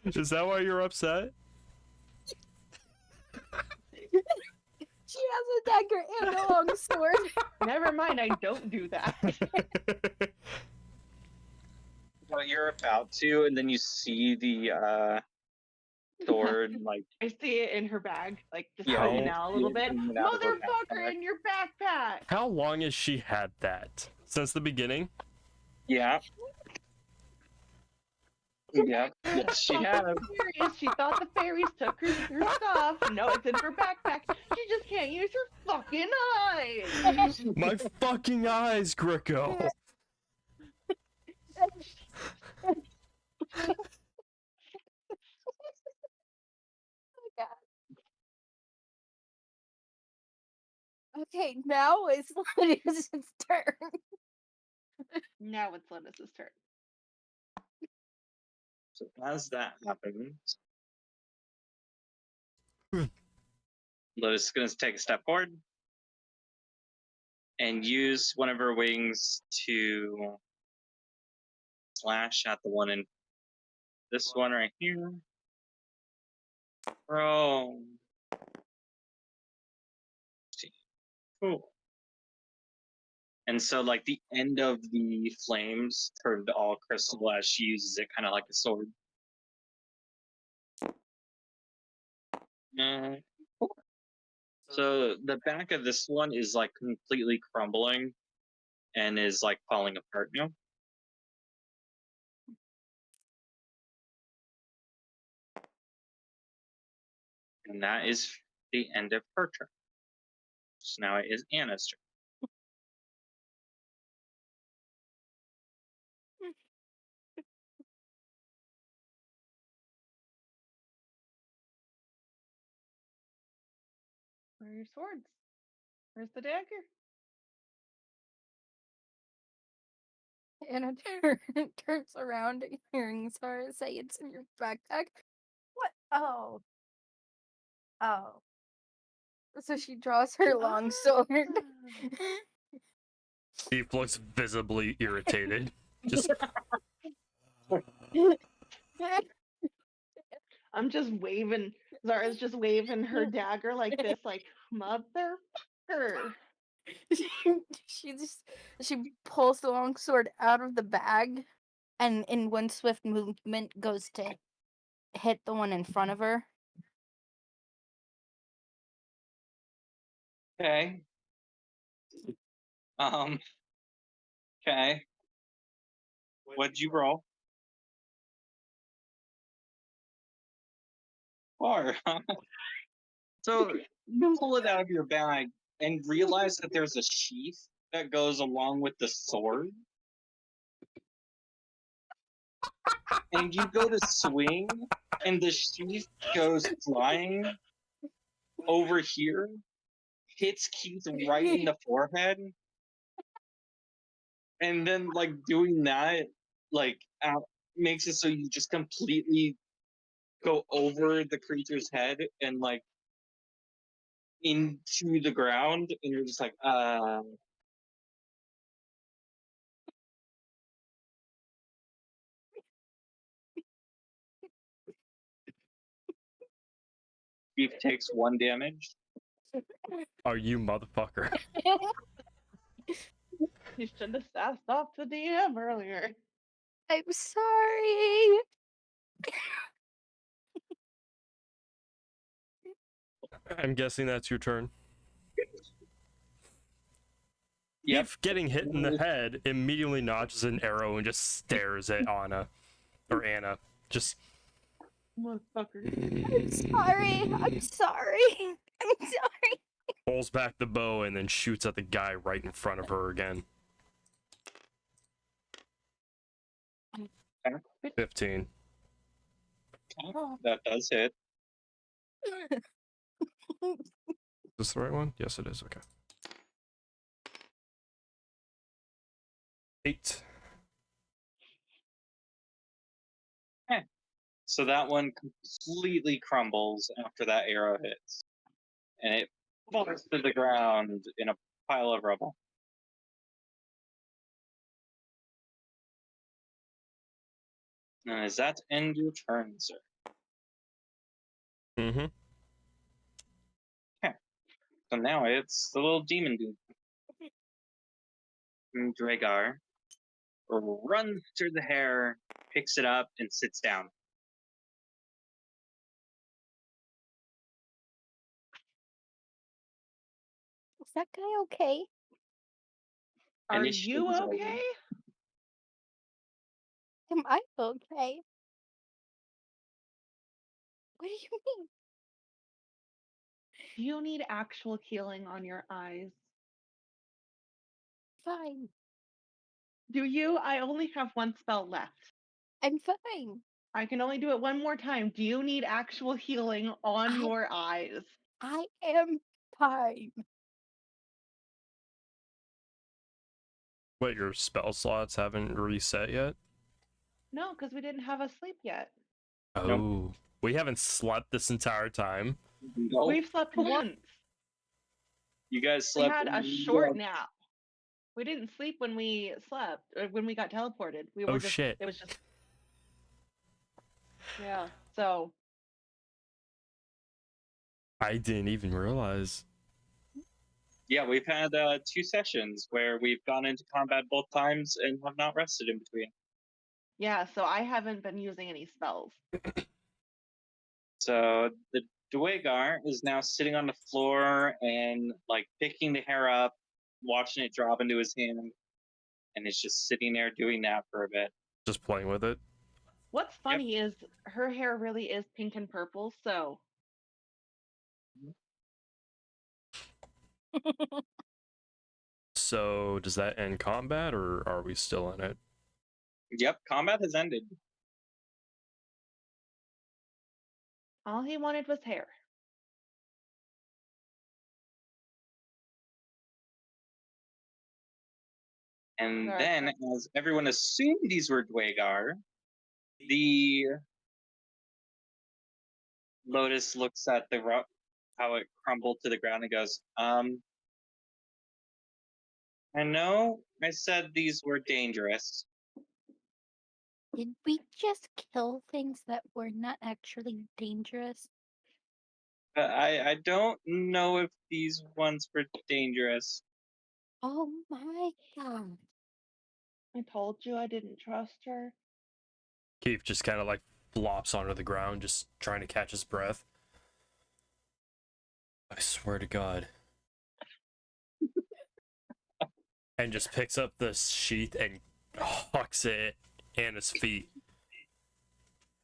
Is that why you're upset? She has a dagger and a longsword. Never mind, I don't do that. Well, you're about to, and then you see the sword, like, I see it in her bag, like just Yeah, hanging you out a see little it bit. hanging out of her Motherfucker, backpack. in your backpack. How long has she had that? Since the beginning? Yeah. Yep. Yes, she has. Fairies. She thought the fairies took her stuff. No, it's in her backpack. She just can't use her fucking eyes. My fucking eyes, Gricko! Okay, now it's Lotus's turn. Now it's Lotus's turn. So as that happens, Lotus is going to take a step forward and use one of her wings to slash at the one in this one right here. Bro. Cool. And so, like, the end of the flames turned all crystal as she uses it kind of like a sword. Cool. So the back of this one is like completely crumbling and is like falling apart now. And that is the end of her turn. So now it is Anna's turn. Where are your swords? Where's the dagger? Anna turns around, hearing Sarah say it's in your backpack. What? Oh. Oh. So she draws her long sword. Ah. Steve looks visibly irritated. Just I'm just waving. Zara's just waving her dagger like this, like motherfucker. she pulls the long sword out of the bag, and in one swift movement goes to hit the one in front of her. Okay. Okay. What'd you roll? 4. So you pull it out of your bag and realize that there's a sheath that goes along with the sword. And you go to swing, and the sheath goes flying over here, hits Keith right in the forehead, and then like doing that, like makes it so you just completely go over the creature's head and like into the ground, and you're just like, Keith takes 1 damage. are you motherfucker? You should have asked off the DM earlier. I'm sorry. I'm guessing that's your turn. Yep. Steve, getting hit in the head, immediately notches an arrow and just stares at Anna. Or Anna. Just. Motherfucker. I'm sorry. I'm sorry. I'm sorry. Pulls back the bow and then shoots at the guy right in front of her again. 15. That does hit. Is this the right one? Yes, it is. Okay. 8. So that one completely crumbles after that arrow hits. And it falls to the ground in a pile of rubble. And does that end your turn, sir? Mm-hmm. So now it's the little demon dude. And Dragar runs through the hair, picks it up, and sits down. Is that guy okay? Are Initiative you is over. okay? Am I okay? What do you mean? Do you need actual healing on your eyes? Fine. Do you? I only have 1 spell left. I'm fine. I can only do it 1 more time. Do you need actual healing on your eyes? I am fine. What, your spell slots haven't reset yet? No, because we didn't have a sleep yet. Oh. Nope. We haven't slept this entire time. No. We've slept once. You guys We slept. had a short nap. We didn't sleep when we slept, or when we got teleported. We were Oh, just, shit. It was just, yeah. So I didn't even realize. Yeah, we've had 2 sessions where we've gone into combat both times and have not rested in between. yeah, so I haven't been using any spells. So the Dwagar is now sitting on the floor and like picking the hair up, watching it drop into his hand, and is just sitting there doing that for a bit. Just playing with it. What's funny is her hair really is pink and purple, so So does that end combat, or are we still in it? Yep, combat has ended. All he wanted was hair. And Right. then, as everyone assumed these were Dwagar, the Lotus looks at the rock, how it crumbled to the ground, and goes, I know I said these were dangerous. Did we just kill things that were not actually dangerous? But I don't know if these ones were dangerous. Oh my god. I told you I didn't trust her. Keith just kind of like flops onto the ground, just trying to catch his breath. I swear to God. And just picks up the sheath and hucks it in his feet.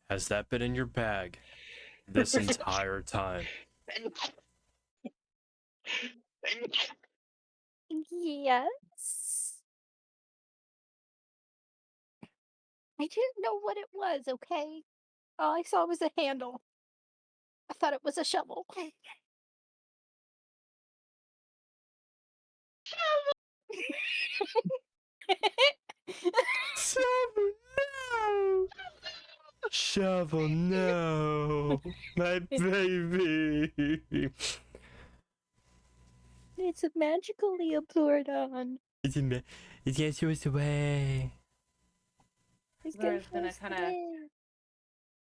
Has that been in your bag this entire time? Yes. I didn't know what it was, okay? All I saw was a handle. I thought it was a shovel. Shovel, no! Shovel, no! My baby! It's a magical Leopardon. It gets you away. It's Zora's gonna us kinda- away.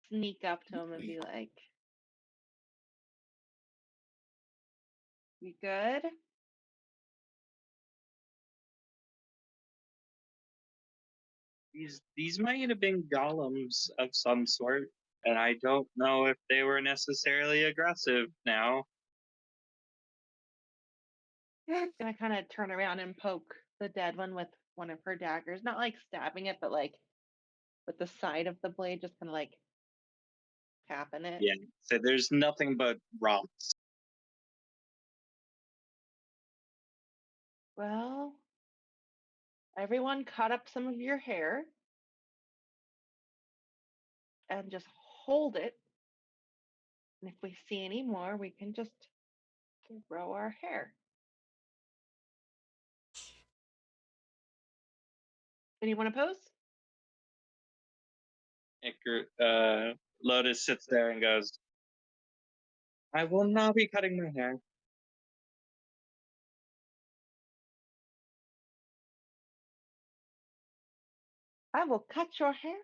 Sneak up to him and be like, "You good?" These might have been golems of some sort, and I don't know if they were necessarily aggressive now. Gonna kind of turn around and poke the dead one with one of her daggers, not like stabbing it, but like with the side of the blade, just kind of like tapping it. Yeah, so there's nothing but rocks. Well, everyone cut up some of your hair and just hold it. And if we see any more, we can just grow our hair. Anyone oppose? Lotus sits there and goes, I will not be cutting my hair. I will cut your hair.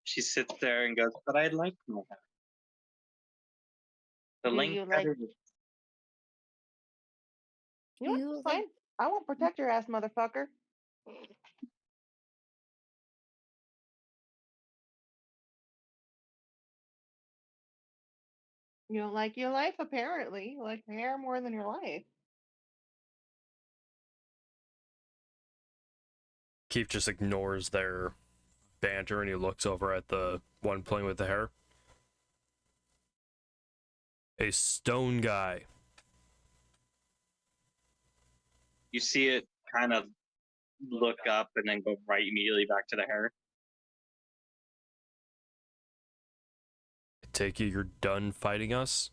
She sits there and goes, but I like my hair. The Do length you like? better. You know what? You It's fine. like I won't protect your ass, motherfucker. You don't like your life, apparently. You like hair more than your life. Keith just ignores their banter and he looks over at the one playing with the hair. A stone guy. You see it kind of look up and then go right immediately back to the hair. I take it you're done fighting us?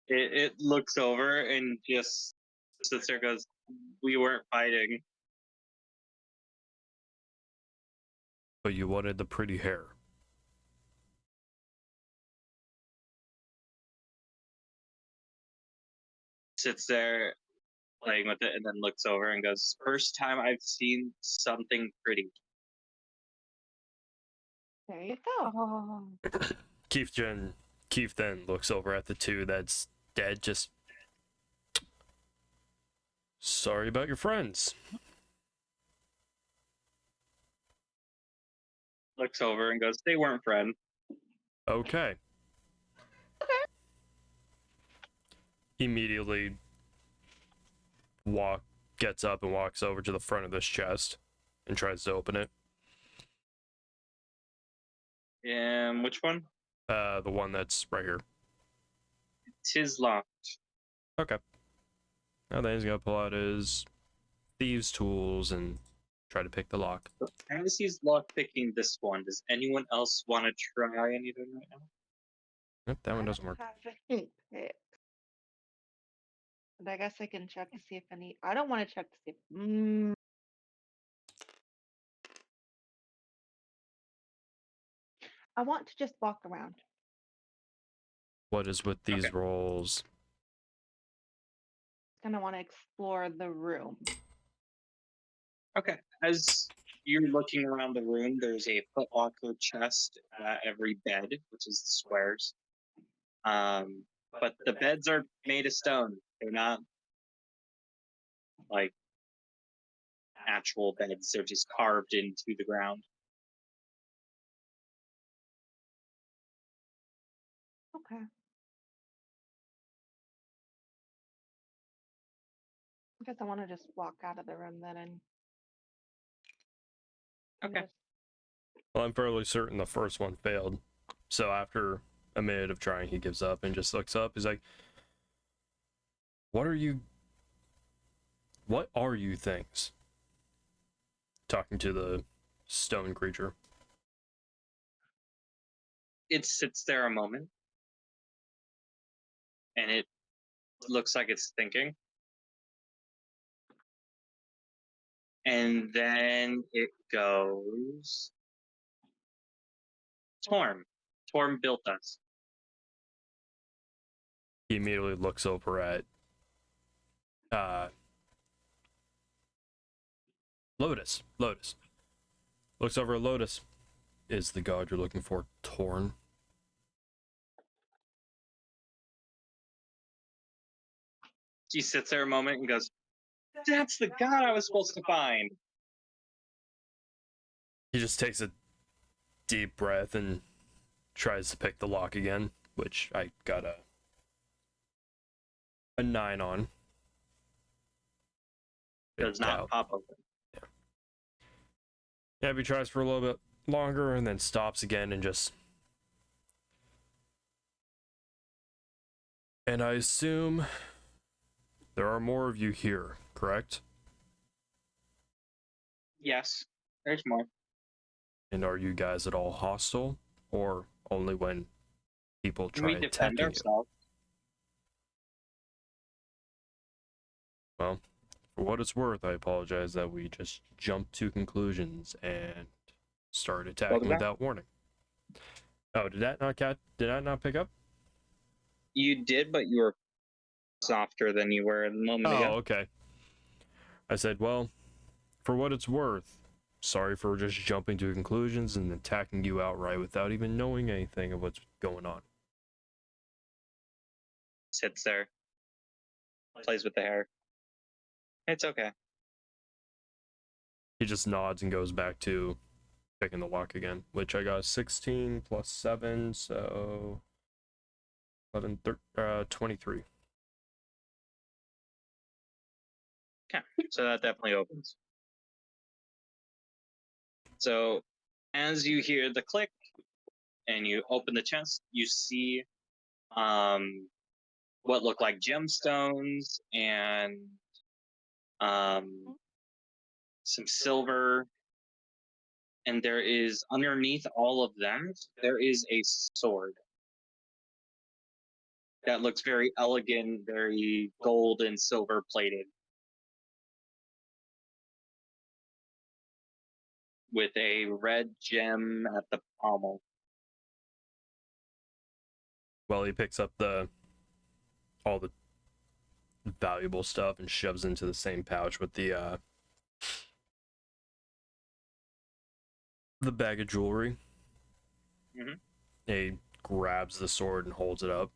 It looks over and just sits there and goes, we weren't fighting. But you wanted the pretty hair. Sits there playing with it and then looks over and goes, first time I've seen something pretty. There you go. oh Keith then looks over at the two that's dead, just sorry about your friends. Looks over and goes, they weren't friends. Okay. Immediately gets up and walks over to the front of this chest and tries to open it. Which one? The one that's right here. Tis locked. Okay. Now then he's gonna pull out his thieves' tools and try to pick the lock. As he's lock picking this one, does anyone else want to try anything right now? Nope, that one doesn't work. Haven't picked. But I guess I can check to see if any. I don't want to check to see. I want to just walk around. What is with these Okay. rolls? Gonna want to explore the room. Okay. As you're looking around the room, there's a footlocker chest at every bed, which is the squares. But the beds are made of stone. They're not like actual beds. They're just carved into the ground. Okay. I guess I want to just walk out of the room then and Okay. just- Well, I'm fairly certain the first one failed. So after a minute of trying, he gives up and just looks up. He's like, What are you things? Talking to the stone creature. It sits there a moment, and it looks like it's thinking. And then it goes, Torm. Torm built us. He immediately looks over at Lotus. Looks over at Lotus. Is the god you're looking for Torn? She sits there a moment and goes, that's the god I was supposed to find. He just takes a deep breath and tries to pick the lock again, which I got a 9 on. Does not pop open. Yeah, he tries for a little bit longer and then stops again and just... And I assume there are more of you here, correct? Yes, there's more. And are you guys at all hostile, or only when people try We defend attacking you? ourselves. Well, for what it's worth, I apologize that we just jumped to conclusions and started attacking that? without warning. Oh, did that not pick up? You did, but you were softer than you were a moment ago. Oh, okay. I said, well, for what it's worth, sorry for just jumping to conclusions and attacking you outright without even knowing anything of what's going on. Sits there, plays with the hair. It's okay. He just nods and goes back to picking the lock again, which I got 16 plus 7, so 23. Okay, so that definitely opens. So as you hear the click and you open the chest, you see what look like gemstones and some silver. And there is, underneath all of that, there is a sword that looks very elegant, very gold and silver plated, with a red gem at the pommel. Well, he picks up all the valuable stuff and shoves into the same pouch with the bag of jewelry. He grabs the sword and holds it up.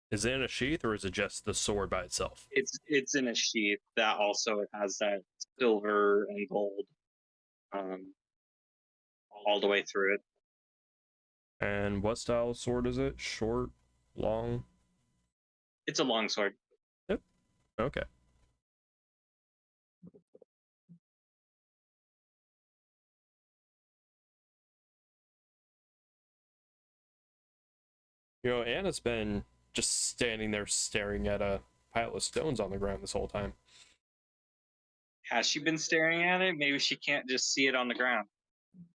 Is it in a sheath or is it just the sword by itself? It's in a sheath that also has that silver and gold all the way through it. And what style of sword is it? Short, long? It's a long sword. Yep. Okay. You know, Anna's been just standing there staring at a pile of stones on the ground this whole time. Has she been staring at it? Maybe she can't just see it on the ground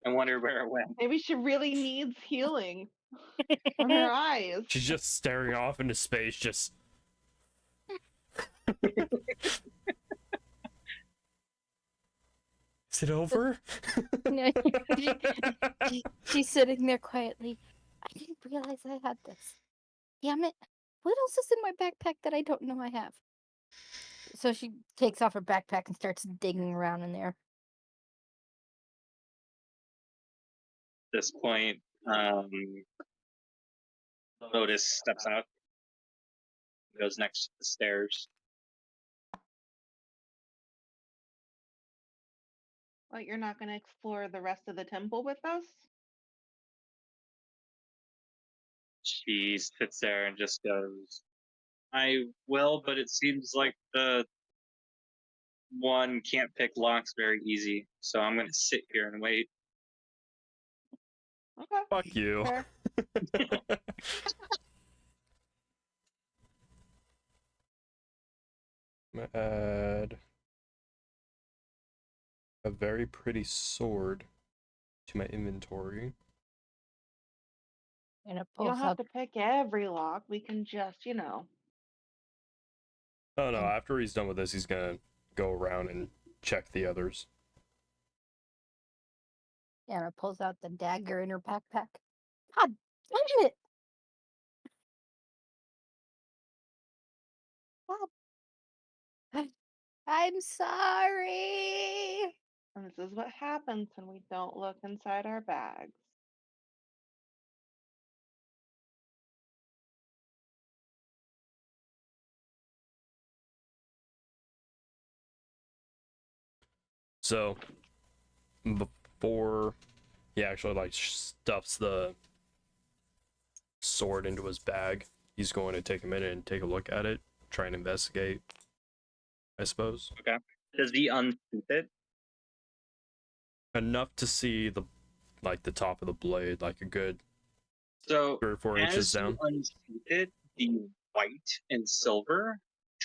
and wonder where it went. Maybe she really needs healing from her eyes. She's just staring off into space, just. Is it over? No, she's sitting there quietly. I didn't realize I had this. Damn it. What else is in my backpack that I don't know I have? So she takes off her backpack and starts digging around in there. At this point, Lotus steps out, goes next to the stairs. What, you're not going to explore the rest of the temple with us? She sits there and just goes, I will, but it seems like the one can't pick locks very easy, so I'm going to sit here and wait. Okay. Fuck you. Fair. I'm gonna add a very pretty sword to my inventory. And it You pulls don't have out. to pick every lock. We can just, Oh no, And- after he's done with this, he's gonna go around and check the others. And it pulls out the dagger in her backpack. God damn it! God. I'm sorry. And this is what happens when we don't look inside our bags. So before he actually like stuffs the sword into his bag, he's going to take a minute and take a look at it, try and investigate, I suppose. Okay. Does he unsheath it? Enough to see the top of the blade, like a good So 3 or 4 inches as you down. unsheath it, the white and silver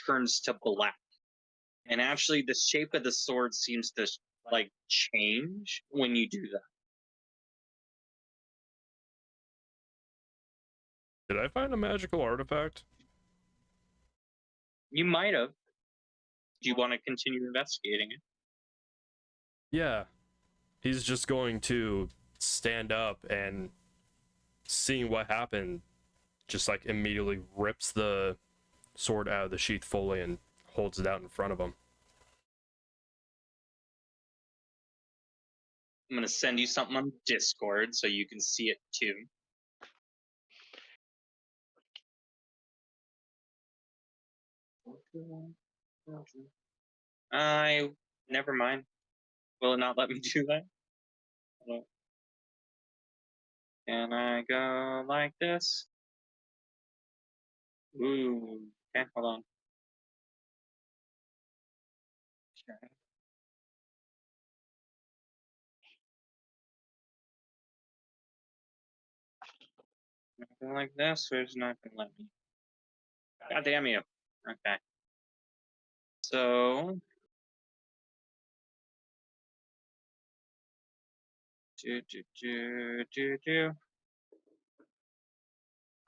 turns to black. And actually, the shape of the sword seems to like change when you do that. Did I find a magical artifact? You might have. Do you want to continue investigating it? Yeah. He's just going to stand up and seeing what happened, just like immediately rips the sword out of the sheath fully and holds it out in front of him. I'm gonna send you something on Discord so you can see it too. Never mind. Will it not let me do that? Hello? Can I go like this? Ooh. Okay, hold on. Sure. Nothing like this, or it's not gonna let me. God damn you. Okay. So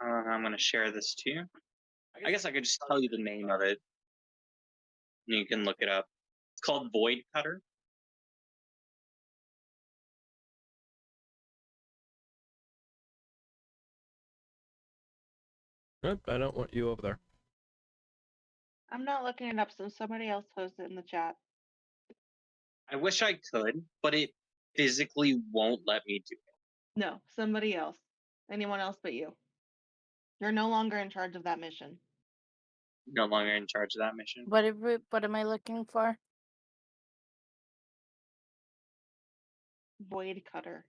I'm gonna share this to you. I guess I could just tell you the name of it. And you can look it up. It's called Void Cutter. Nope, I don't want you over there. I'm not looking it up, so somebody else post it in the chat. I wish I could, but it physically won't let me do it. No, somebody else. Anyone else but you. You're no longer in charge of that mission. No longer in charge of that mission. What am I looking for? Void Cutter.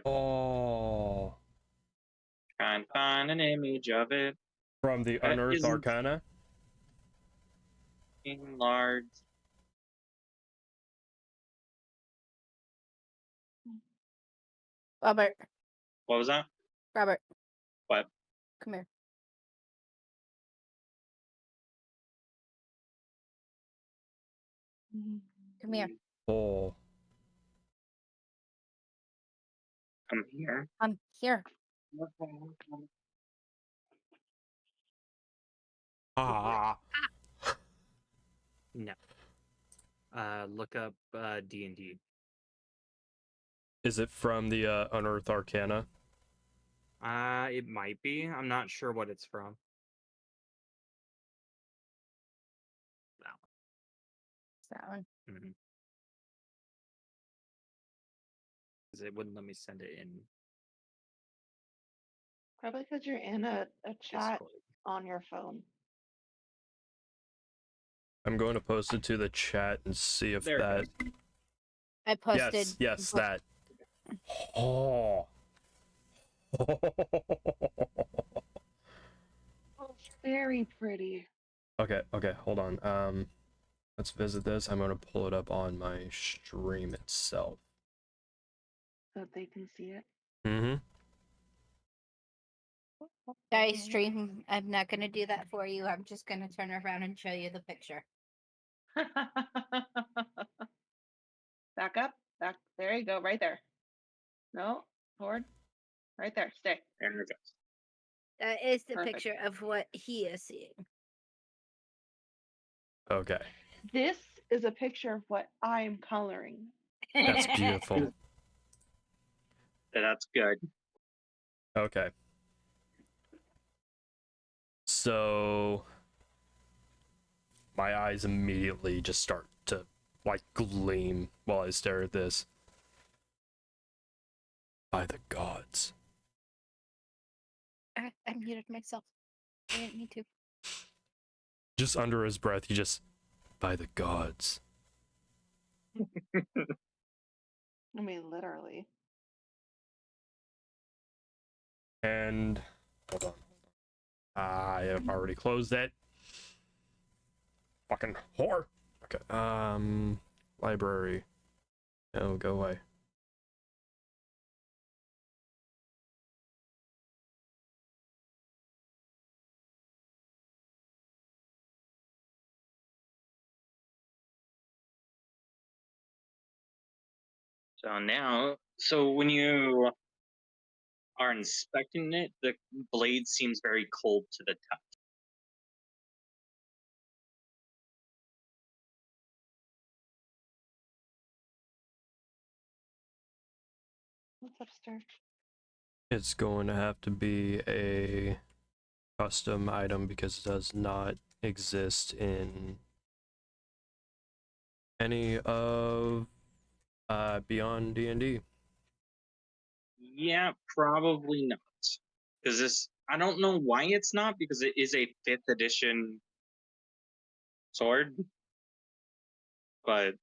Oh, Try and find an image of it. from the That Unearthed isn't- Arcana? Large. Robert. What was that? Robert. What? Come here. Come here. Oh, I'm here. I'm here. ah. No. Look up D&D. Is it from the Unearthed Arcana? It might be. I'm not sure what it's from. That one. Mm-hmm. Because it wouldn't let me send it in Probably because you're in a chat Discord. on your phone. I'm going to post it to the chat and see if There it that. goes. I posted. Yes, that. Oh. Oh, it's very pretty. Okay, hold on. Let's visit this. I'm gonna pull it up on my stream itself. So that they can see it. Mm-hmm. Guys, stream. I'm not gonna do that for you. I'm just gonna turn around and show you the picture. Back up. Back. There you go. Right there. No. Forward. Right there. Stay. There it goes. That is the Perfect. picture of what he is seeing. Okay, This is a picture of what I'm coloring. that's beautiful. That's good. Okay. So my eyes immediately just start to like gleam while I stare at this. By the gods. I muted myself. I didn't need to. Just under his breath, he just, by the gods. I mean, literally. And hold on. I have already closed it. Fucking whore. Okay. Library. Oh, go away. So now, so when you are inspecting it, the blade seems very cold to the touch. What's upstairs? It's going to have to be a custom item because it does not exist in any of Beyond D&D. Yeah, probably not. Because this, I don't know why it's not, because it is a 5th edition sword. But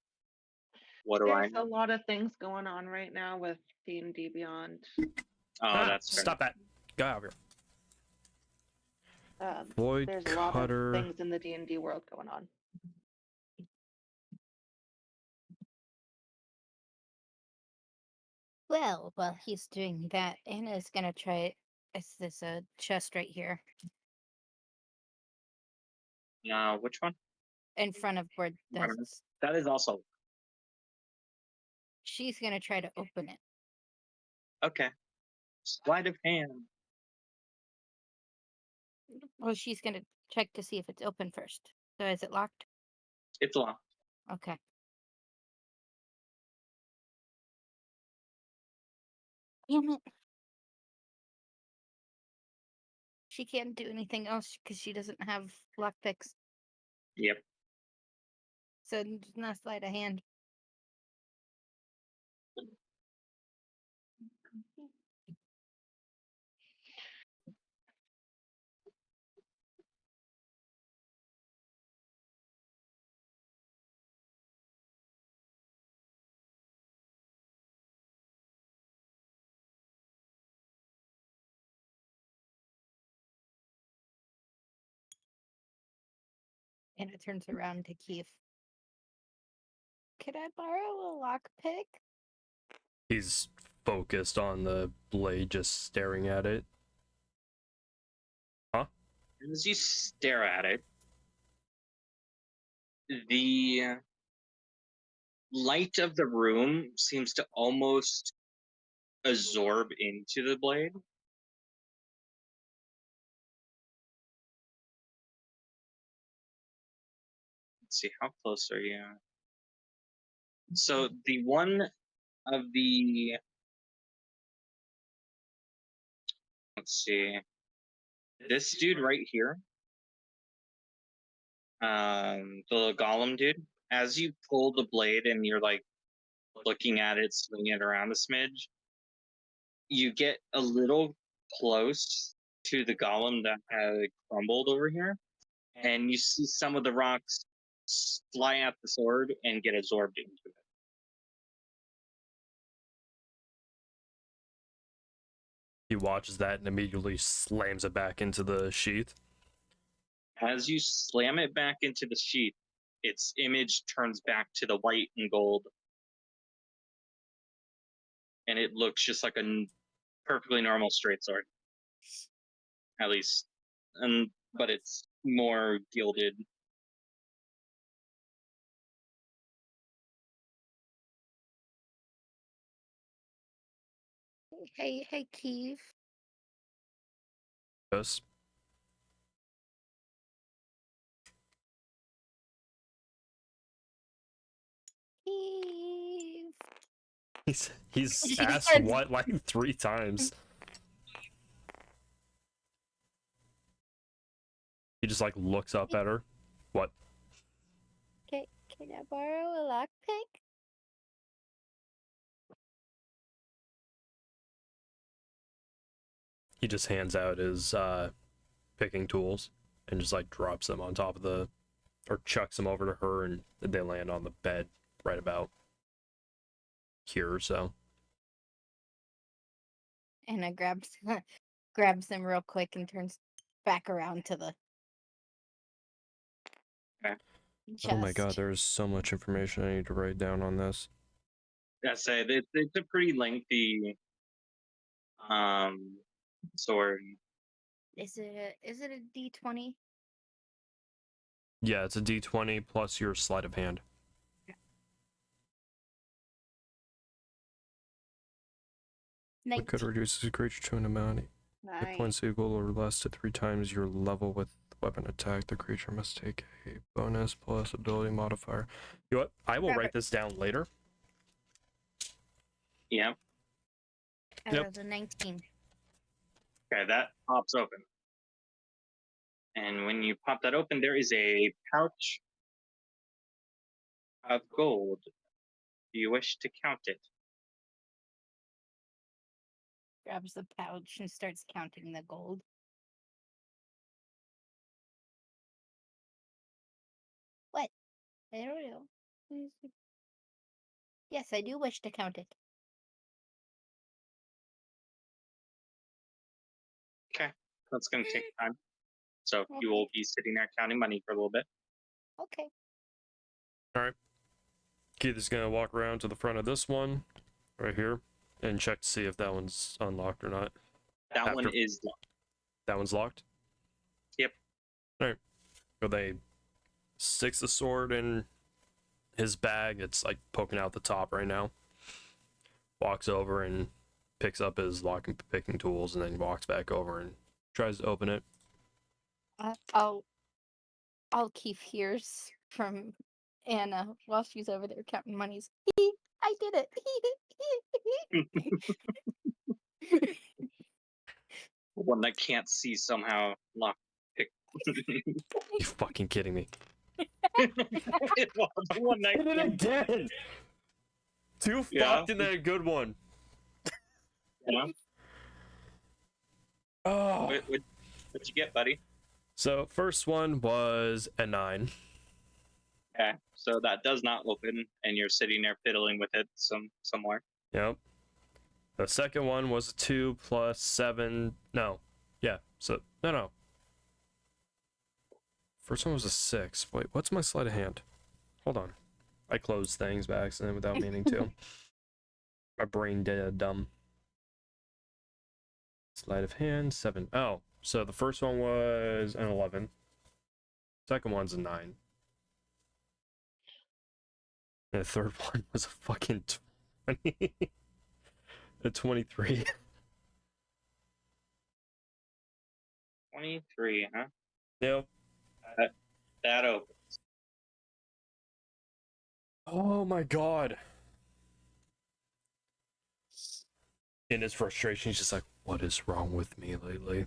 what do I There's a know? lot of things going on right now with D&D Beyond. Oh, that's fair. Stop that. Get out of here. Void There's a lot of Cutter. things in the D&D world going on. Well, while he's doing that, Anna's gonna try. It's this chest right here Which one? in front of where that's. That is also She's gonna try to open it. okay. Sleight of hand. Well, she's gonna check to see if it's open first. So is it locked? It's locked. Okay. Damn it. She can't do anything else because she doesn't have lockpicks. Yep. So it's not sleight of hand. And it turns around to Keith. Could I borrow a lockpick? He's focused on the blade, just staring at it. As you stare at it, the light of the room seems to almost absorb into the blade. Let's see, how close are you? So the one of the, let's see, this dude right here, the little golem dude, as you pull the blade and you're like looking at it, swinging it around a smidge, you get a little close to the golem that had crumbled over here, and you see some of the rocks fly at the sword and get absorbed into it. He watches that and immediately slams it back into the sheath. As you slam it back into the sheath, its image turns back to the white and gold, and it looks just like a perfectly normal straight sword, at least. But it's more gilded. Hey, Keeve. Yes. Keeve. He's asked what like 3 times. He just like looks up at her. What? Can I borrow a lockpick? He just hands out his picking tools and just like drops them on top of the, or chucks them over to her, and they land on the bed right about here or so. Anna grabs them real quick and turns back around to the Okay. chest. Oh my god, there's so much information I need to write down on this. I say it's a pretty lengthy sword. Is it a D20? Yeah, it's a D20 plus your sleight of hand. It could 19. reduce a creature to an amount. Hit points equal or less to 3 times your level with weapon attack. The creature must take a bonus plus ability modifier. You know what? I will write this down later. Yeah. Yep. The 19. Okay, that pops open. And when you pop that open, there is a pouch of gold. Do you wish to count it? Grabs the pouch and starts counting the gold. What? I don't know. Yes, I do wish to count it. Okay, that's going to take time. So you will be sitting there counting money for a little bit. Okay. Alright. Keith is going to walk around to the front of this one, right here, and check to see if that one's unlocked or not. That one is locked. That one's locked? Yep. Alright. So they sticks the sword in his bag. It's like poking out the top right now. Walks over and picks up his lock and picking tools, and then walks back over and tries to open it. I'll keep hears from Anna while she's over there counting monies. I did it. One that can't see somehow locked. You fucking kidding me? Well, the one that Hit it again! Too fucked and then a good one. Yeah. Oh. What'd you get, buddy? So first one was a 9. Okay, so that does not open, and you're sitting there fiddling with it somewhere. Yep. The second one was a 2 plus 7. No. Yeah. So no. First one was a 6. Wait, what's my sleight of hand? Hold on. I closed things by accident without meaning to. My brain did dumb. Sleight of hand 7. Oh, So the first one was an 11. Second one's a 9. And the third one was a fucking 20. A 23. 23, huh? Yep. That opens. Oh my god. In his frustration, he's just like, what is wrong with me lately?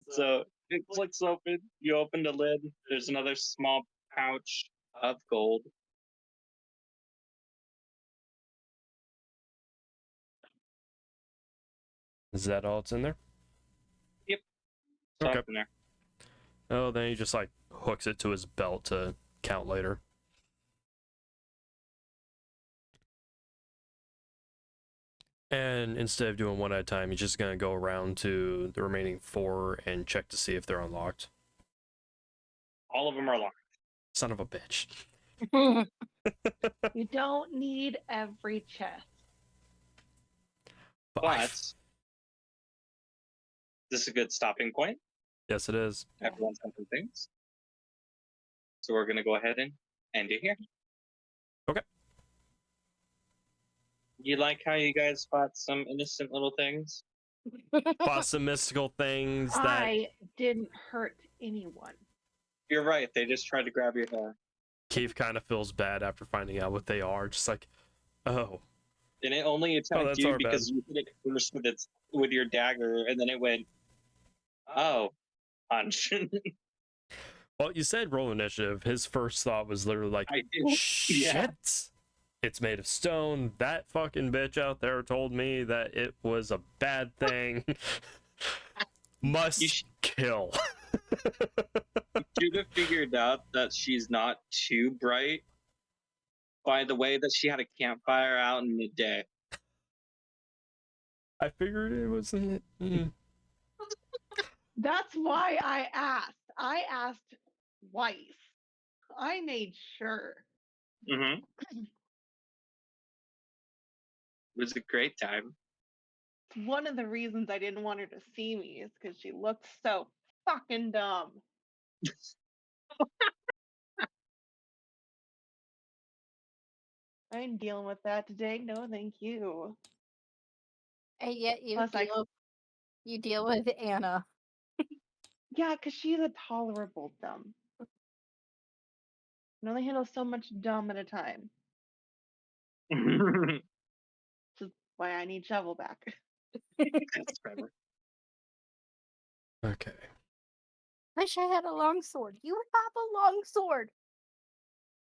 So it clicks open. You open the lid. There's another small pouch of gold. Is that all it's in there? Yep. Okay. Up in there. Oh, then he just like hooks it to his belt to count later. And instead of doing one at a time, he's just gonna go around to the remaining 4 and check to see if they're unlocked. All of them are locked. Son of a bitch. You don't need every chest. But this is a good stopping point. Yes, it is. Everyone's got their things. So we're going to go ahead and end it here. Okay. You like how you guys spot some innocent little things? Spot some mystical things that I didn't hurt anyone. You're right. They just tried to grab your hair. Keith kind of feels bad after finding out what they are. Just like, oh. And it only attacked that's you our because bad. you hit it first with your dagger, and then it went, oh, punch. Well, you said roll initiative. His first thought was literally like, I did. shit. Yeah. It's made of stone. That fucking bitch out there told me that it was a bad thing. Must kill. You should have figured out that she's not too bright by the way that she had a campfire out in midday. I figured it wasn't. That's why I asked. I asked twice. I made sure. Mm-hmm. It was a great time. One of the reasons I didn't want her to see me is because she looked so fucking dumb. I'm dealing with that today. No, thank you. And yet you Plus, you deal with Anna. Yeah, because she's a tolerable dumb. can only handle so much dumb at a time. Which is why I need shovel back. That's better. Okay. Wish I had a long sword. You have a long sword.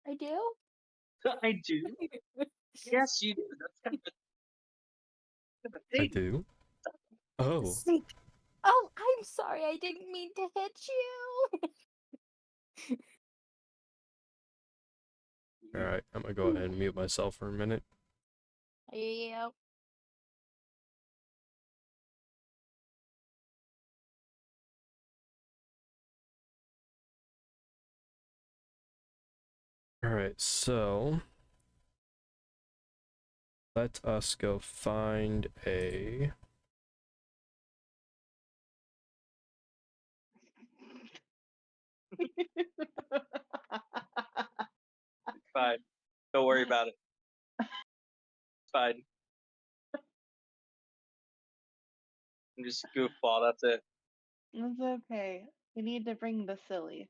I do? I do. Yes, you do. That's kind of a I thing. do. Oh. Oh, I'm sorry. I didn't mean to hit you. All right. I'm gonna go ahead and mute myself for a minute. Yep. All right. So let us go find a. It's fine. Don't worry about it. It's fine. I'm just a goofball. That's it. It's okay. You need to bring the silly.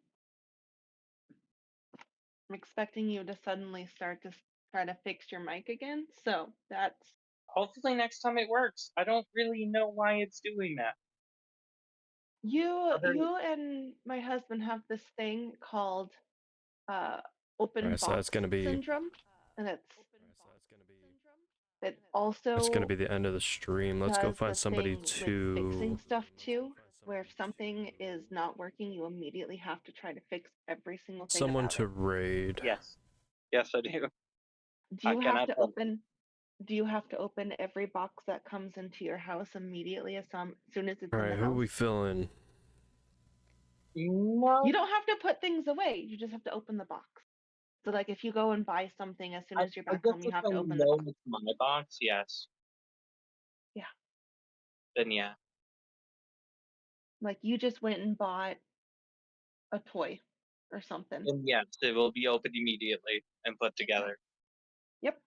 I'm expecting you to suddenly start to try to fix your mic again, so that's Hopefully next time it works. I don't really know why it's doing that. you and my husband have this thing called open Alright, so box that's gonna be. syndrome, and Alright, so it also It's gonna be the end of the stream. Let's go does find the somebody thing with to. fixing stuff too, where if something is not working, you immediately have to try to fix every single thing Someone about to it. raid. Yes. Yes, I do. Do you I have cannot to tell. open? Do you have to open every box that comes into your house immediately as soon as it's in the Alright, who are house? we filling? No. You don't have to put things away. You just have to open the box. So, like, if you go and buy something, as soon as you're I back guess home, you if have I to open the know box. it's my box, yes. Yeah. Then yeah. Like you just went and bought a toy or something. And yes, it will be opened immediately and put together. Yep.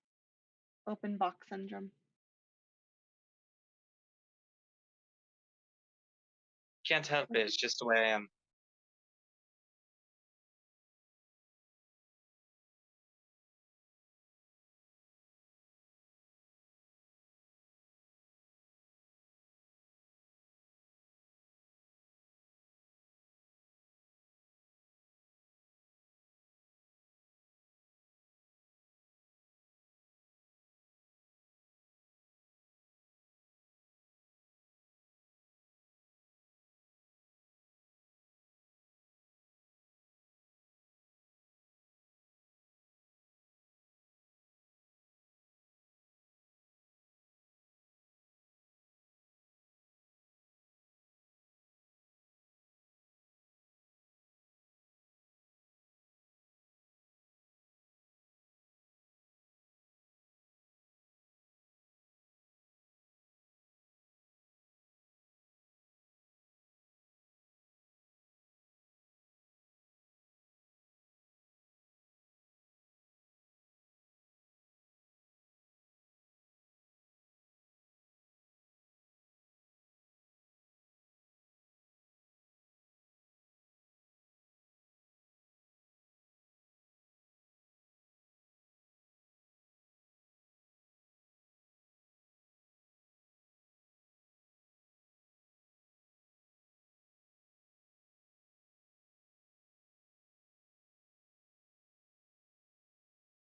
Open box syndrome. Can't help it. It's just the way I am.